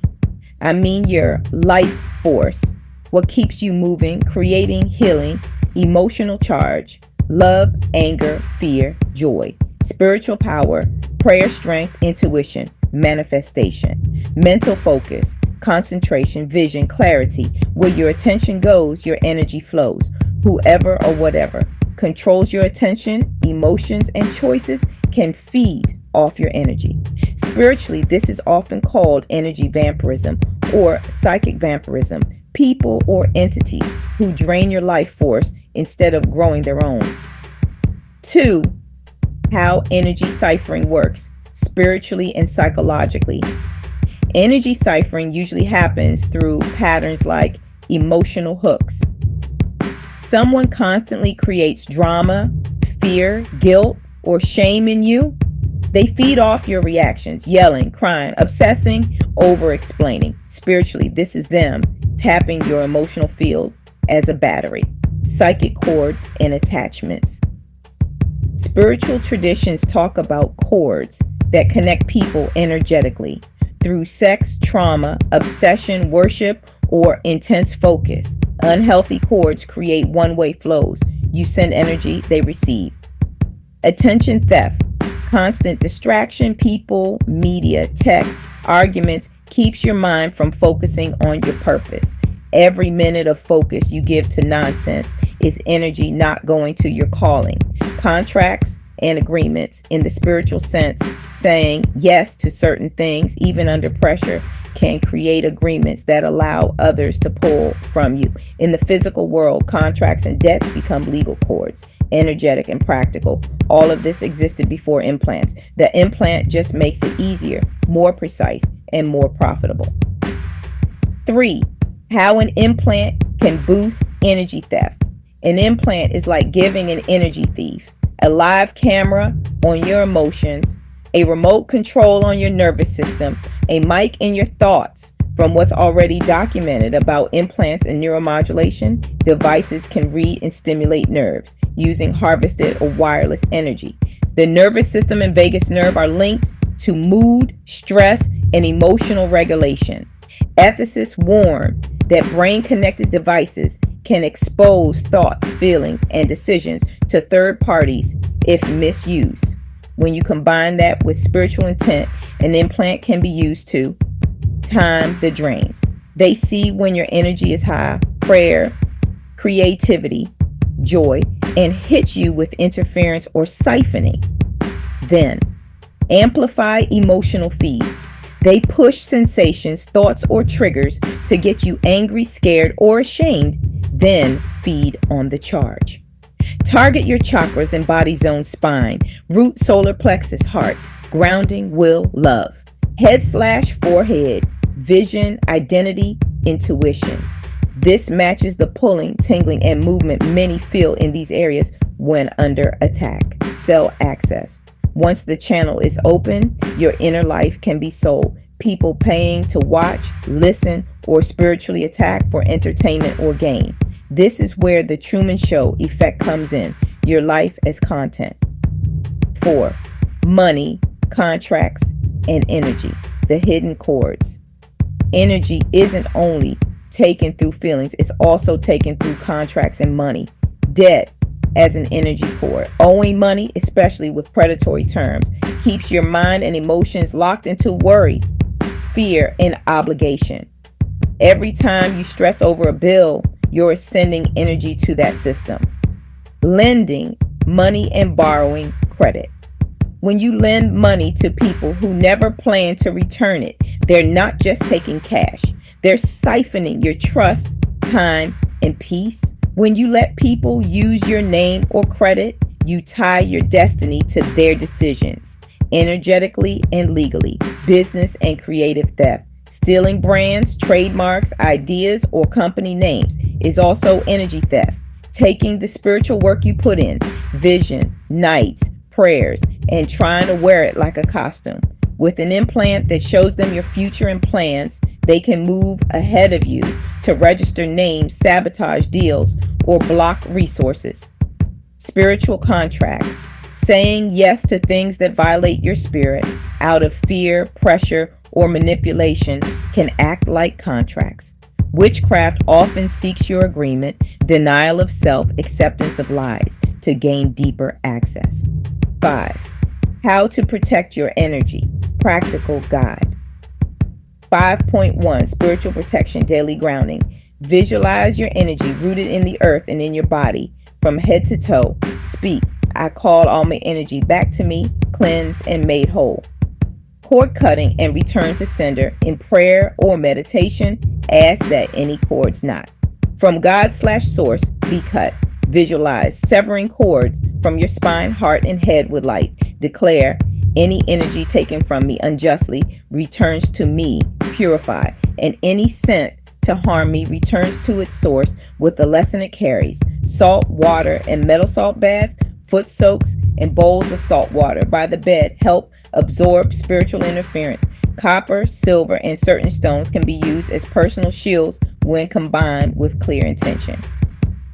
I mean your life force, what keeps you moving, creating, healing, emotional charge, love, anger, fear, joy, spiritual power, prayer strength, intuition, manifestation, mental focus, concentration, vision, clarity. Where your attention goes, your energy flows. Whoever or whatever controls your attention, emotions, and choices can feed off your energy. Spiritually, this is often called energy vampirism or psychic vampirism. People or entities who drain your life force instead of growing their own. 2. How energy ciphering works spiritually and psychologically. Energy ciphering usually happens through patterns like emotional hooks. Someone constantly creates drama, fear, guilt, or shame in you. They feed off your reactions, yelling, crying, obsessing, over-explaining. Spiritually, this is them tapping your emotional field as a battery. Psychic cords and attachments. Spiritual traditions talk about cords that connect people energetically through sex, trauma, obsession, worship, or intense focus. Unhealthy cords create one-way flows. You send energy, they receive. Attention theft. Constant distraction, people, media, tech, arguments keeps your mind from focusing on your purpose. Every minute of focus you give to nonsense is energy not going to your calling. Contracts and agreements in the spiritual sense, saying yes to certain things, even under pressure, can create agreements that allow others to pull from you. In the physical world, contracts and debts become legal cords, energetic and practical. All of this existed before implants. The implant just makes it easier, more precise, and more profitable. 3. How an implant can boost energy theft. An implant is like giving an energy thief a live camera on your emotions, a remote control on your nervous system, a mic in your thoughts. From what's already documented about implants and neuromodulation, devices can read and stimulate nerves using harvested or wireless energy. The nervous system and vagus nerve are linked to mood, stress, and emotional regulation. Ethicists warn that brain-connected devices can expose thoughts, feelings, and decisions to third parties if misused. When you combine that with spiritual intent, an implant can be used to time the drains. They see when your energy is high, prayer, creativity, joy, and hit you with interference or siphoning. Then, amplify emotional feeds. They push sensations, thoughts, or triggers to get you angry, scared, or ashamed, then feed on the charge. Target your chakras and body zone: spine, root, solar plexus, heart, grounding, will, love. Head/forehead, vision, identity, intuition. This matches the pulling, tingling, and movement many feel in these areas when under attack. Cell access. Once the channel is open, your inner life can be sold. People paying to watch, listen, or spiritually attack for entertainment or gain. This is where the Truman Show effect comes in. Your life as content. 4. Money, contracts, and energy. The hidden chords. Energy isn't only taken through feelings, it's also taken through contracts and money. Debt as an energy cord. Owing money, especially with predatory terms, keeps your mind and emotions locked into worry, fear, and obligation. Every time you stress over a bill, you're sending energy to that system. Lending, money, and borrowing, credit. When you lend money to people who never plan to return it, they're not just taking cash, they're siphoning your trust, time, and peace. When you let people use your name or credit, you tie your destiny to their decisions, energetically and legally. Business and creative theft. Stealing brands, trademarks, ideas, or company names is also energy theft. Taking the spiritual work you put in, vision, nights, prayers, and trying to wear it like a costume. With an implant that shows them your future and plans, they can move ahead of you to register names, sabotage deals, or block resources. Spiritual contracts. Saying yes to things that violate your spirit out of fear, pressure, or manipulation can act like contracts. Witchcraft often seeks your agreement, denial of self, acceptance of lies to gain deeper access. 5. How to protect your energy. Practical guide. 5.1 Spiritual protection, daily grounding. Visualize your energy rooted in the earth and in your body from head to toe. Speak, I call all my energy back to me, cleansed and made whole. Cord cutting and return to sender. In prayer or meditation, ask that any cords not from God/source be cut. Visualize severing cords from your spine, heart, and head with light. Declare, any energy taken from me unjustly returns to me purified, and any sent to harm me returns to its source with the lesson it carries. Salt, water, and metal salt baths, foot soaks, and bowls of salt water by the bed help absorb spiritual interference. Copper, silver, and certain stones can be used as personal shields when combined with clear intention.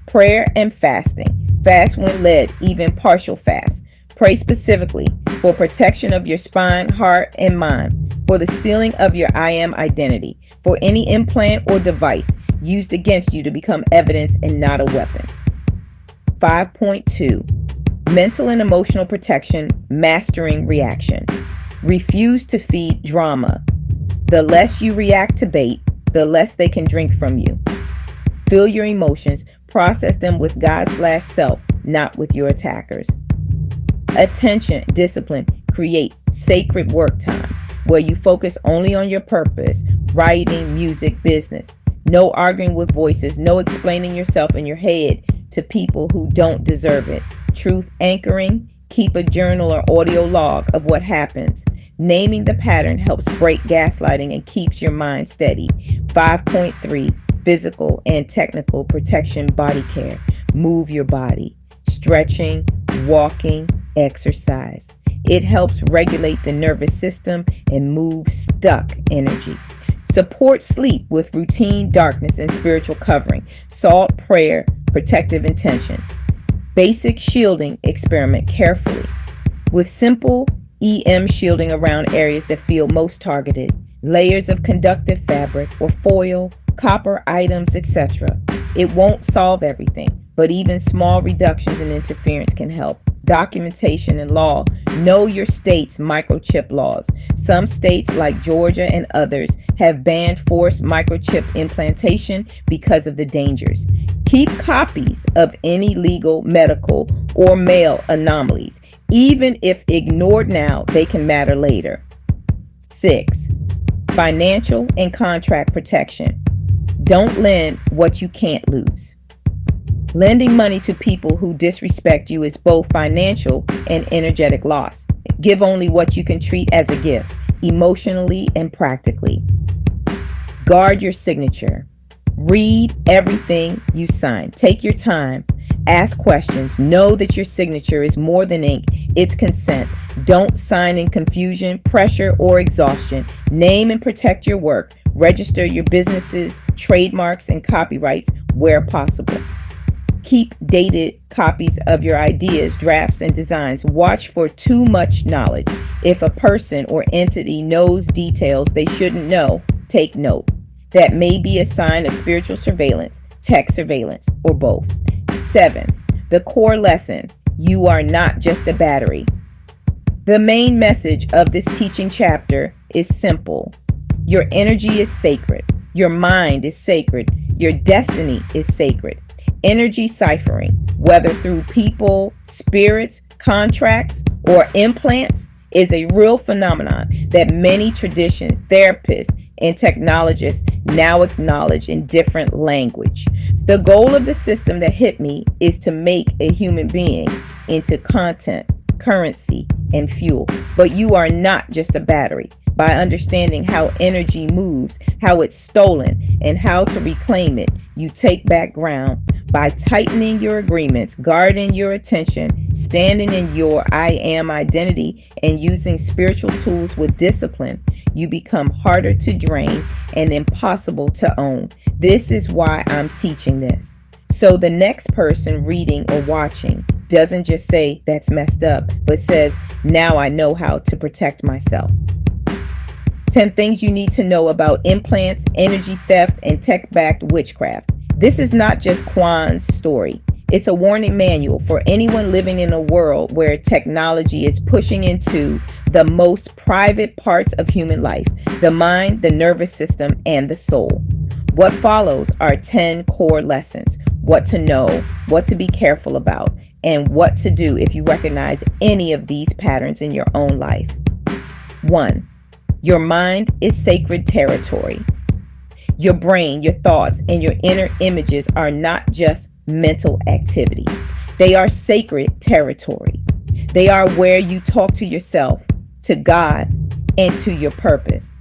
Prayer and fasting. Fast when led, even partial fast. Pray specifically for protection of your spine, heart, and mind, for the sealing of your I am identity, for any implant or device used against you to become evidence and not a weapon. 5.2 Mental and emotional protection, mastering reaction. Refuse to feed drama. The less you react to bait, the less they can drink from you. Feel your emotions, process them with God/self, not with your attackers. Attention, discipline, create sacred work time where you focus only on your purpose, writing, music, business. No arguing with voices, no explaining yourself in your head to people who don't deserve it. Truth anchoring, keep a journal or audio log of what happens. Naming the pattern helps break gaslighting and keeps your mind steady. 5.3 Physical and technical protection, body care. Move your body. Stretching, walking, exercise. It helps regulate the nervous system and move stuck energy. Support sleep with routine darkness and spiritual covering, salt, prayer, protective intention. Basic shielding, experiment carefully with simple EM shielding around areas that feel most targeted, layers of conductive fabric or foil, copper items, etc. It won't solve everything, but even small reductions in interference can help. Documentation and law. Know your state's microchip laws. Some states, like Georgia and others, have banned forced microchip implantation because of the dangers. Keep copies of any legal, medical, or mail anomalies. Even if ignored now, they can matter later. 6. Financial and contract protection. Don't lend what you can't lose. Lending money to people who disrespect you is both financial and energetic loss. Give only what you can treat as a gift, emotionally and practically. Guard your signature. Read everything you sign. Take your time. Ask questions. Know that your signature is more than ink. It's consent. Don't sign in confusion, pressure, or exhaustion. Name and protect your work. Register your businesses, trademarks, and copyrights where possible. Keep dated copies of your ideas, drafts, and designs. Watch for too much knowledge. If a person or entity knows details they shouldn't know, take note. That may be a sign of spiritual surveillance, tech surveillance, or both. 7. The core lesson: you are not just a battery. The main message of this teaching chapter is simple. Your energy is sacred. Your mind is sacred. Your destiny is sacred. Energy ciphering, whether through people, spirits, contracts, or implants, is a real phenomenon that many traditions, therapists, and technologists now acknowledge in different language. The goal of the system that hit me is to make a human being into content, currency, and fuel. But you are not just a battery. By understanding how energy moves, how it's stolen, and how to reclaim it, you take back ground. By tightening your agreements, guarding your attention, standing in your I am identity, and using spiritual tools with discipline, you become harder to drain and impossible to own. This is why I'm teaching this. So the next person reading or watching doesn't just say, "That's messed up," but says, "Now I know how to protect myself." 10 things you need to know about implants, energy theft, and tech-backed witchcraft. This is not just Kwan's story. It's a warning manual for anyone living in a world where technology is pushing into the most private parts of human life: the mind, the nervous system, and the soul. What follows are 10 core lessons: what to know, what to be careful about, and what to do if you recognize any of these patterns in your own life. 1. Your mind is sacred territory. Your brain, your thoughts, and your inner images are not just mental activity. They are sacred territory. They are where you talk to yourself, to God, and to your purpose.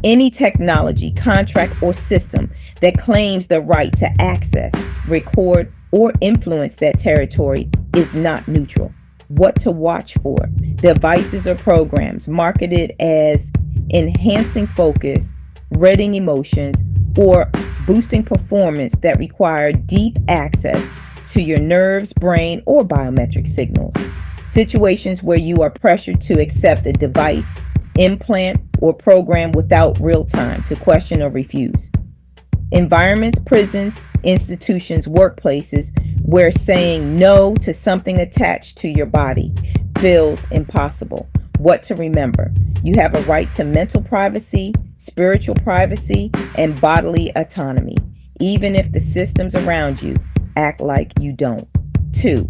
Any technology, contract, or system that claims the right to access, record, or influence that territory is not neutral. What to watch for: devices or programs marketed as enhancing focus, reading emotions, or boosting performance that require deep access to your nerves, brain, or biometric signals. Situations where you are pressured to accept a device, implant, or program without real time to question or refuse. Environments, prisons, institutions, workplaces where saying no to something attached to your body feels impossible. What to remember: you have a right to mental privacy, spiritual privacy, and bodily autonomy, even if the systems around you act like you don't. 2.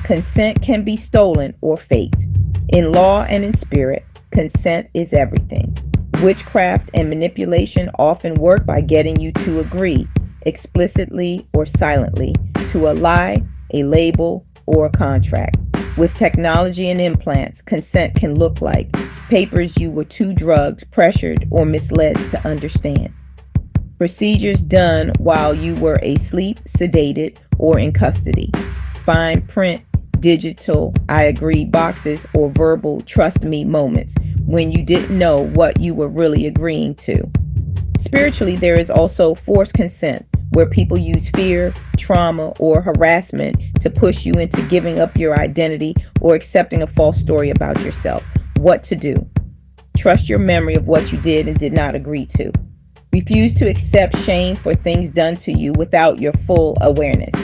Consent can be stolen or faked. In law and in spirit, consent is everything. Witchcraft and manipulation often work by getting you to agree, explicitly or silently, to a lie, a label, or a contract. With technology and implants, consent can look like papers you were too drugged, pressured, or misled to understand. Procedures done while you were asleep, sedated, or in custody. Fine print digital I agree boxes, or verbal trust me moments when you didn't know what you were really agreeing to. Spiritually, there is also forced consent, where people use fear, trauma, or harassment to push you into giving up your identity or accepting a false story about yourself. What to do? Trust your memory of what you did and did not agree to. Refuse to accept shame for things done to you without your full awareness.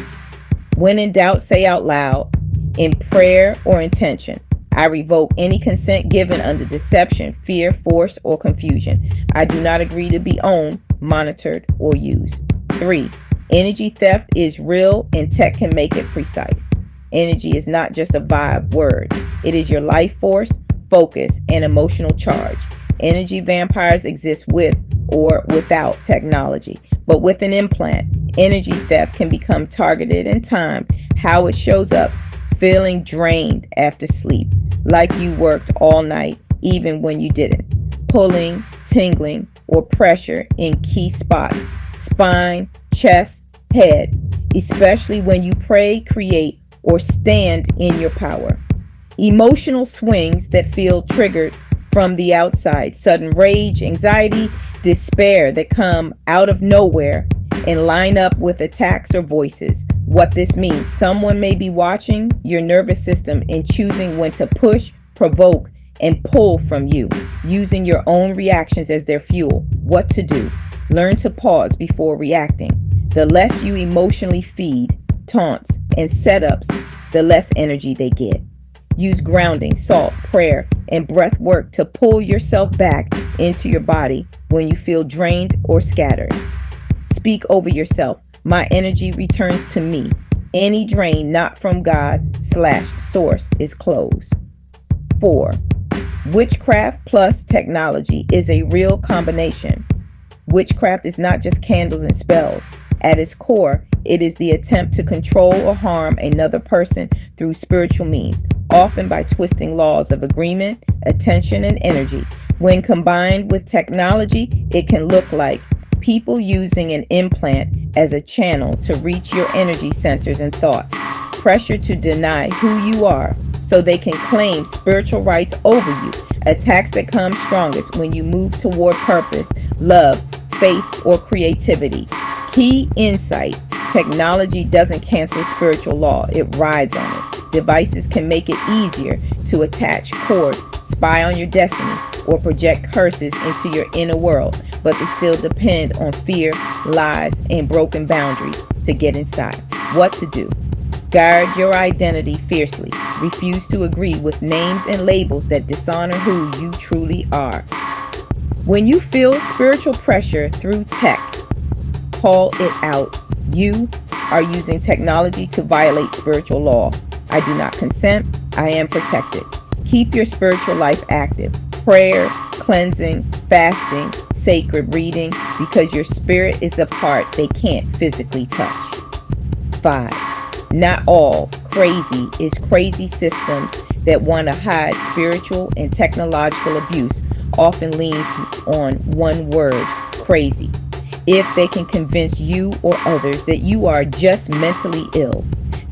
When in doubt, say out loud, in prayer or intention, I revoke any consent given under deception, fear, force, or confusion. I do not agree to be owned, monitored, or used. 3. Energy theft is real and tech can make it precise. Energy is not just a vibe word. It is your life force, focus, and emotional charge. Energy vampires exist with or without technology. But with an implant, energy theft can become targeted and timed. How it shows up: feeling drained after sleep, like you worked all night even when you didn't. Pulling, tingling, or pressure in key spots: spine, chest, head, especially when you pray, create, or stand in your power. Emotional swings that feel triggered from the outside: sudden rage, anxiety, despair that come out of nowhere and line up with attacks or voices. What this means: someone may be watching your nervous system and choosing when to push, provoke, and pull from you, using your own reactions as their fuel. What to do? Learn to pause before reacting. The less you emotionally feed taunts and setups, the less energy they get. Use grounding, salt, prayer, and breath work to pull yourself back into your body when you feel drained or scattered. Speak over yourself: my energy returns to me. Any drain not from God/source is closed. 4. Witchcraft plus technology is a real combination. Witchcraft is not just candles and spells. At its core, it is the attempt to control or harm another person through spiritual means, often by twisting laws of agreement, attention, and energy. When combined with technology, it can look like people using an implant as a channel to reach your energy centers and thoughts, pressure to deny who you are so they can claim spiritual rights over you, attacks that come strongest when you move toward purpose, love, faith, or creativity. Key insight: technology doesn't cancel spiritual law, it rides on it. Devices can make it easier to attach cords, spy on your destiny, or project curses into your inner world, but they still depend on fear, lies, and broken boundaries to get inside. What to do? Guard your identity fiercely. Refuse to agree with names and labels that dishonor who you truly are. When you feel spiritual pressure through tech, call it out. You are using technology to violate spiritual law. I do not consent. I am protected. Keep your spiritual life active. Prayer, cleansing, fasting, sacred reading, because your spirit is the part they can't physically touch. 5. Not all crazy is crazy. Systems that want to hide spiritual and technological abuse often leans on one word: crazy. If they can convince you or others that you are just mentally ill,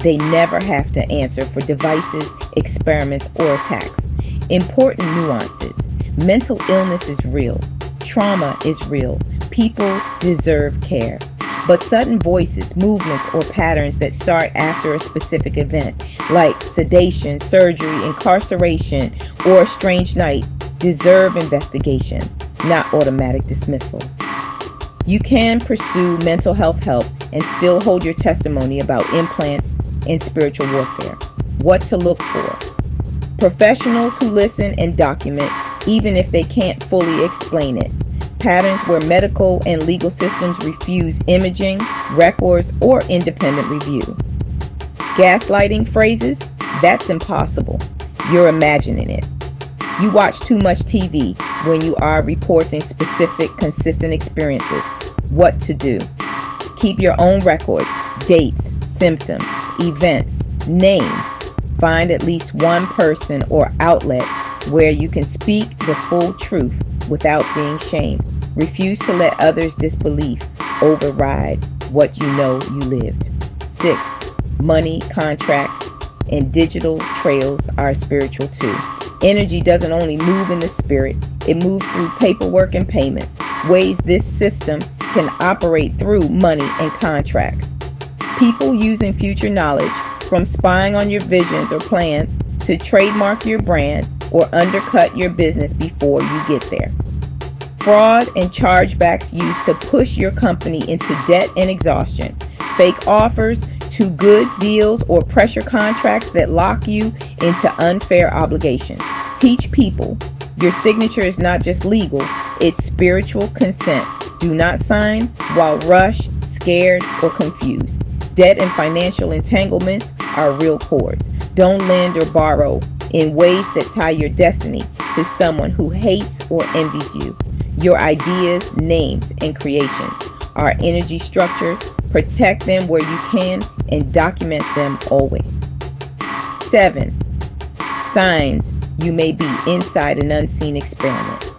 they never have to answer for devices, experiments, or attacks. Important nuances: mental illness is real. Trauma is real. People deserve care. But sudden voices, movements, or patterns that start after a specific event, like sedation, surgery, incarceration, or a strange night, deserve investigation, not automatic dismissal. You can pursue mental health help and still hold your testimony about implants and spiritual warfare. What to look for: professionals who listen and document, even if they can't fully explain it. Patterns where medical and legal systems refuse imaging, records, or independent review. Gaslighting phrases: that's impossible. You're imagining it. You watch too much TV when you are reporting specific, consistent experiences. What to do? Keep your own records: dates, symptoms, events, names. Find at least one person or outlet where you can speak the full truth without being shamed. Refuse to let others' disbelief override what you know you lived. 6. Money, contracts, and digital trails are spiritual too. Energy doesn't only move in the spirit, it moves through paperwork and payments, ways this system can operate through money and contracts. People using future knowledge, from spying on your visions or plans to trademark your brand or undercut your business before you get there. Fraud and chargebacks used to push your company into debt and exhaustion. Fake offers to good deals or pressure contracts that lock you into unfair obligations. Teach people your signature is not just legal, it's spiritual consent. Do not sign while rushed, scared, or confused. Debt and financial entanglements are real cords. Don't lend or borrow in ways that tie your destiny to someone who hates or envies you. Your ideas, names, and creations are energy structures. Protect them where you can and document them always. 7. Signs you may be inside an unseen experiment.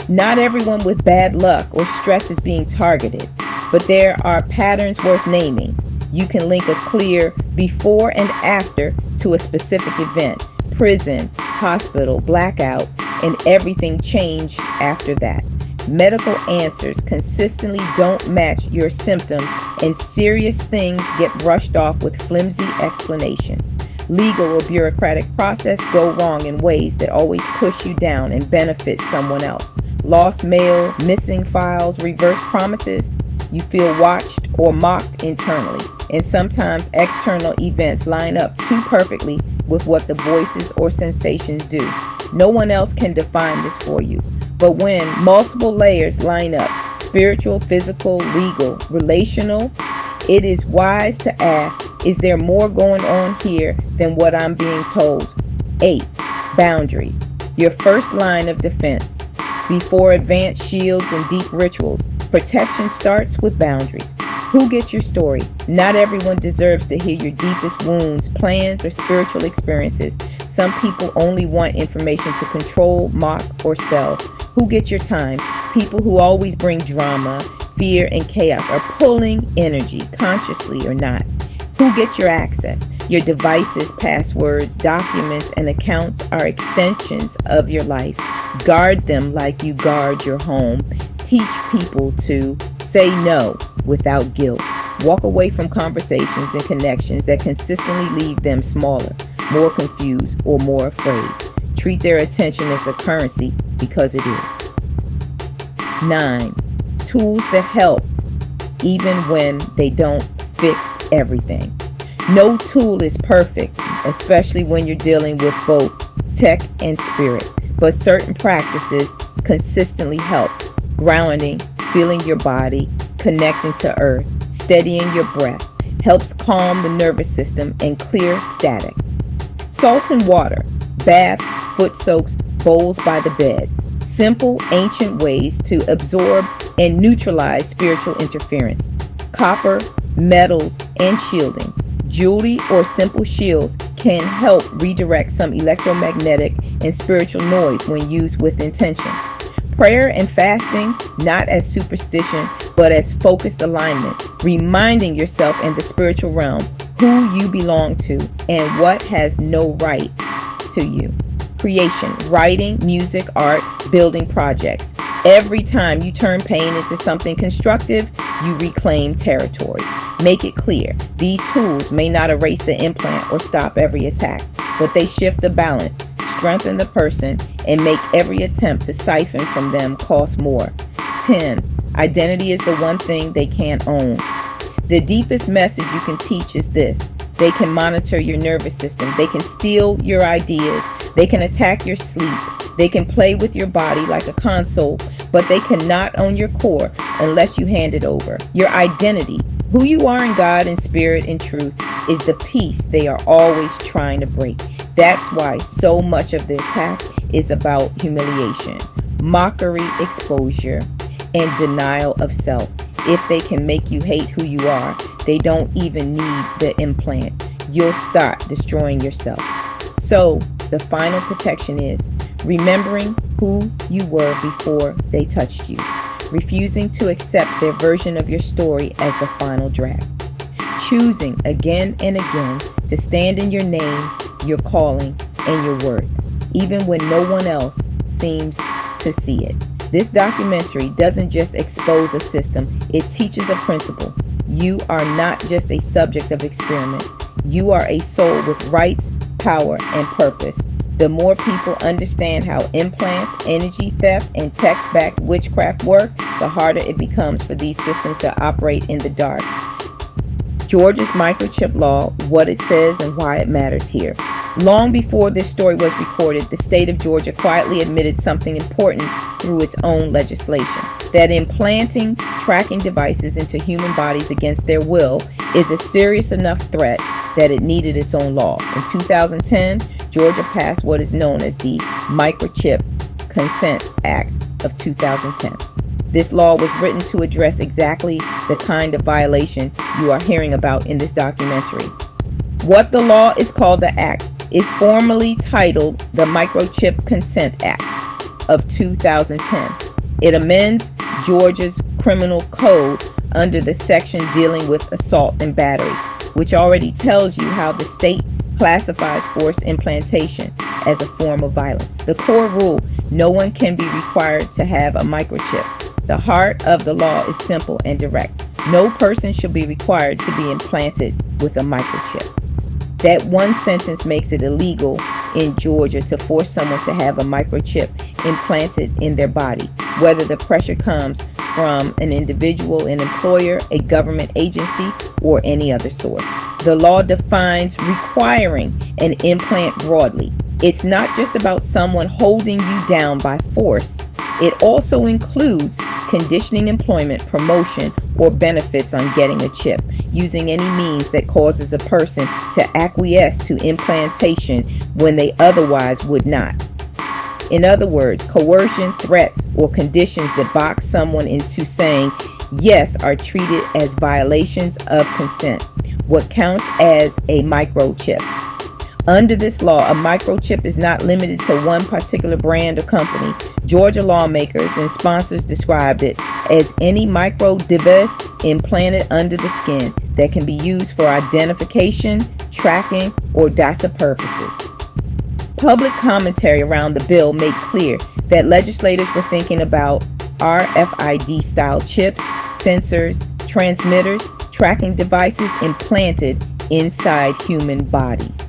Not everyone with bad luck or stress is being targeted, but there are patterns worth naming. You can link a clear before and after to a specific event, prison, hospital, blackout, and everything changed after that. Medical answers consistently don't match your symptoms, and serious things get brushed off with flimsy explanations. Legal or bureaucratic process go wrong in ways that always push you down and benefit someone else. Lost mail, missing files, reverse promises. You feel watched or mocked internally, and sometimes external events line up too perfectly with what the voices or sensations do. No one else can define this for you. But when multiple layers line up, spiritual, physical, legal, relational, it is wise to ask, is there more going on here than what I'm being told? 8. Boundaries. Your first line of defense. Before advanced shields and deep rituals, protection starts with boundaries. Who gets your story? Not everyone deserves to hear your deepest wounds, plans, or spiritual experiences. Some people only want information to control, mock, or sell. Who gets your time? People who always bring drama, fear, and chaos are pulling energy, consciously or not. Who gets your access? Your devices, passwords, documents, and accounts are extensions of your life. Guard them like you guard your home. Teach people to say no without guilt. Walk away from conversations and connections that consistently leave them smaller, more confused, or more afraid. Treat their attention as a currency because it is. 9. Tools that help even when they don't fix everything. No tool is perfect, especially when you're dealing with both tech and spirit, but certain practices consistently help. Grounding, feeling your body, connecting to earth, steadying your breath, helps calm the nervous system and clear static. Salt and water, baths, foot soaks, bowls by the bed. Simple, ancient ways to absorb and neutralize spiritual interference. Copper, metals, and shielding. Jewelry or simple shields can help redirect some electromagnetic and spiritual noise when used with intention. Prayer and fasting, not as superstition, but as focused alignment, reminding yourself in the spiritual realm who you belong to and what has no right to you. Creation, writing, music, art, building projects. Every time you turn pain into something constructive, you reclaim territory. Make it clear, these tools may not erase the implant or stop every attack, but they shift the balance, strengthen the person, and make every attempt to siphon from them cost more. 10. Identity is the one thing they can't own. The deepest message you can teach is this. They can monitor your nervous system. They can steal your ideas. They can attack your sleep. They can play with your body like a console, but they cannot own your core unless you hand it over. Your identity, who you are in God and spirit and truth, is the piece they are always trying to break. That's why so much of the attack is about humiliation, mockery, exposure, and denial of self. If they can make you hate who you are, they don't even need the implant. You'll start destroying yourself. So the final protection is remembering who you were before they touched you, refusing to accept their version of your story as the final draft, choosing again and again to stand in your name, your calling, and your worth, even when no one else seems to see it. This documentary doesn't just expose a system, it teaches a principle. You are not just a subject of experiments. You are a soul with rights, power, and purpose. The more people understand how implants, energy theft, and tech-backed witchcraft work, the harder it becomes for these systems to operate in the dark. Georgia's microchip law, what it says and why it matters here. Long before this story was recorded, the state of Georgia quietly admitted something important through its own legislation, that implanting tracking devices into human bodies against their will is a serious enough threat that it needed its own law. In 2010, Georgia passed what is known as the Microchip Consent Act of 2010. This law was written to address exactly the kind of violation you are hearing about in this documentary. What the law is called, the act, is formally titled the Microchip Consent Act of 2010. It amends Georgia's criminal code under the section dealing with assault and battery, which already tells you how the state classifies forced implantation as a form of violence. The core rule: no one can be required to have a microchip. The heart of the law is simple and direct. No person should be required to be implanted with a microchip. That one sentence makes it illegal in Georgia to force someone to have a microchip implanted in their body, whether the pressure comes from an individual, an employer, a government agency, or any other source. The law defines requiring an implant broadly. It's not just about someone holding you down by force. It also includes conditioning employment, promotion, or benefits on getting a chip, using any means that causes a person to acquiesce to implantation when they otherwise would not. In other words, coercion, threats, or conditions that box someone into saying yes are treated as violations of consent. What counts as a microchip? Under this law, a microchip is not limited to one particular brand or company. Georgia lawmakers and sponsors described it as any micro device implanted under the skin that can be used for identification, tracking, or DASA purposes. Public commentary around the bill made clear that legislators were thinking about RFID-style chips, sensors, transmitters, tracking devices implanted inside human bodies.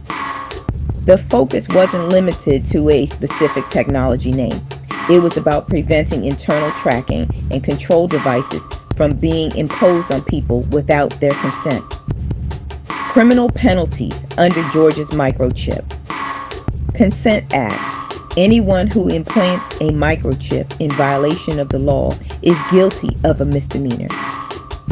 The focus wasn't limited to a specific technology name. It was about preventing internal tracking and control devices from being imposed on people without their consent. Criminal penalties under Georgia's microchip. Consent Act. Anyone who implants a microchip in violation of the law is guilty of a misdemeanor.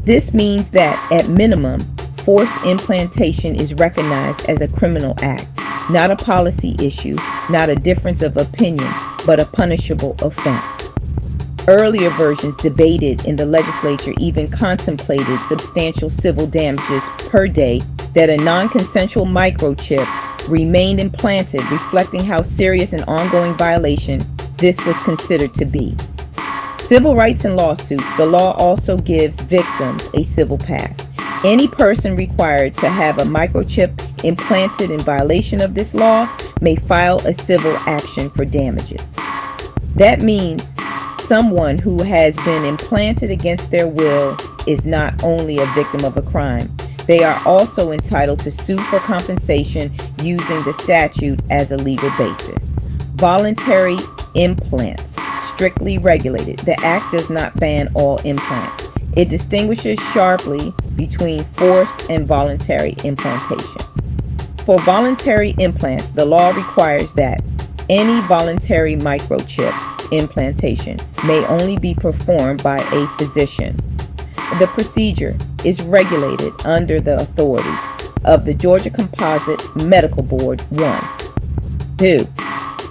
This means that, at minimum, forced implantation is recognized as a criminal act. Not a policy issue, not a difference of opinion, but a punishable offense. Earlier versions debated in the legislature even contemplated substantial civil damages per day that a non-consensual microchip remained implanted, reflecting how serious an ongoing violation this was considered to be. Civil rights and lawsuits. The law also gives victims a civil path. Any person required to have a microchip implanted in violation of this law may file a civil action for damages. That means someone who has been implanted against their will is not only a victim of a crime, they are also entitled to sue for compensation using the statute as a legal basis. Voluntary implants, strictly regulated. The act does not ban all implants. It distinguishes sharply between forced and voluntary implantation. For voluntary implants, the law requires that any voluntary microchip implantation may only be performed by a physician. The procedure is regulated under the authority of the Georgia Composite Medical Board 1. 2.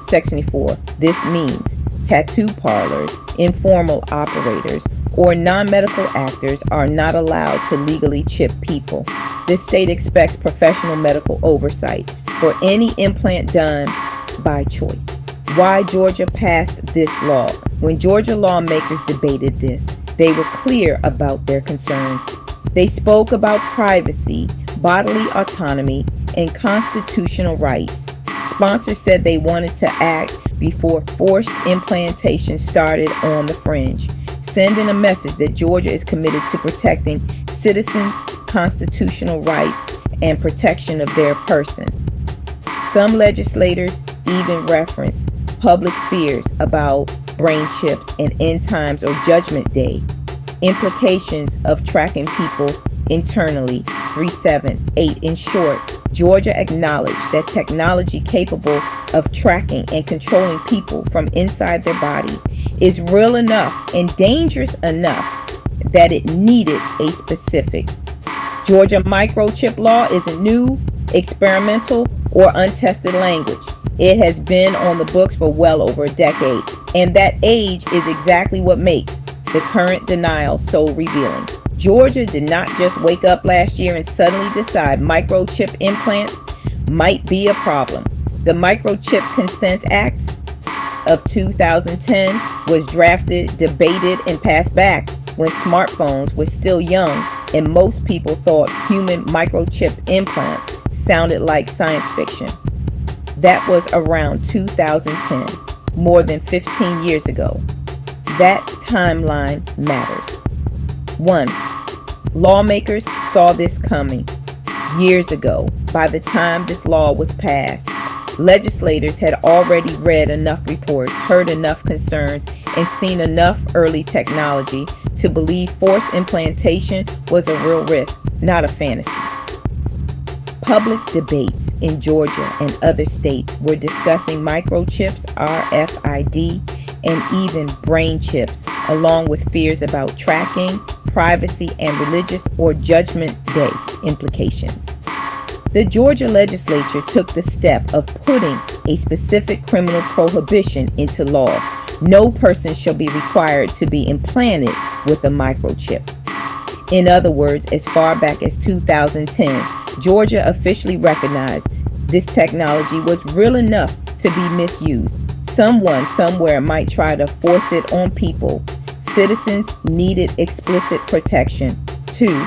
Section 4. This means tattoo parlors, informal operators, or non-medical actors are not allowed to legally chip people. This state expects professional medical oversight for any implant done by choice. Why Georgia passed this law? When Georgia lawmakers debated this, they were clear about their concerns. They spoke about privacy, bodily autonomy, and constitutional rights. Sponsors said they wanted to act before forced implantation started on the fringe, sending a message that Georgia is committed to protecting citizens' constitutional rights and protection of their person. Some legislators even reference public fears about brain chips and end times or judgment day, implications of tracking people internally. 378. In short, Georgia acknowledged that technology capable of tracking and controlling people from inside their bodies is real enough and dangerous enough that it needed a specific. Georgia microchip law isn't new, experimental, or untested language. It has been on the books for well over a decade, and that age is exactly what makes the current denial so revealing. Georgia did not just wake up last year and suddenly decide microchip implants might be a problem. The Microchip Consent Act of 2010 was drafted, debated, and passed back when smartphones were still young and most people thought human microchip implants sounded like science fiction. That was around 2010, more than 15 years ago. That timeline matters. 1. Lawmakers saw this coming years ago. By the time this law was passed, legislators had already read enough reports, heard enough concerns, and seen enough early technology to believe forced implantation was a real risk, not a fantasy. Public debates in Georgia and other states were discussing microchips, RFID, and even brain chips, along with fears about tracking, privacy, and religious or judgment day implications. The Georgia legislature took the step of putting a specific criminal prohibition into law. No person shall be required to be implanted with a microchip. In other words, as far back as 2010, Georgia officially recognized this technology was real enough to be misused. Someone somewhere might try to force it on people. Citizens needed explicit protection. 2.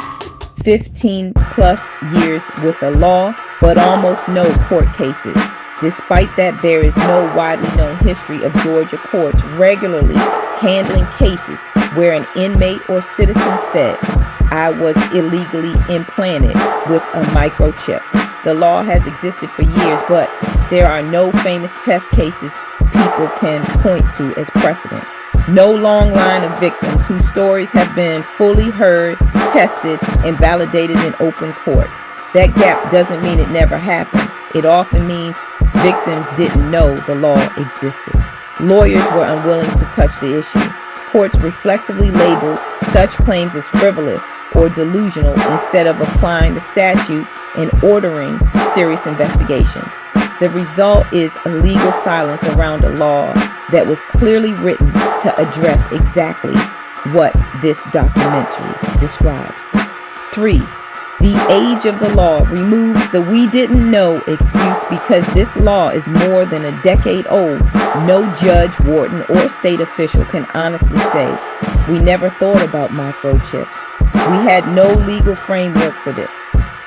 15 plus years with the law, but almost no court cases. Despite that, there is no widely known history of Georgia courts regularly handling cases where an inmate or citizen says, "I was illegally implanted with a microchip." The law has existed for years, but there are no famous test cases people can point to as precedent. No long line of victims whose stories have been fully heard, tested, and validated in open court. That gap doesn't mean it never happened. It often means victims didn't know the law existed. Lawyers were unwilling to touch the issue. Courts reflexively labeled such claims as frivolous or delusional instead of applying the statute and ordering serious investigation. The result is a legal silence around a law that was clearly written to address exactly what this documentary describes. 3. The age of the law removes the "we didn't know" excuse because this law is more than a decade old. No judge, warden, or state official can honestly say, "We never thought about microchips. We had no legal framework for this.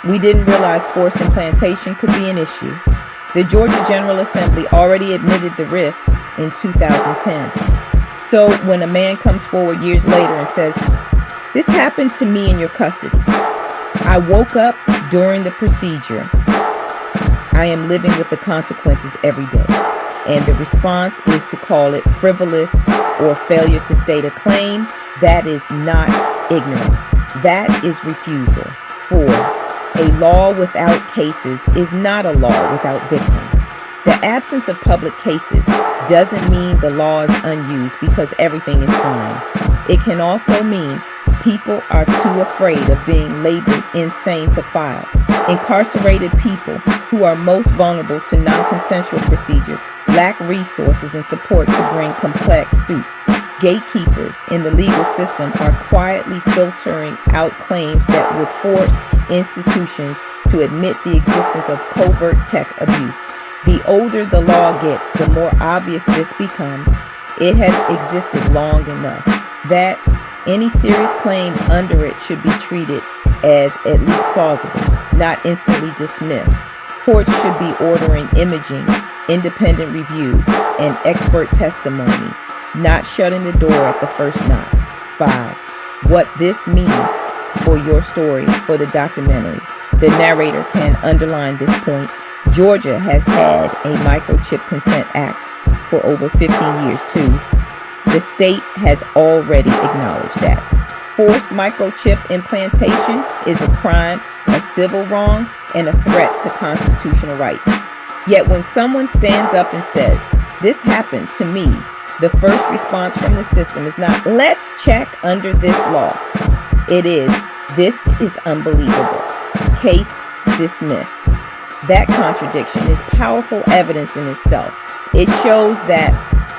We didn't realize forced implantation could be an issue." The Georgia General Assembly already admitted the risk in 2010. So when a man comes forward years later and says, "This happened to me in your custody. I woke up during the procedure. I am living with the consequences every day," and the response is to call it frivolous or failure to state a claim, that is not ignorance. That is refusal. 4. A law without cases is not a law without victims. The absence of public cases doesn't mean the law is unused because everything is fine. It can also mean people are too afraid of being labeled insane to file. Incarcerated people who are most vulnerable to non-consensual procedures lack resources and support to bring complex suits. Gatekeepers in the legal system are quietly filtering out claims that would force institutions to admit the existence of covert tech abuse. The older the law gets, the more obvious this becomes. It has existed long enough that any serious claim under it should be treated as at least plausible, not instantly dismissed. Courts should be ordering imaging, independent review, and expert testimony, not shutting the door at the first knock. 5. What this means for your story for the documentary. The narrator can underline this point. Georgia has had a microchip consent act for over 15 years too. The state has already acknowledged that. Forced microchip implantation is a crime, a civil wrong, and a threat to constitutional rights. Yet when someone stands up and says, "This happened to me," the first response from the system is not, "Let's check under this law." It is, "This is unbelievable. Case dismissed." That contradiction is powerful evidence in itself. It shows that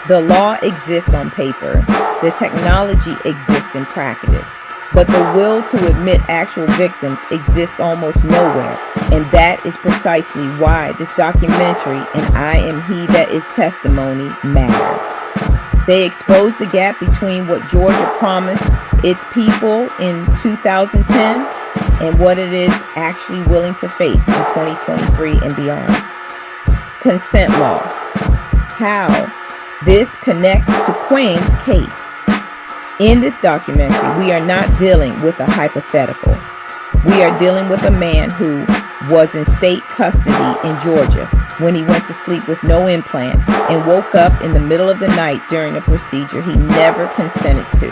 the law exists on paper, the technology exists in practice, but the will to admit actual victims exists almost nowhere. And that is precisely why this documentary and I Am He That Is testimony matter. They expose the gap between what Georgia promised its people in 2010 and what it is actually willing to face in 2023 and beyond. Consent law. How this connects to Quane's case. In this documentary, we are not dealing with a hypothetical. We are dealing with a man who was in state custody in Georgia when he went to sleep with no implant and woke up in the middle of the night during a procedure he never consented to.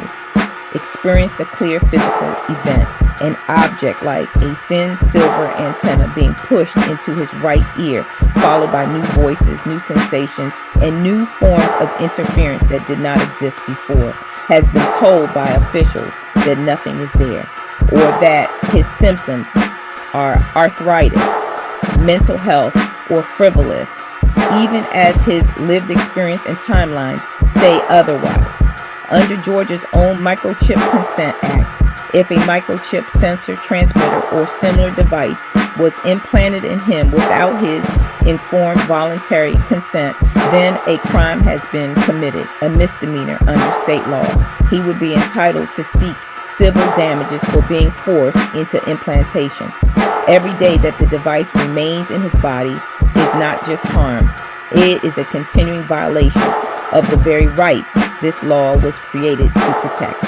Experienced a clear physical event, an object like a thin silver antenna being pushed into his right ear, followed by new voices, new sensations, and new forms of interference that did not exist before. Has been told by officials that nothing is there, or that his symptoms are arthritis, mental health, or frivolous, even as his lived experience and timeline say otherwise. Under Georgia's own Microchip Consent Act, if a microchip sensor transmitter or similar device was implanted in him without his informed voluntary consent, then a crime has been committed, a misdemeanor under state law. He would be entitled to seek civil damages for being forced into implantation. Every day that the device remains in his body is not just harm, it is a continuing violation of the very rights this law was created to protect.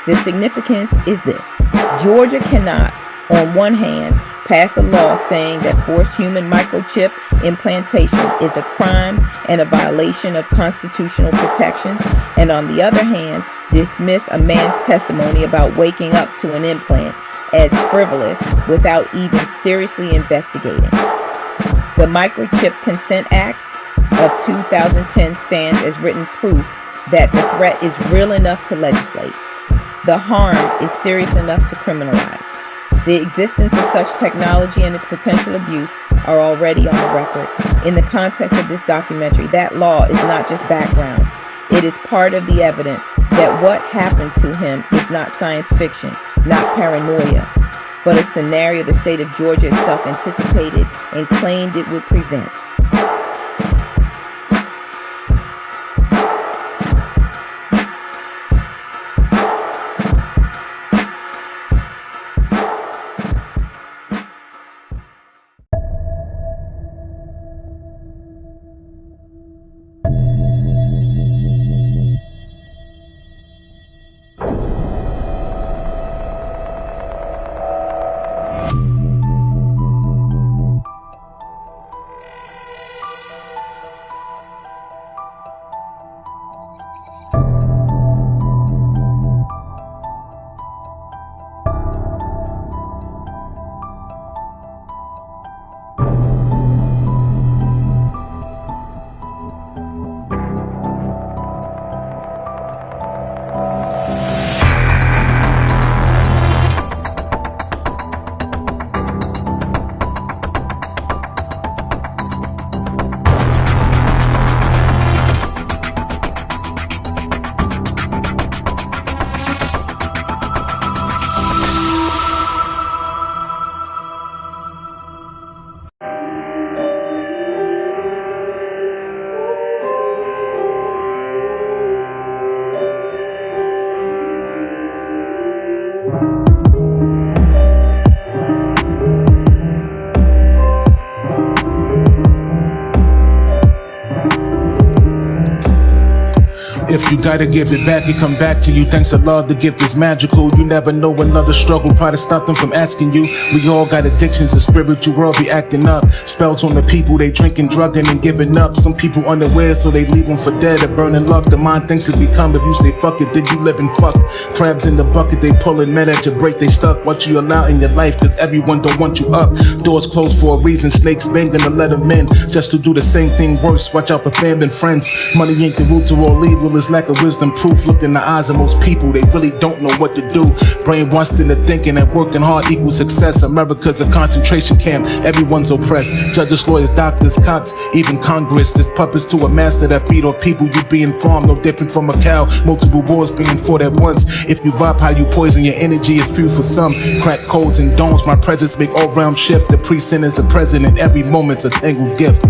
The significance is this: Georgia cannot, on one hand, pass a law saying that forced human microchip implantation is a crime and a violation of constitutional protections, and on the other hand, dismiss a man's testimony about waking up to an implant as frivolous without even seriously investigating. The Microchip Consent Act of 2010 stands as written proof that the threat is real enough to legislate. The harm is serious enough to criminalize. The existence of such technology and its potential abuse are already on the record. In the context of this documentary, that law is not just background. It is part of the evidence that what happened to him is not science fiction, not paranoia, but a scenario the state of Georgia itself anticipated and claimed it would prevent. You gotta give it back, it come back to you. Thanks to love, the gift is magical. You never know another struggle, try to stop them from asking you. We all got addictions, the spiritual world be acting up. Spells on the people, they drinking, drugging, and giving up. Some people unaware, so they leave them for dead or burning luck. The mind thinks it become, if you say fuck it, then you living fucked. Crabs in the bucket, they pulling, men at your break, they stuck. What you allow in your life, cause everyone don't want you up. Doors closed for a reason, snakes banging to let them in, just to do the same thing worse. Watch out for family and friends. Money ain't the root to all evil, it's lack of wisdom. Proof, look in the eyes of most people, they really don't know what to do. Brainwashed into thinking that working hard equals success. America's a concentration camp, everyone's oppressed. Judges, lawyers, doctors, cops, even Congress. There's puppets to a master that feed off people. You being farmed, no different from a cow. Multiple wars being fought at once. If you vibe how you poison, your energy is fuel for some. Crack codes and domes, my presence make all round shift. The precinct is the president, every moment's a tangled gift.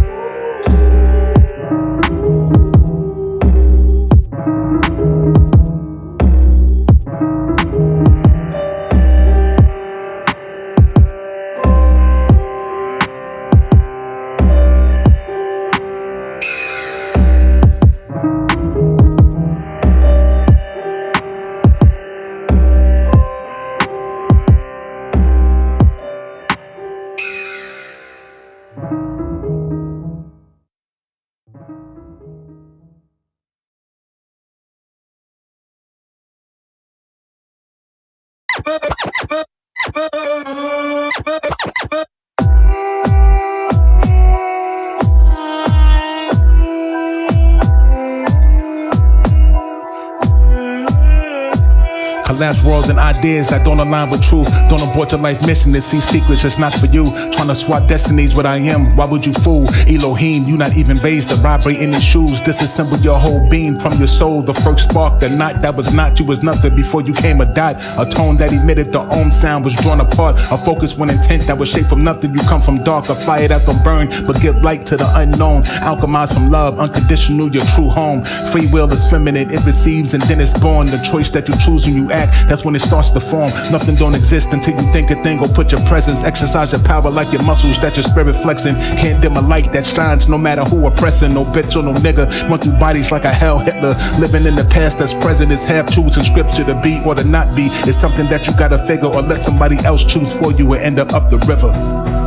Collapse worlds and ideas that don't align with truth. Don't abort your life mission to see secrets that's not for you. Trying to swap destinies what I am, why would you fool? Elohim, you not even raised to vibrate in his shoes. Disassemble your whole being from your soul. The first spark, the knot that was not, you was nothing before you came a dot. A tone that emitted the own sound was drawn apart. A focus when intent that was shaped from nothing. You come from dark, a fire that don't burn but give light to the unknown. Alchemize from love, unconditional, your true home. Free will is feminine, it receives and then it's born. The choice that you choose when you act, that's when it starts to form. Nothing don't exist until you think a thing. Go put your presence, exercise your power like your muscles that your spirit flexing. Can't dim a light that shines no matter who oppressing. No bitch or no nigga, run through bodies like a hell Hitler. Living in the past that's present is half truths and scripture. To be or to not be is something that you gotta figure, or let somebody else choose for you and end up the river.